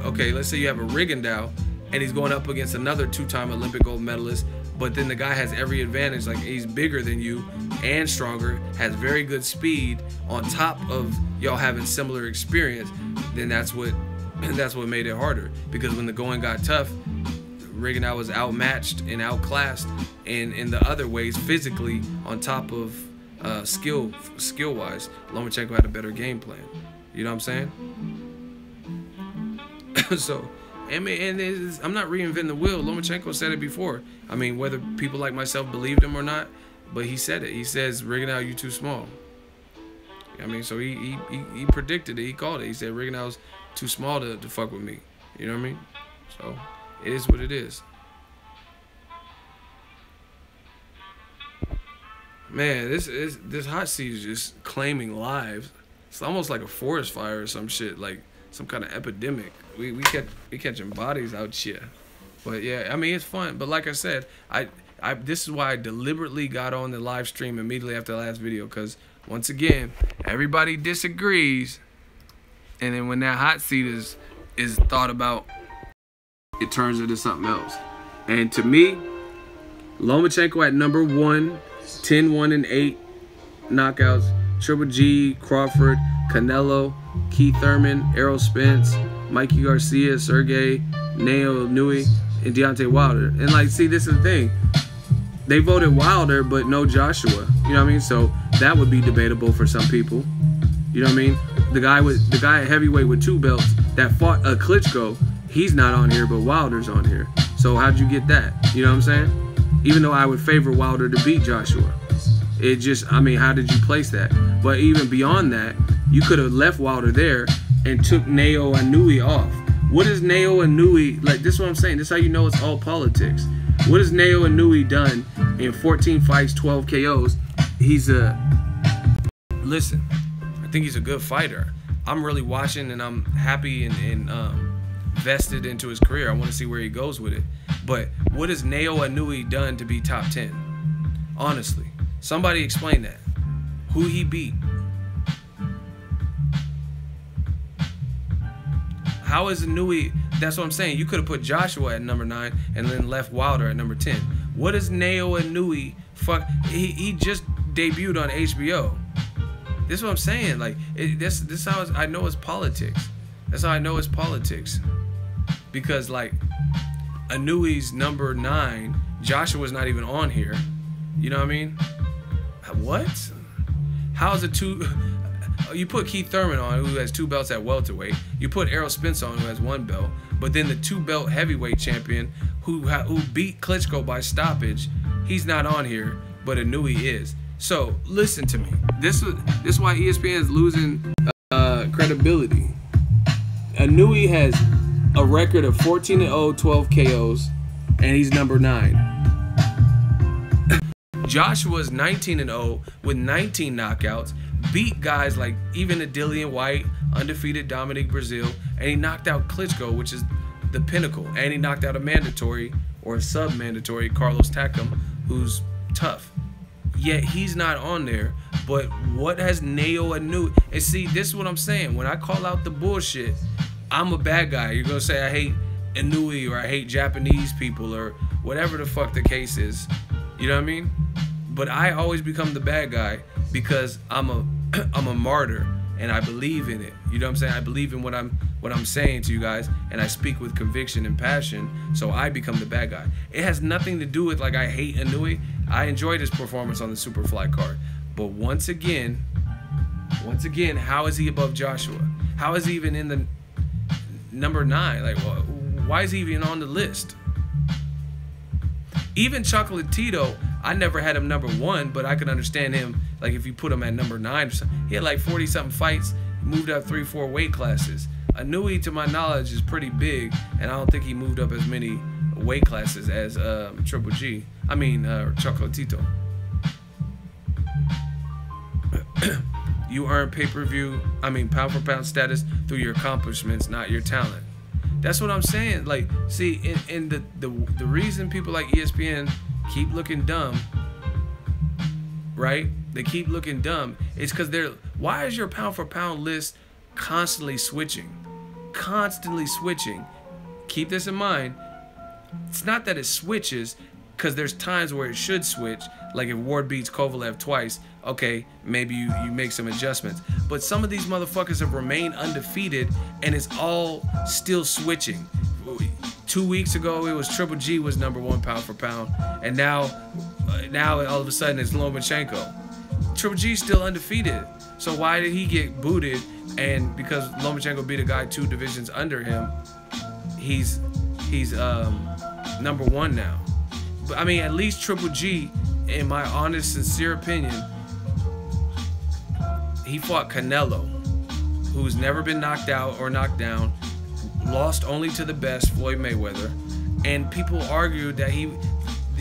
okay, let's say you have a Rigondeaux and he's going up against another two-time Olympic gold medalist, but then the guy has every advantage, like he's bigger than you and stronger, has very good speed, on top of y'all having similar experience, then that's what made it harder. Because when the going got tough, Rigondeaux was outmatched and outclassed in the other ways, physically, on top of skill-wise. Lomachenko had a better game plan. You know what I'm saying? So, I'm not reinventing the wheel. Lomachenko said it before. I mean, whether people like myself believed him or not, but he said it. He says, Rigondeaux, you too small. I mean, so he predicted it. He called it. He said, Rigondeaux's too small to fuck with me. You know what I mean? So, it is what it is. Man, this hot seat is just claiming lives. It's almost like a forest fire or some shit, like some kind of epidemic. We catching bodies out here. But yeah, I mean, it's fun. But like I said, this is why I deliberately got on the live stream immediately after the last video, because once again, everybody disagrees, and then when that hot seat is thought about, it turns into something else. And to me, Lomachenko at number 1, 10-1-8 knockouts. Triple G, Crawford, Canelo, Keith Thurman, Errol Spence, Mikey Garcia, Sergey, Neo Nui, and Deontay Wilder. And like, see, this is the thing. They voted Wilder, but no Joshua. You know what I mean? So that would be debatable for some people. You know what I mean? The guy at heavyweight with 2 belts that fought Klitschko, he's not on here, but Wilder's on here. So how'd you get that? You know what I'm saying? Even though I would favor Wilder to beat Joshua. It just, I mean, how did you place that? But even beyond that, you could have left Wilder there and took Neo Inoue off. What is Neo Inoue, like, this is what I'm saying. This is how you know it's all politics. What has Neo Inoue done in 14 fights, 12 KOs? Listen, I think he's a good fighter. I'm really watching and I'm happy and vested into his career. I want to see where he goes with it. But what has Neo Inoue done to be top 10? Honestly, somebody explain that. Who he beat? How is Inoue? That's what I'm saying. You could have put Joshua at number 9 and then left Wilder at number 10. What is Neo Inoue? Fuck, he just debuted on HBO. This is what I'm saying. Like, this is how I know it's politics. That's how I know it's politics. Because, like, Inoue's number 9, Joshua's not even on here. You know what I mean? What? How's it 2? You put Keith Thurman on, who has 2 belts at welterweight. You put Errol Spence on, who has 1 belt. But then the 2-belt heavyweight champion, who beat Klitschko by stoppage, he's not on here, but Inoue is. So listen to me. This is why ESPN is losing credibility. Inoue has a record of 14-0, 12 KOs, and he's number 9. Joshua's 19-0 with 19 knockouts, beat guys like even a Dillian White, undefeated Dominic Brazil, and he knocked out Klitschko, which is the pinnacle, and he knocked out a mandatory or a sub-mandatory Carlos Takam, who's tough. Yet he's not on there. But what has Neo Inoue? And see, this is what I'm saying. When I call out the bullshit, I'm a bad guy. You're gonna say I hate Inoue or I hate Japanese people or whatever the fuck the case is. You know what I mean? But I always become the bad guy because I'm a martyr and I believe in it. You know what I'm saying? I believe in what I'm saying to you guys, and I speak with conviction and passion, so I become the bad guy. It has nothing to do with like I hate Inoue. I enjoyed his performance on the Superfly card. But once again, how is he above Joshua? How is he even in the number 9? Like, why is he even on the list? Even Chocolatito, I never had him number 1, but I could understand him, like, if you put him at number 9 or something. He had like 40-something fights, moved up 3-4 weight classes. Inoue, to my knowledge, is pretty big, and I don't think he moved up as many weight classes as Triple G. I mean, Chocolatito. You earn pay-per-view, pound-for-pound status through your accomplishments, not your talent. That's what I'm saying. Like, see, and the reason people like ESPN keep looking dumb, right? They keep looking dumb. It's because why is your pound-for-pound list constantly switching? Constantly switching. Keep this in mind. It's not that it switches, because there's times where it should switch. Like if Ward beats Kovalev twice, okay, maybe you make some adjustments. But some of these motherfuckers have remained undefeated, and it's all still switching. 2 weeks ago, it was Triple G was number 1 pound for pound, and now all of a sudden it's Lomachenko. Triple G's still undefeated. So why did he get booted? And because Lomachenko beat a guy 2 divisions under him, he's number 1 now. But I mean, at least Triple G, in my honest, sincere opinion, he fought Canelo, who's never been knocked out or knocked down, lost only to the best, Floyd Mayweather, and people argued that a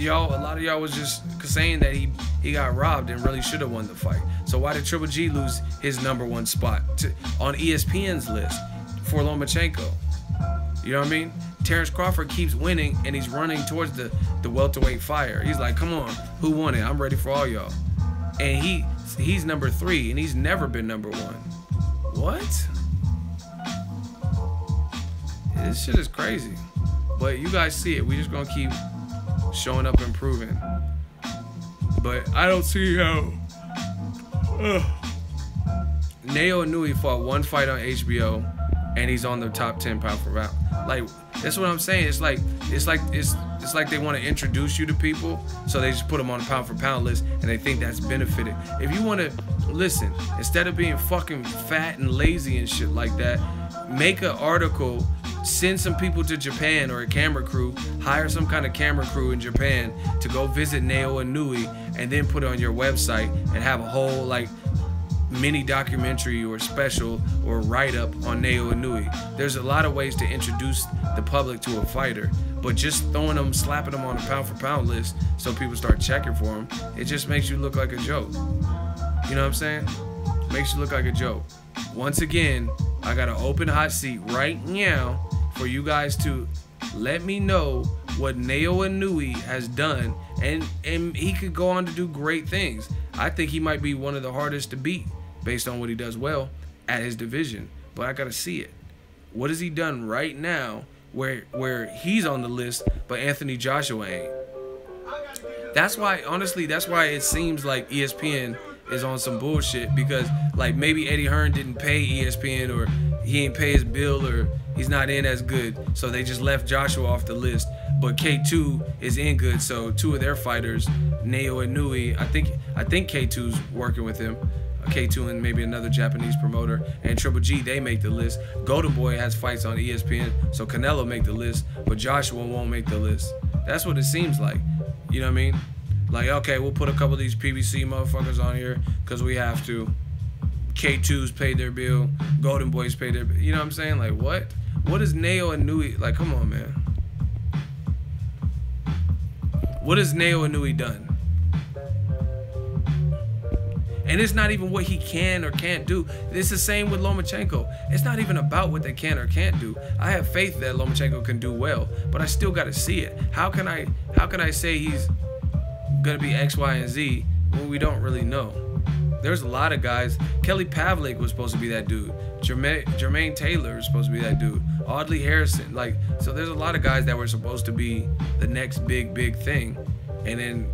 lot of y'all was just saying that he got robbed and really should have won the fight. So why did Triple G lose his number 1 spot on ESPN's list for Lomachenko? You know what I mean? Terence Crawford keeps winning, and he's running towards the welterweight fire. He's like, come on, who won it? I'm ready for all y'all. And he's number 3 and he's never been number 1. What? This shit is crazy. But you guys see it. We just gonna keep showing up and proving. But I don't see how. Naoya Inoue fought 1 fight on HBO, and he's on the top 10 pound for pound. Like, that's what I'm saying. It's like they want to introduce you to people, so they just put them on the pound for pound list, and they think that's benefited. If you want to listen, instead of being fucking fat and lazy and shit like that, make an article, send some people to Japan or a camera crew, hire some kind of camera crew in Japan to go visit Naoya Inoue, and then put it on your website and have a whole like mini documentary or special or write-up on Naoya Inoue. There's a lot of ways to introduce the public to a fighter, but just throwing them, slapping them on a pound for pound list so people start checking for them, it just makes you look like a joke. You know what I'm saying? Makes you look like a joke. Once again, I got an open hot seat right now for you guys to let me know what Naoya Inoue has done, and he could go on to do great things. I think he might be one of the hardest to beat based on what he does well at his division, but I gotta see it. What has he done right now where he's on the list, but Anthony Joshua ain't? That's why, honestly, that's why it seems like ESPN is on some bullshit, because like maybe Eddie Hearn didn't pay ESPN, or he ain't pay his bill, or he's not in as good, so they just left Joshua off the list. But K2 is in good, so 2 of their fighters, Naoya Inoue, I think K2's working with him, K2 and maybe another Japanese promoter, and Triple G, they make the list. Golden Boy has fights on ESPN, so Canelo make the list, but Joshua won't make the list. That's what it seems like. You know what I mean? Like, okay, we'll put a couple of these PBC motherfuckers on here because we have to. K2's paid their bill. Golden Boy's paid their bill. You know what I'm saying? Like, what? What is Naoya Inoue? Like, come on, man. What has Naoya Inoue done? And it's not even what he can or can't do. It's the same with Lomachenko. It's not even about what they can or can't do. I have faith that Lomachenko can do well, but I still got to see it. How can I say he's gonna be X, Y, and Z when we don't really know? There's a lot of guys. Kelly Pavlik was supposed to be that dude. Jermaine Taylor was supposed to be that dude. Audley Harrison. Like, so there's a lot of guys that were supposed to be the next big thing, and then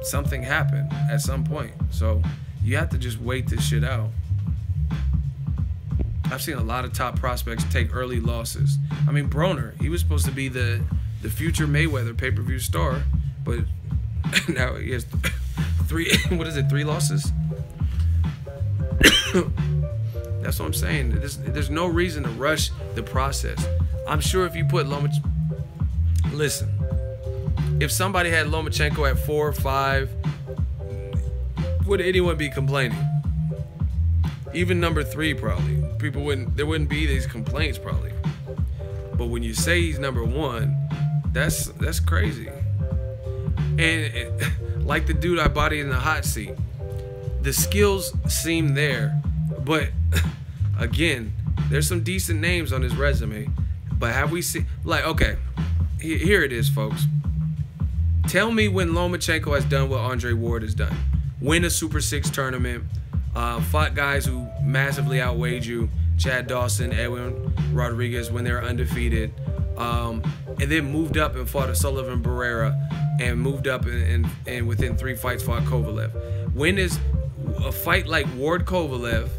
something happened at some point. So you have to just wait this shit out. I've seen a lot of top prospects take early losses. I mean, Broner, he was supposed to be the future Mayweather pay-per-view star, but now he has 3 losses? That's what I'm saying. There's no reason to rush the process. I'm sure if you put Lomachenko... Listen, if somebody had Lomachenko at 4 or 5, would anyone be complaining? Even number 3, probably. There wouldn't be these complaints, probably. But when you say he's number 1, that's crazy. And like the dude I bodied in the hot seat, the skills seem there, but again, there's some decent names on his resume. But have we seen, like, okay, here it is, folks. Tell me when Lomachenko has done what Andre Ward has done. Win a Super 6 tournament, fought guys who massively outweighed you, Chad Dawson, Edwin Rodriguez, when they were undefeated, and then moved up and fought a Sullivan Barrera, and moved up and within 3 fights fought Kovalev. When is a fight like Ward Kovalev,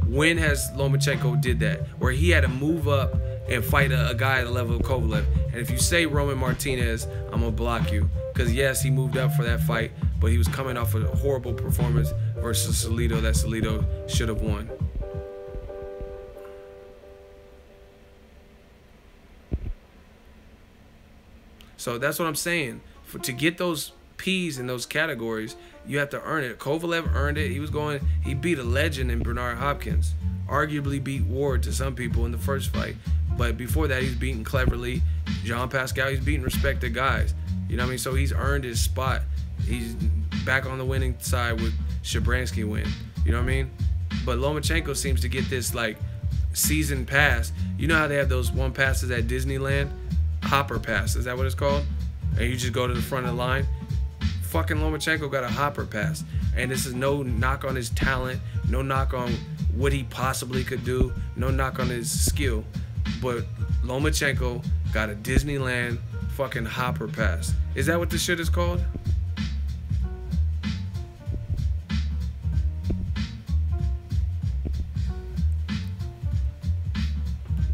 when has Lomachenko did that, where he had to move up and fight a guy at the level of Kovalev? And if you say Roman Martinez, I'm gonna block you, because yes, he moved up for that fight, but he was coming off a horrible performance versus Salido that Salido should have won. So that's what I'm saying. To get those P's in those categories, you have to earn it. Kovalev earned it. He beat a legend in Bernard Hopkins. Arguably beat Ward to some people in the first fight. But before that, he's beaten Cleverly, Jean Pascal. He's beaten respected guys. You know what I mean? So he's earned his spot. He's back on the winning side with Shabransky win. You know what I mean? But Lomachenko seems to get this like season pass. You know how they have those one passes at Disneyland? Hopper pass, is that what it's called? And you just go to the front of the line. Fucking Lomachenko got a hopper pass. And this is no knock on his talent, no knock on what he possibly could do, no knock on his skill. But Lomachenko got a Disneyland fucking hopper pass. Is that what this shit is called?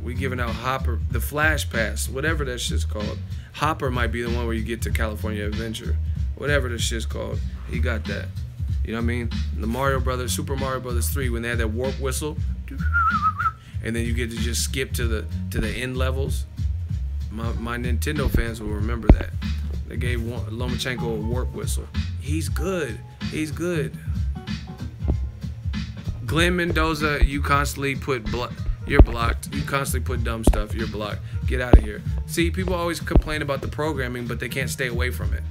We giving out hopper, the flash pass, whatever that shit's called. Hopper might be the one where you get to California Adventure. Whatever this shit's called, he got that. You know what I mean? The Mario Brothers, Super Mario Brothers 3, when they had that warp whistle, and then you get to just skip to the end levels. My Nintendo fans will remember that. They gave Lomachenko a warp whistle. He's good. He's good. Glenn Mendoza, you constantly put you're blocked. You constantly put dumb stuff. You're blocked. Get out of here. See, people always complain about the programming, but they can't stay away from it.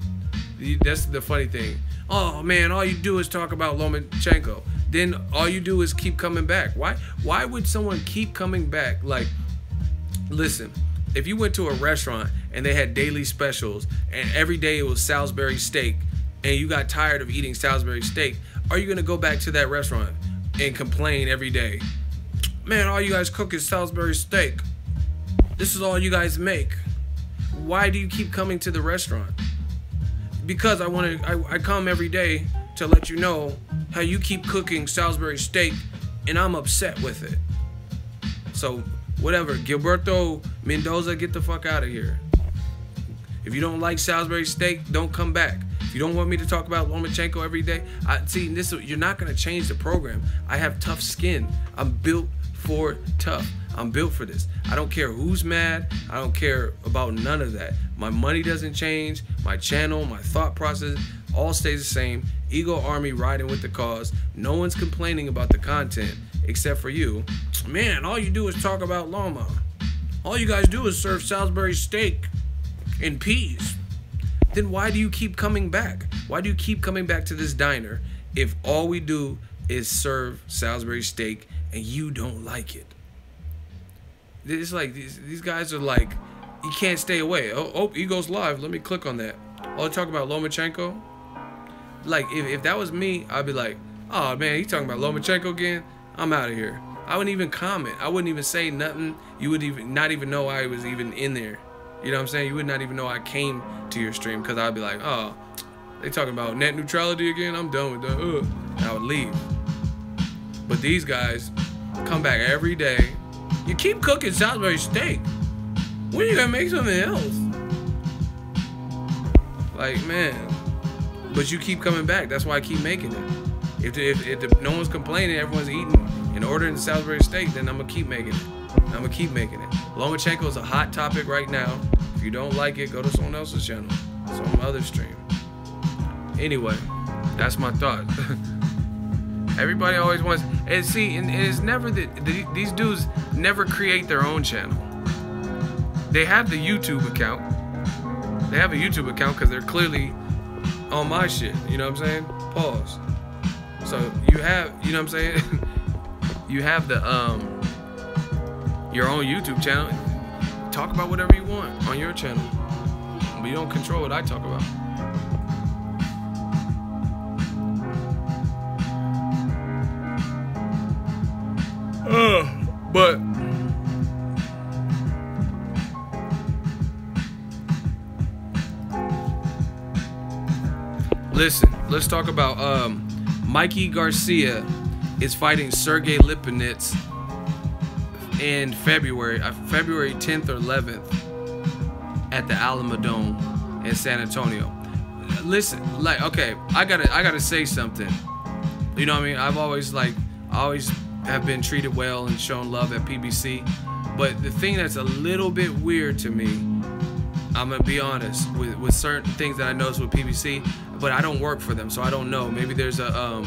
That's the funny thing. Oh man, all you do is talk about Lomachenko. Then all you do is keep coming back. Why would someone keep coming back? Like, listen, if you went to a restaurant and they had daily specials and every day it was Salisbury steak and you got tired of eating Salisbury steak, are you gonna go back to that restaurant and complain every day? Man, all you guys cook is Salisbury steak. This is all you guys make. Why do you keep coming to the restaurant? Because I come every day to let you know how you keep cooking Salisbury steak and I'm upset with it. So whatever, Gilberto Mendoza, get the fuck out of here. If you don't like Salisbury steak, don't come back. If you don't want me to talk about Lomachenko every day, you're not gonna change the program. I have tough skin. I'm built for tough. I'm built for this. I don't care who's mad. I don't care about none of that. My money doesn't change. My channel, my thought process, all stays the same. Ego Army riding with the cause. No one's complaining about the content except for you. Man, all you do is talk about Loma. All you guys do is serve Salisbury steak and peas. Then why do you keep coming back? Why do you keep coming back to this diner if all we do is serve Salisbury steak and you don't like it? It's like these guys are like, you can't stay away. Oh, Ego's live. Let me click on that. Oh, talk about Lomachenko. Like, if that was me, I'd be like, oh man, he talking about Lomachenko again? I'm out of here. I wouldn't even comment. I wouldn't even say nothing. You would not even know I was even in there. You know what I'm saying? You would not even know I came to your stream because I'd be like, oh, they talking about net neutrality again? I'm done with that. And I would leave. But these guys come back every day. You keep cooking Salisbury steak. When are you gonna make something else? Like, man. But you keep coming back. That's why I keep making it. If no one's complaining, everyone's eating and ordering the Salisbury steak, then I'm gonna keep making it. I'm gonna keep making it. Lomachenko is a hot topic right now. If you don't like it, go to someone else's channel, some other stream. Anyway, that's my thought. Everybody always wants, and see, and it's never that these dudes never create their own channel. They have the YouTube account. They have a YouTube account because they're clearly on my shit. You know what I'm saying? Pause. So you have, you know what I'm saying? You have the your own YouTube channel. Talk about whatever you want on your channel, but you don't control what I talk about. But listen, let's talk about Mikey Garcia is fighting Sergey Lipinets in February 10th or 11th at the Alamo Dome in San Antonio. Listen, like, okay, I gotta say something. You know what I mean? I always have been treated well and shown love at PBC, but the thing that's a little bit weird to me, I'm gonna be honest, with certain things that I notice with PBC, but I don't work for them, so I don't know. Maybe there's a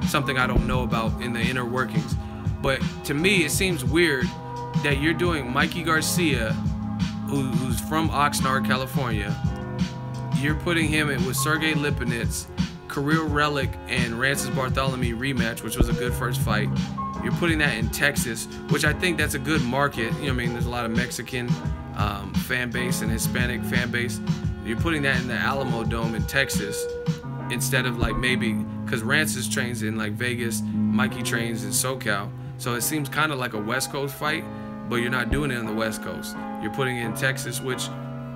something I don't know about in the inner workings. But to me, it seems weird that you're doing Mikey Garcia, who's from Oxnard, California. You're putting him in with Sergey Lipinets, Kirill Relic and Rancis Bartholomew rematch, which was a good first fight. You're putting that in Texas, which I think that's a good market. You know what I mean? There's a lot of Mexican fan base and Hispanic fan base. You're putting that in the Alamo Dome in Texas. instead of like maybe, because Rancis trains in like Vegas, Mikey trains in SoCal, so it seems kind of like a West Coast fight, but you're not doing it on the West Coast. You're putting it in Texas, which,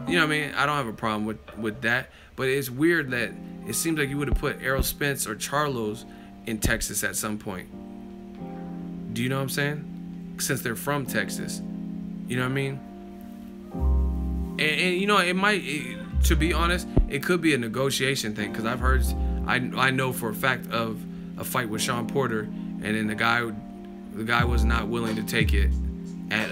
you know what I mean, I don't have a problem with that, but it's weird that it seems like you would have put Errol Spence or Charlos in Texas at some point. Do you know what I'm saying? Since they're from Texas. You know what I mean? And you know, it might, to be honest, it could be a negotiation thing, because I've heard, I know for a fact of a fight with Sean Porter, and then the guy was not willing to take it at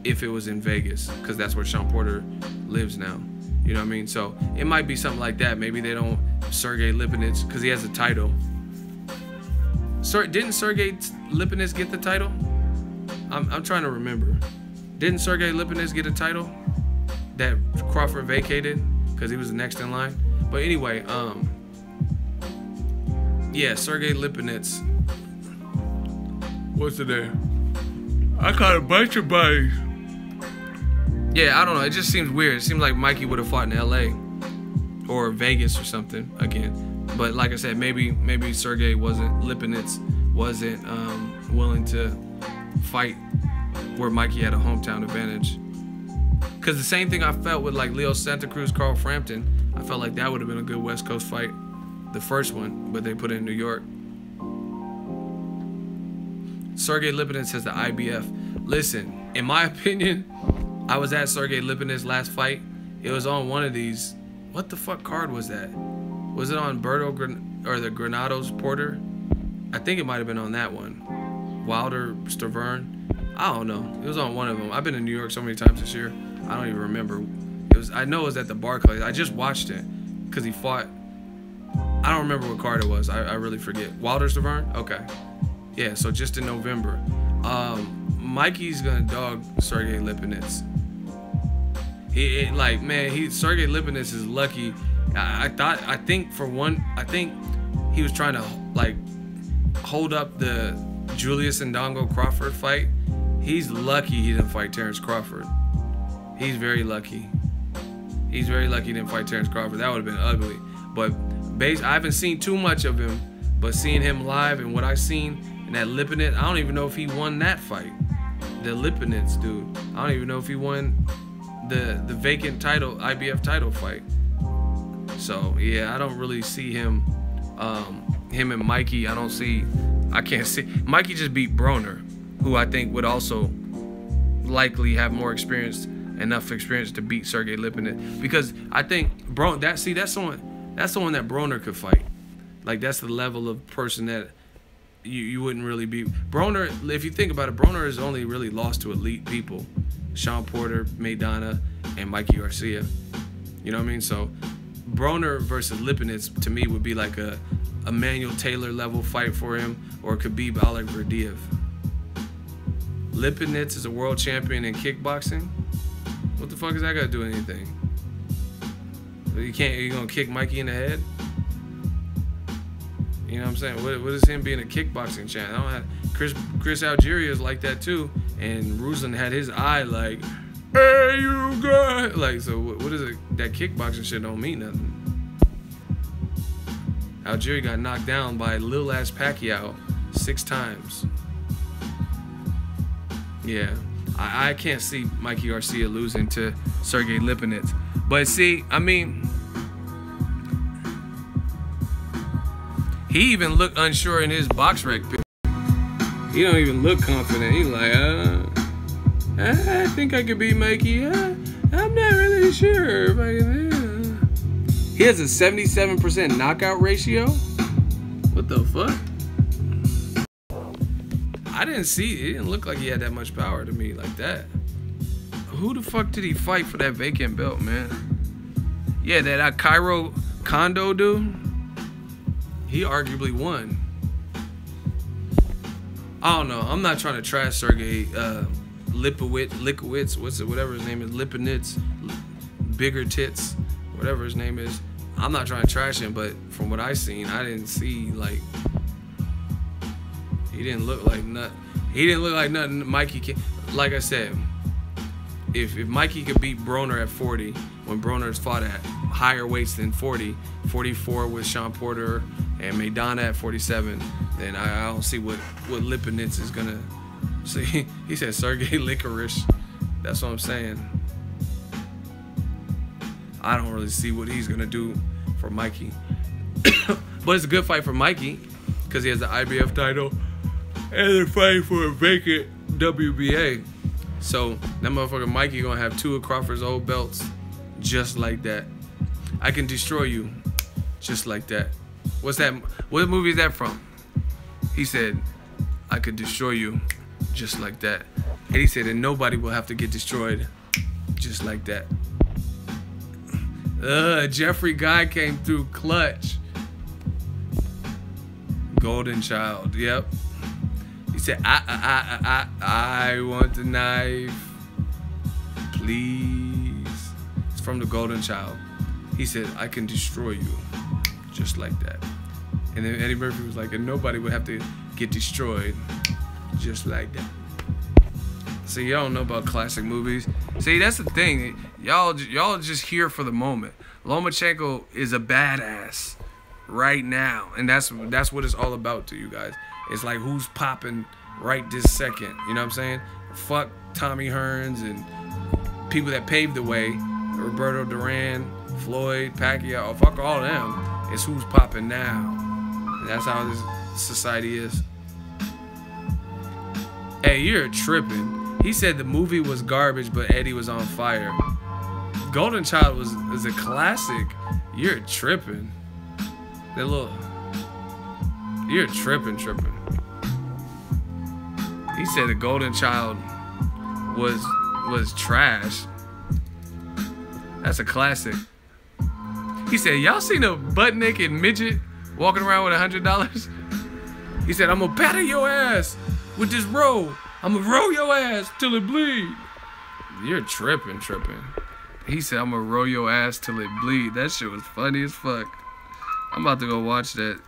if it was in Vegas, because that's where Sean Porter lives now. You know what I mean? So it might be something like that. Maybe they don't Sergey Lipinets, because he has a title. Didn't Sergey Lipinets get the title? I'm trying to remember. Didn't Sergey Lipinets get a title that Crawford vacated because he was the next in line? But anyway, yeah, Sergey Lipinets. What's the name? I caught a bunch of bodies. Yeah, I don't know. It just seems weird. It seems like Mikey would have fought in LA or Vegas or something again. But like I said, maybe Sergey Lipinets wasn't willing to fight where Mikey had a hometown advantage. Because the same thing I felt with like Leo Santa Cruz, Carl Frampton, I felt like that would have been a good West Coast fight, the first one, but they put it in New York. Sergey Lipinets has the IBF. Listen, in my opinion, I was at Sergey Lipinets' last fight. It was on one of these. What the fuck card was that? Was it on Berto or the Granados Porter? I think it might have been on that one. Wilder, Stavern. I don't know. It was on one of them. I've been to New York so many times this year. I don't even remember. It was. I know it was at the Barclays. I just watched it because he fought. I don't remember what card it was. I really forget. Wilder, Stavern? Okay. Yeah, so just in November. Mikey's gonna dog Sergey Lipinets. Sergey Lipinets is lucky. I think he was trying to like hold up the Julius Ndongo Crawford fight. He's lucky he didn't fight Terence Crawford. He's very lucky. He's very lucky he didn't fight Terence Crawford. That would have been ugly. But I haven't seen too much of him, but seeing him live and what I've seen in that Lipinets, I don't even know if he won that fight. The Lipinets dude. I don't even know if he won the vacant title, IBF title fight. So yeah, I don't really see him and Mikey. I can't see. Mikey just beat Broner, who I think would also likely have enough experience to beat Sergey Lipinets, because I think that's the one that Broner could fight. Like, that's the level of person that you wouldn't really beat. Broner, if you think about it, Broner has only really lost to elite people. Sean Porter, Maidana, and Mikey Garcia. You know what I mean? So Broner versus Lipinets to me would be like a Emmanuel Taylor level fight for him, or Khabib Alikberdiev. Lipinets is a world champion in kickboxing. What the fuck is that got to do with anything? You gonna kick Mikey in the head? You know what I'm saying? What is him being a kickboxing champ? I don't have Chris Algieri is like that too, and Ruslan had his eye like, hey you guys, like, so what is it? That kickboxing shit don't mean nothing. Algieri got knocked down by little ass Pacquiao 6 times. Yeah, I can't see Mikey Garcia losing to Sergey Lipinets. But see, I mean, he even looked unsure in his box rec pick. He don't even look confident. He's like, I think I could beat Mikey. I'm not really sure if I can. He has a 77% knockout ratio. What the fuck? I didn't see. It didn't look like he had that much power to me like that. Who the fuck did he fight for that vacant belt, man? Yeah, that Cairo Kondo dude. He arguably won. I don't know. I'm not trying to trash Sergey Lipowitz, whatever his name is, Lipinets, Bigger Tits, whatever his name is. I'm not trying to trash him, but from what I seen, I didn't see like he didn't look like nothing. He didn't look like nothing. Mikey, like I said, if Mikey could beat Broner at 40, when Broner's fought at higher weights than 40, 44 with Sean Porter and Maidana at 47, then I don't see what Lipinets is gonna see. He said Sergey Licorice. That's what I'm saying. I don't really see what he's gonna do for Mikey. But it's a good fight for Mikey because he has the IBF title and they're fighting for a vacant WBA. So that motherfucker Mikey gonna have 2 of Crawford's old belts just like that. I can destroy you just like that. What's that? What movie is that from? He said, I could destroy you just like that. And he said, and nobody will have to get destroyed just like that. Jeffrey Guy came through clutch. Golden Child, yep. He said, I want the knife, please. It's from the Golden Child. He said, I can destroy you just like that. And then Eddie Murphy was like, and nobody would have to get destroyed just like that. See, y'all don't know about classic movies. See, that's the thing. Y'all just here for the moment. Lomachenko is a badass right now, and that's what it's all about to you guys. It's like who's popping right this second. You know what I'm saying? Fuck Tommy Hearns and people that paved the way. Roberto Duran, Floyd, Pacquiao. Fuck all of them. It's who's popping now. And that's how this society is. Hey, you're tripping. He said the movie was garbage, but Eddie was on fire. Golden Child is a classic. You're tripping. That little... You're tripping. He said the Golden Child was trash. That's a classic. He said, y'all seen a butt-naked midget walking around with $100? He said, I'm gonna batter your ass with this roll. I'm gonna roll your ass till it bleed. You're tripping. He said, I'm gonna roll your ass till it bleed. That shit was funny as fuck. I'm about to go watch that.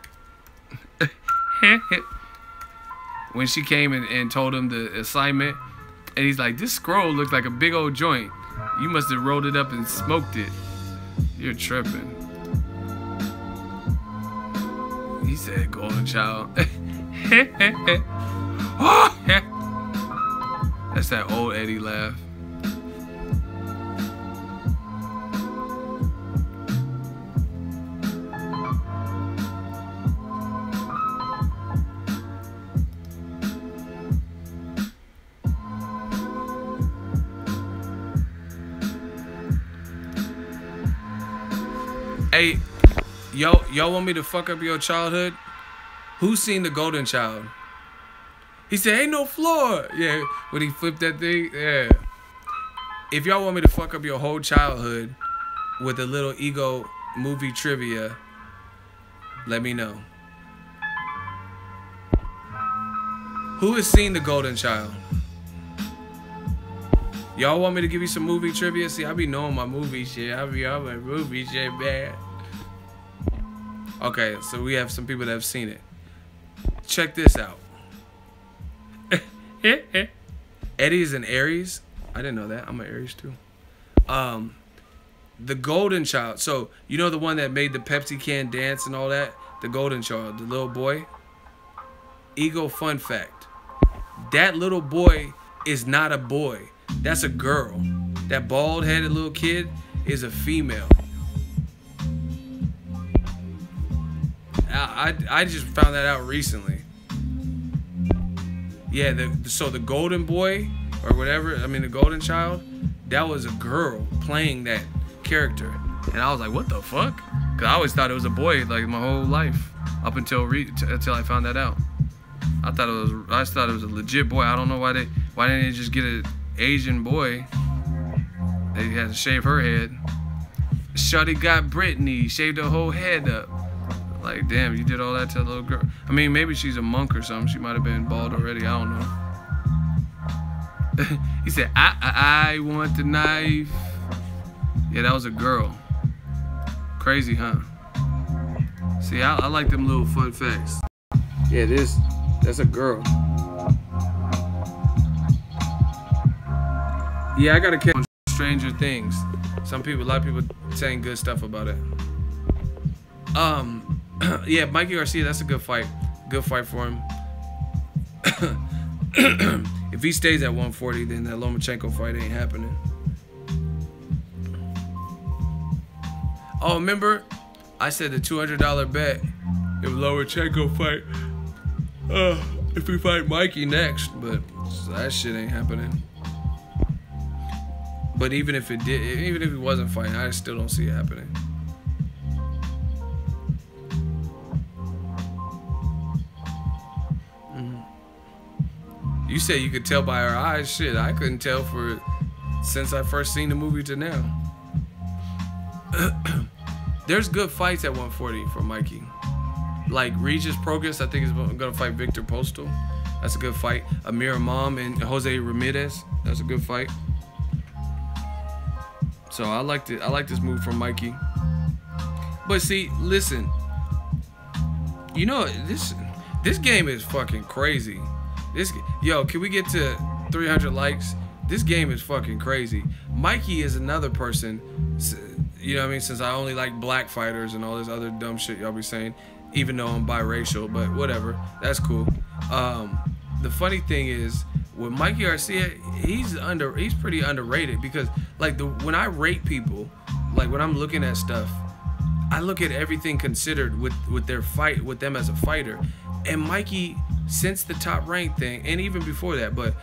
When she came and told him the assignment, and he's like, this scroll looks like a big old joint. You must have rolled it up and smoked it. You're tripping. He said, Golden Child. That's that old Eddie laugh. Hey, y'all want me to fuck up your childhood? Who's seen the Golden Child? He said, ain't no floor. Yeah, when he flipped that thing, yeah. If y'all want me to fuck up your whole childhood with a little ego movie trivia, let me know. Who has seen the Golden Child? Y'all want me to give you some movie trivia? See, I be knowing my movie shit. I be on my movie shit, man. Okay, so we have some people that have seen it. Check this out. Eddie is an Aries. I didn't know that. I'm an Aries too. The Golden Child. So, you know the one that made the Pepsi can dance and all that? The Golden Child, the little boy. Ego fun fact. That little boy is not a boy. That's a girl. That bald-headed little kid is a female. I just found that out recently. Yeah, so the Golden Boy, or whatever, I mean the Golden Child, that was a girl playing that character. And I was like, what the fuck? Because I always thought it was a boy like my whole life. Up until I found that out. I thought it was a legit boy. I don't know why didn't they just get an Asian boy? They had to shave her head. Shawty got Britney, shaved her whole head up. Like, damn, you did all that to a little girl. I mean, maybe she's a monk or something. She might have been bald already. I don't know. He said, I want the knife. Yeah, that was a girl. Crazy, huh? See, I like them little fun facts. Yeah, that's a girl. Yeah, I gotta catch Stranger Things. A lot of people saying good stuff about it. Yeah, Mikey Garcia, that's a good fight. Good fight for him. If he stays at 140, then that Lomachenko fight ain't happening. Oh, remember? I said the $200 bet if Lomachenko fight. If we fight Mikey next, but that shit ain't happening. But even if it did, even if he wasn't fighting, I still don't see it happening. You said you could tell by our eyes. Shit, I couldn't tell since I first seen the movie to now. There's good fights at 140 for Mikey. Like Regis Progress, I think is gonna fight Victor Postal. That's a good fight. Amir Imam and Jose Ramirez. That's a good fight. So I like this move from Mikey. But see, listen. You know this game is fucking crazy. Yo, can we get to 300 likes? This game is fucking crazy. Mikey is another person, you know what I mean? Since I only like black fighters and all this other dumb shit y'all be saying, even though I'm biracial, but whatever, that's cool. The funny thing is, with Mikey Garcia, he's pretty underrated because like when I rate people, like when I'm looking at stuff, I look at everything considered with their fight, with them as a fighter. And Mikey, since the top rank thing, and even before that, but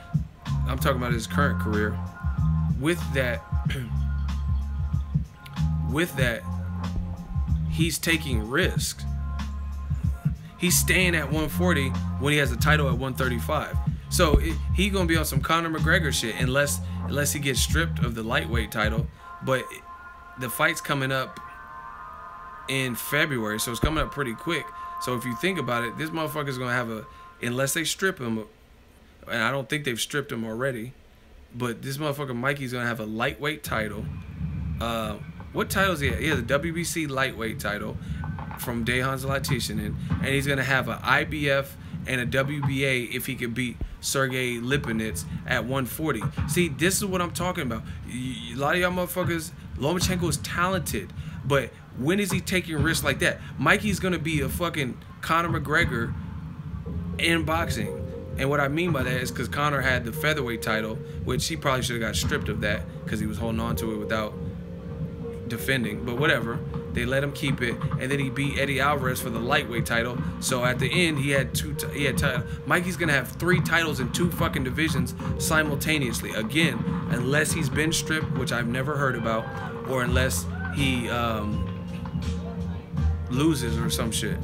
I'm talking about his current career, with that, he's taking risks. He's staying at 140 when he has a title at 135. So he gonna be on some Conor McGregor shit unless he gets stripped of the lightweight title. But the fight's coming up in February, so it's coming up pretty quick. So if you think about it, this motherfucker's gonna have unless they strip him, and I don't think they've stripped him already, but this motherfucker Mikey's gonna have a lightweight title. What titles he has? He has a WBC lightweight title from Dejan Zlaticanin, and he's gonna have an IBF and a WBA if he could beat Sergey Lipinets at 140. See, this is what I'm talking about. A lot of y'all motherfuckers, Lomachenko is talented, but when is he taking risks like that? Mikey's gonna be a fucking Conor McGregor in boxing. And what I mean by that is because Conor had the featherweight title, which he probably should have got stripped of that because he was holding on to it without defending. But whatever, they let him keep it, and then he beat Eddie Alvarez for the lightweight title. So at the end, he had titles. Mikey's gonna have 3 titles in 2 fucking divisions simultaneously. Again, unless he's been stripped, which I've never heard about, or unless he loses or some shit.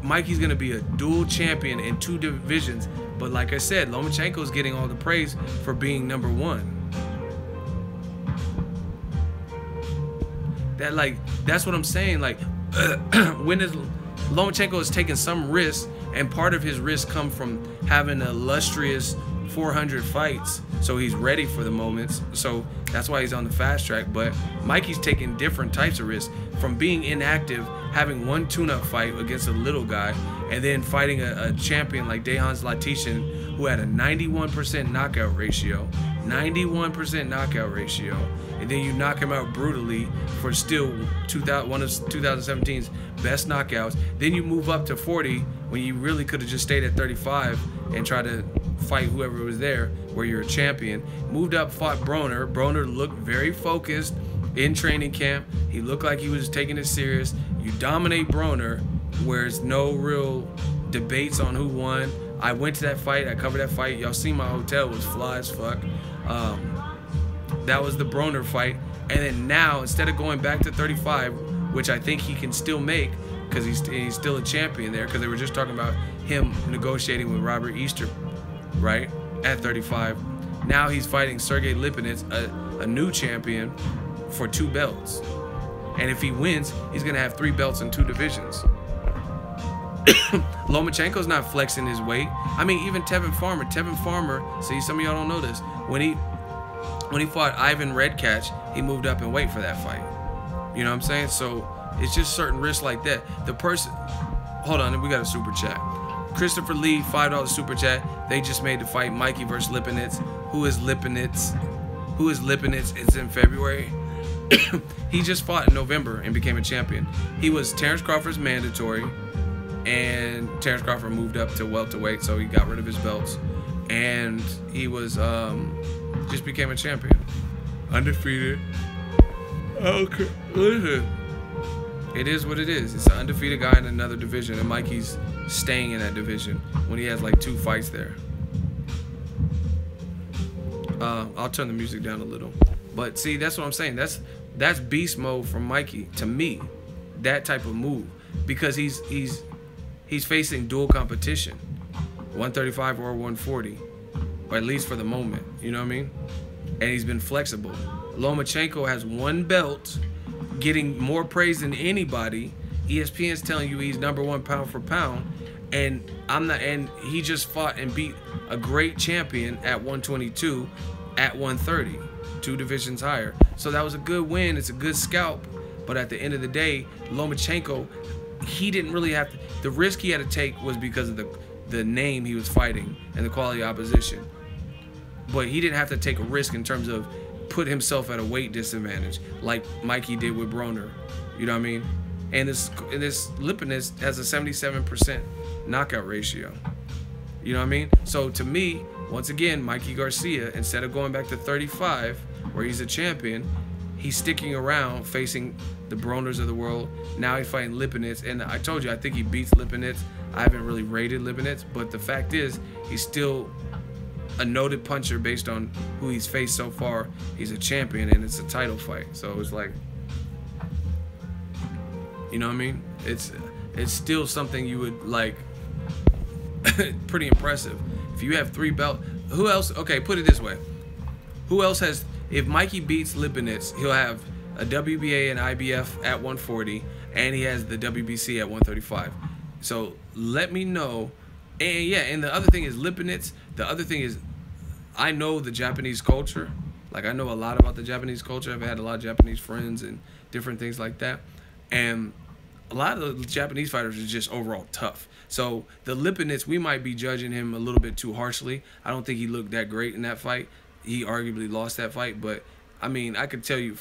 Mikey's gonna be a dual champion in 2 divisions, but like I said, Lomachenko's getting all the praise for being #1. That's what I'm saying. Like, when Lomachenko is taking some risks, and part of his risk come from having an illustrious 400 fights, so he's ready for the moments. So that's why he's on the fast track. But Mikey's taking different types of risks, from being inactive, having 1 tune-up fight against a little guy, and then fighting a champion like Dejan Zlaticanin, who had a 91% knockout ratio. 91% knockout ratio. And then you knock him out brutally for still one of 2017's best knockouts. Then you move up to 40 when you really could have just stayed at 35 and tried to fight whoever was there, where you're a champion. Moved up, fought Broner. Broner looked very focused in training camp. He looked like he was taking it serious. You dominate Broner, where there's no real debates on who won. I went to that fight. I covered that fight. Y'all see my hotel was fly as fuck. That was the Broner fight. And then now, instead of going back to 35, which I think he can still make, because he's still a champion there, because they were just talking about him negotiating with Robert Easter, right, at 35. Now he's fighting Sergey Lipinets, a new champion, for 2 belts. And if he wins, he's going to have 3 belts in 2 divisions. Lomachenko's not flexing his weight. I mean, even Tevin Farmer, see, some of y'all don't know this, when he fought Ivan Redkach, he moved up in weight for that fight. You know what I'm saying? So it's just certain risks like that. The person, hold on, we got a super chat. Christopher Lee, $5 super chat. They just made the fight Mikey versus Lipinets. Who is Lipinets? Who is Lipinets? It's in February. He just fought in November and became a champion. He was Terence Crawford's mandatory, and Terence Crawford moved up to welterweight, so he got rid of his belts, and he was just became a champion, undefeated. Okay, listen, it is what it is. It's an undefeated guy in another division, and Mikey's staying in that division when he has like 2 fights there. I'll turn the music down a little, but see, that's what I'm saying. That's beast mode from Mikey to me. That type of move, because he's facing dual competition, 135 or 140, or at least for the moment. You know what I mean? And he's been flexible. Lomachenko has 1 belt, getting more praise than anybody. ESPN's telling you he's #1 pound for pound, and he just fought and beat a great champion at 122, at 130, 2 divisions higher. So that was a good win. It's a good scalp. But at the end of the day, Lomachenko, he didn't really have to. The risk he had to take was because of the name he was fighting and the quality of opposition. But he didn't have to take a risk in terms of put himself at a weight disadvantage like Mikey did with Broner. You know what I mean? And this Lipinets has a 77% knockout ratio. You know what I mean? So to me, once again, Mikey Garcia, instead of going back to 35, where he's a champion, he's sticking around facing the Broners of the world. Now he's fighting Lipinets, and I told you, I think he beats Lipinets. I haven't really rated Lipinets, but the fact is, he's still a noted puncher based on who he's faced so far. He's a champion, and it's a title fight. So it's like, you know what I mean? It's still something you would like. Pretty impressive. If you have 3 belts, who else? Okay, put it this way. Who else has? If Mikey beats Lipinets, he'll have a WBA and IBF at 140, and he has the WBC at 135. So let me know. And yeah, and the other thing is Lipinets. The other thing is, I know the Japanese culture. Like, I know a lot about the Japanese culture. I've had a lot of Japanese friends and different things like that. And a lot of the Japanese fighters are just overall tough. So the Lipinets, we might be judging him a little bit too harshly. I don't think he looked that great in that fight. He arguably lost that fight, but I mean, I could tell you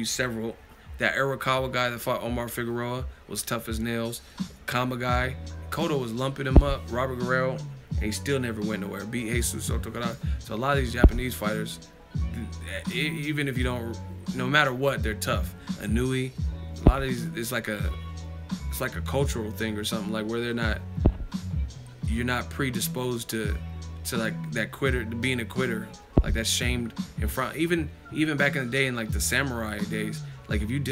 several. That Arakawa guy that fought Omar Figueroa was tough as nails. Kama guy, Cotto was lumping him up. Robert Guerrero, and he still never went nowhere. Beat Jesus Soto Kara. So a lot of these Japanese fighters, even if you don't, no matter what, they're tough. Anui, a lot of these, it's like a cultural thing or something, like where you're not predisposed to like that quitter, to being a quitter, like that's shamed in front. Even back in the day, in like the samurai days, like if you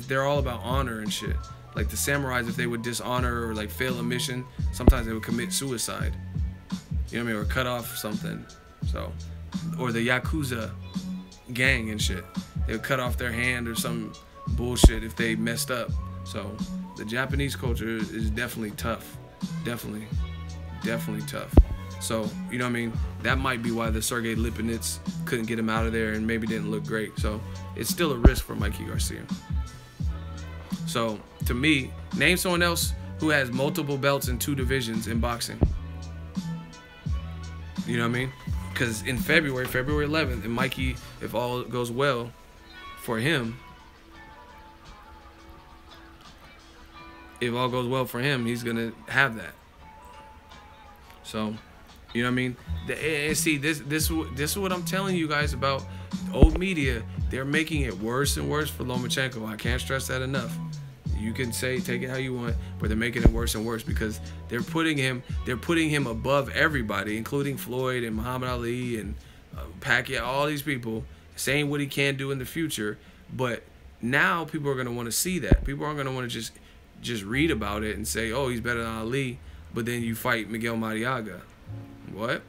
they're all about honor and shit. Like the samurais, if they would dishonor or like fail a mission, sometimes they would commit suicide. You know what I mean? Or cut off something. So, or the Yakuza gang and shit, they would cut off their hand or some bullshit if they messed up. So the Japanese culture is definitely tough. Definitely tough. So, you know what I mean? That might be why the Sergey Lipinets couldn't get him out of there and maybe didn't look great. So it's still a risk for Mikey Garcia. So to me, name someone else who has multiple belts in 2 divisions in boxing. You know what I mean? Because in February 11th, and Mikey, if all goes well for him, he's going to have that. So, you know what I mean? And see, this is what I'm telling you guys about old media. They're making it worse and worse for Lomachenko. I can't stress that enough. You can take it how you want, but they're making it worse and worse because they're putting him above everybody, including Floyd and Muhammad Ali and Pacquiao, all these people, saying what he can do in the future. But now people are going to want to see that. People aren't going to want to just read about it and say, oh, he's better than Ali, but then you fight Miguel Mariaga. What?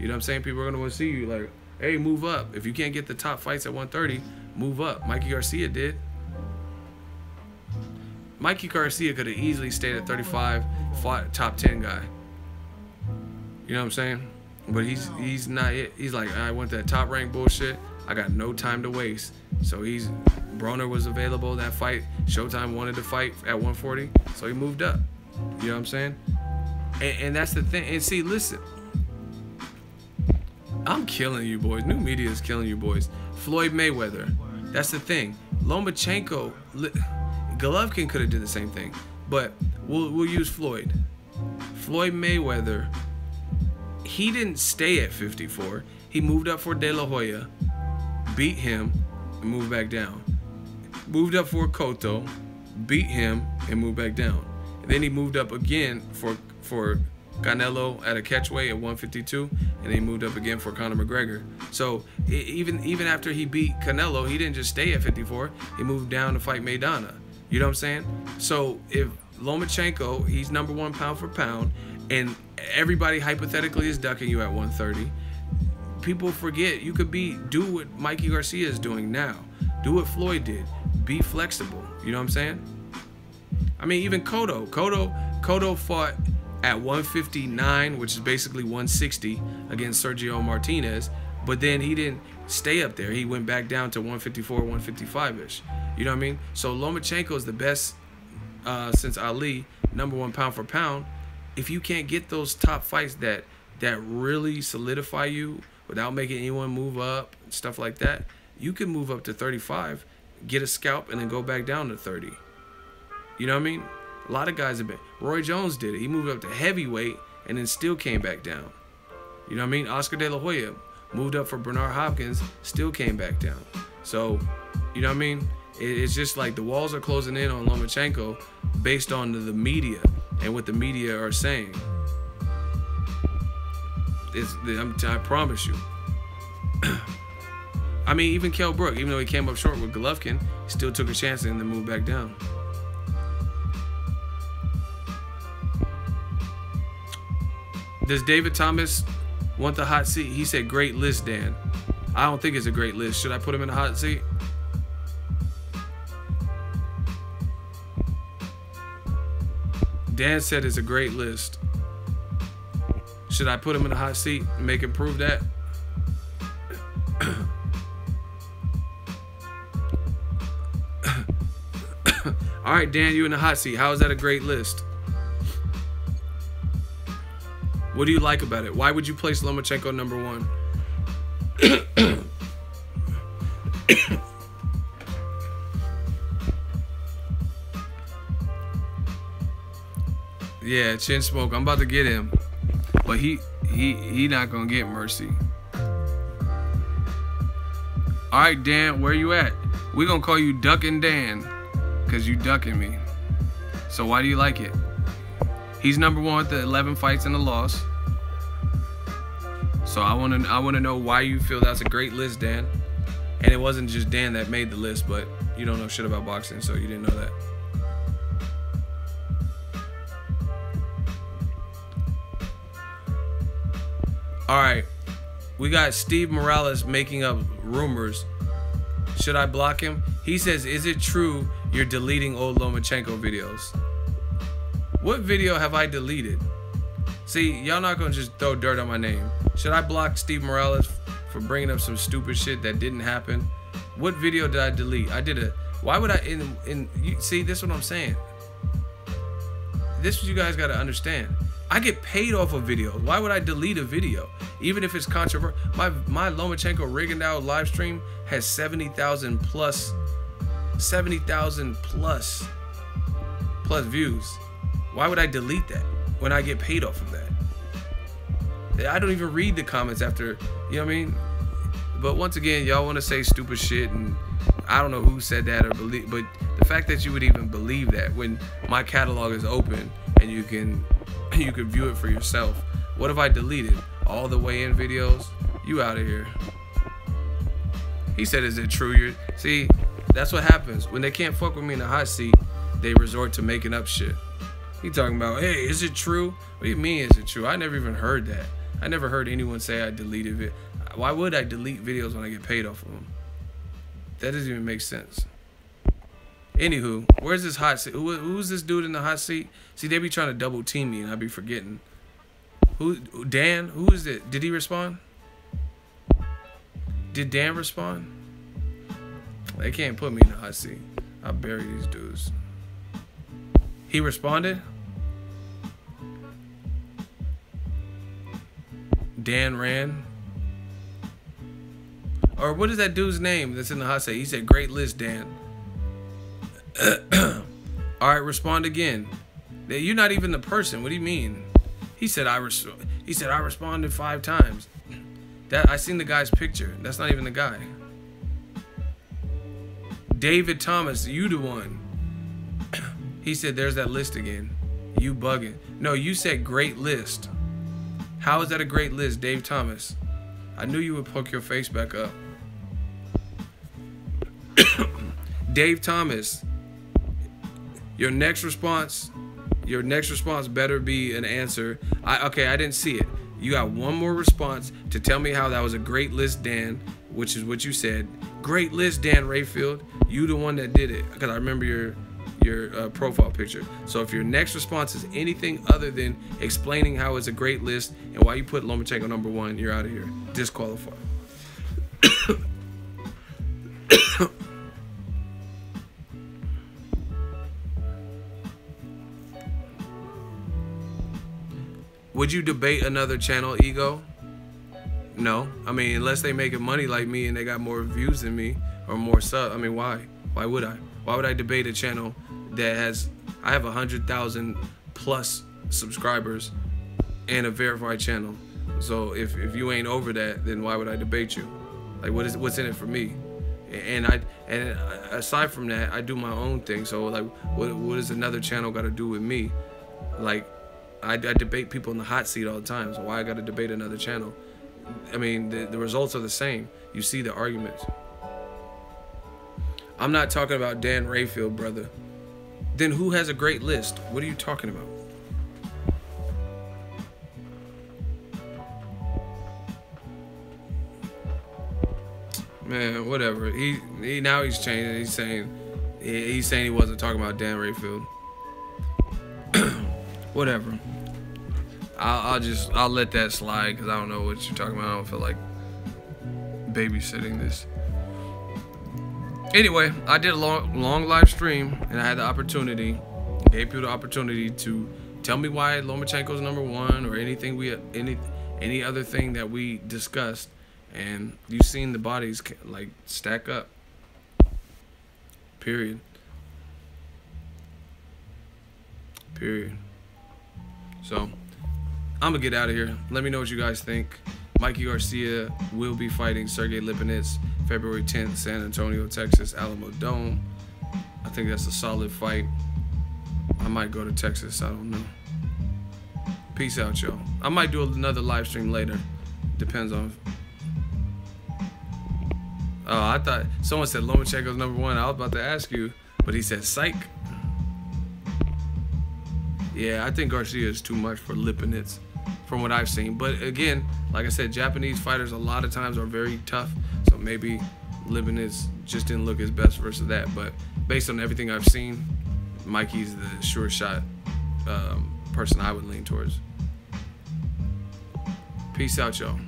You know what I'm saying? People are going to want to see you like, hey, move up. If you can't get the top fights at 130, move up. Mikey Garcia did. Mikey Garcia could have easily stayed at 35, fought top 10 guy. You know what I'm saying? But he's not it. He's like, I want that top rank bullshit. I got no time to waste. So Broner was available that fight. Showtime wanted to fight at 140, so he moved up. You know what I'm saying? And that's the thing. And see, listen, I'm killing you boys. New media is killing you boys. Floyd Mayweather. That's the thing. Lomachenko, Golovkin could have did the same thing, but we'll use Floyd. Floyd Mayweather. He didn't stay at 54. He moved up for De La Hoya, beat him, and moved back down. Moved up for Cotto, beat him, and moved back down. And then he moved up again for Canelo at a catchweight at 152, and he moved up again for Conor McGregor. So even after he beat Canelo, he didn't just stay at 54. He moved down to fight Maidana. You know what I'm saying? So if Lomachenko, he's #1 pound for pound, and everybody hypothetically is ducking you at 130. People forget you could do what Mikey Garcia is doing now. Do what Floyd did. Be flexible. You know what I'm saying? I mean, even Cotto fought at 159, which is basically 160 against Sergio Martinez, but then he didn't stay up there. He went back down to 154, 155-ish. You know what I mean? So Lomachenko is the best since Ali, #1 pound for pound. If you can't get those top fights that really solidify you without making anyone move up, stuff like that, you can move up to 35, get a scalp, and then go back down to 30. You know what I mean? A lot of guys have been. Roy Jones did it. He moved up to heavyweight and then still came back down. You know what I mean? Oscar De La Hoya moved up for Bernard Hopkins, still came back down. So, you know what I mean? It's just like the walls are closing in on Lomachenko based on the media and what the media are saying. I promise you. I mean, even Kell Brook, even though he came up short with Golovkin, still took a chance and then moved back down. Does David Thomas want the hot seat? He said, great list, Dan. I don't think it's a great list. Should I put him in the hot seat? Dan said it's a great list. Should I put him in the hot seat and make him prove that? All right, Dan, you in the hot seat. How is that a great list? What do you like about it? Why would you place Lomachenko #1? Yeah, Chin Smoke. I'm about to get him, but he not gonna get mercy. All right, Dan, where you at? We gonna call you Duckin' Dan, cause you ducking me. So why do you like it? He's #1 with the 11 fights and a loss. So I wanna know why you feel that's a great list, Dan. And it wasn't just Dan that made the list, but you don't know shit about boxing, so you didn't know that. All right, we got Steve Morales making up rumors. Should I block him? He says, is it true you're deleting old Lomachenko videos? What video have I deleted? See, y'all not gonna just throw dirt on my name. Should I block Steve Morales for bringing up some stupid shit that didn't happen? What video did I delete? I did why would I, see, this is what I'm saying. This is what you guys gotta understand. I get paid off of videos. Why would I delete a video? Even if it's controversial. My Lomachenko Rigondeaux live stream has 70,000 plus views. Why would I delete that when I get paid off of that? I don't even read the comments after, you know what I mean? But once again, y'all want to say stupid shit, and I don't know who said that or believe, but the fact that you would even believe that when my catalog is open and you can view it for yourself. What have I deleted? All the weigh-in videos? You out of here. He said, is it true? See, that's what happens. When they can't fuck with me in the hot seat, they resort to making up shit. He talking about, hey, is it true? What do you mean, is it true? I never even heard that. I never heard anyone say I deleted it. Why would I delete videos when I get paid off of them? That doesn't even make sense. Anywho, where's this hot seat? Who's this dude in the hot seat? See, they be trying to double team me and I be forgetting. Dan? Who is it? Did he respond? Did Dan respond? They can't put me in the hot seat. I'll bury these dudes. He responded? Dan ran? Or what is that dude's name that's in the hot seat? He said, great list, Dan. All right, respond again. You're not even the person. What do you mean? He said I responded 5 times. I seen the guy's picture. That's not even the guy. David Thomas, you the one. He said there's that list again. You bugging. No, you said great list. How is that a great list, Dave Thomas? I knew you would poke your face back up. Dave Thomas, your next response better be an answer. Okay, I didn't see it. You got one more response to tell me how that was a great list, Dan, which is what you said. Great list, Dan Rayfield. You the one that did it, because I remember your profile picture. So if your next response is anything other than explaining how it's a great list and why you put Lomachenko number 1, you're out of here. Disqualified. Would you debate another channel, Ego? No. I mean, unless they making money like me and they got more views than me or more sub. I mean, why? Why would I? Why would I debate a channel that has, I have 100,000 plus subscribers and a verified channel? So if you ain't over that, then why would I debate you? Like, what's in it for me? And aside from that, I do my own thing. So like, what does another channel got to do with me? Like, I debate people in the hot seat all the time, so why I got to debate another channel? I mean, the results are the same. You see the arguments. I'm not talking about Dan Rayfield, brother. Then who has a great list? What are you talking about? Man, whatever. Now he's changing. He's saying he wasn't talking about Dan Rayfield. Whatever. I'll let that slide because I don't know what you're talking about. I don't feel like babysitting this. Anyway, I did a long live stream and I had the opportunity, gave people the opportunity to tell me why Lomachenko's number 1 or any other thing that we discussed, and you've seen the bodies like stack up. Period. So I'm gonna get out of here. Let me know what you guys think. Mikey Garcia will be fighting Sergey Lipinets February 10th, San Antonio, Texas, Alamo Dome. I think that's a solid fight. I might go to Texas. I don't know. Peace out, y'all. I might do another live stream later. Depends on. Oh, I thought someone said Lomachenko's number 1. I was about to ask you, but he said psych. Yeah, I think Garcia is too much for Lipinets from what I've seen. But again, like I said, Japanese fighters a lot of times are very tough. So maybe Lipinets just didn't look his best versus that. But based on everything I've seen, Mikey's the sure shot person I would lean towards. Peace out, y'all.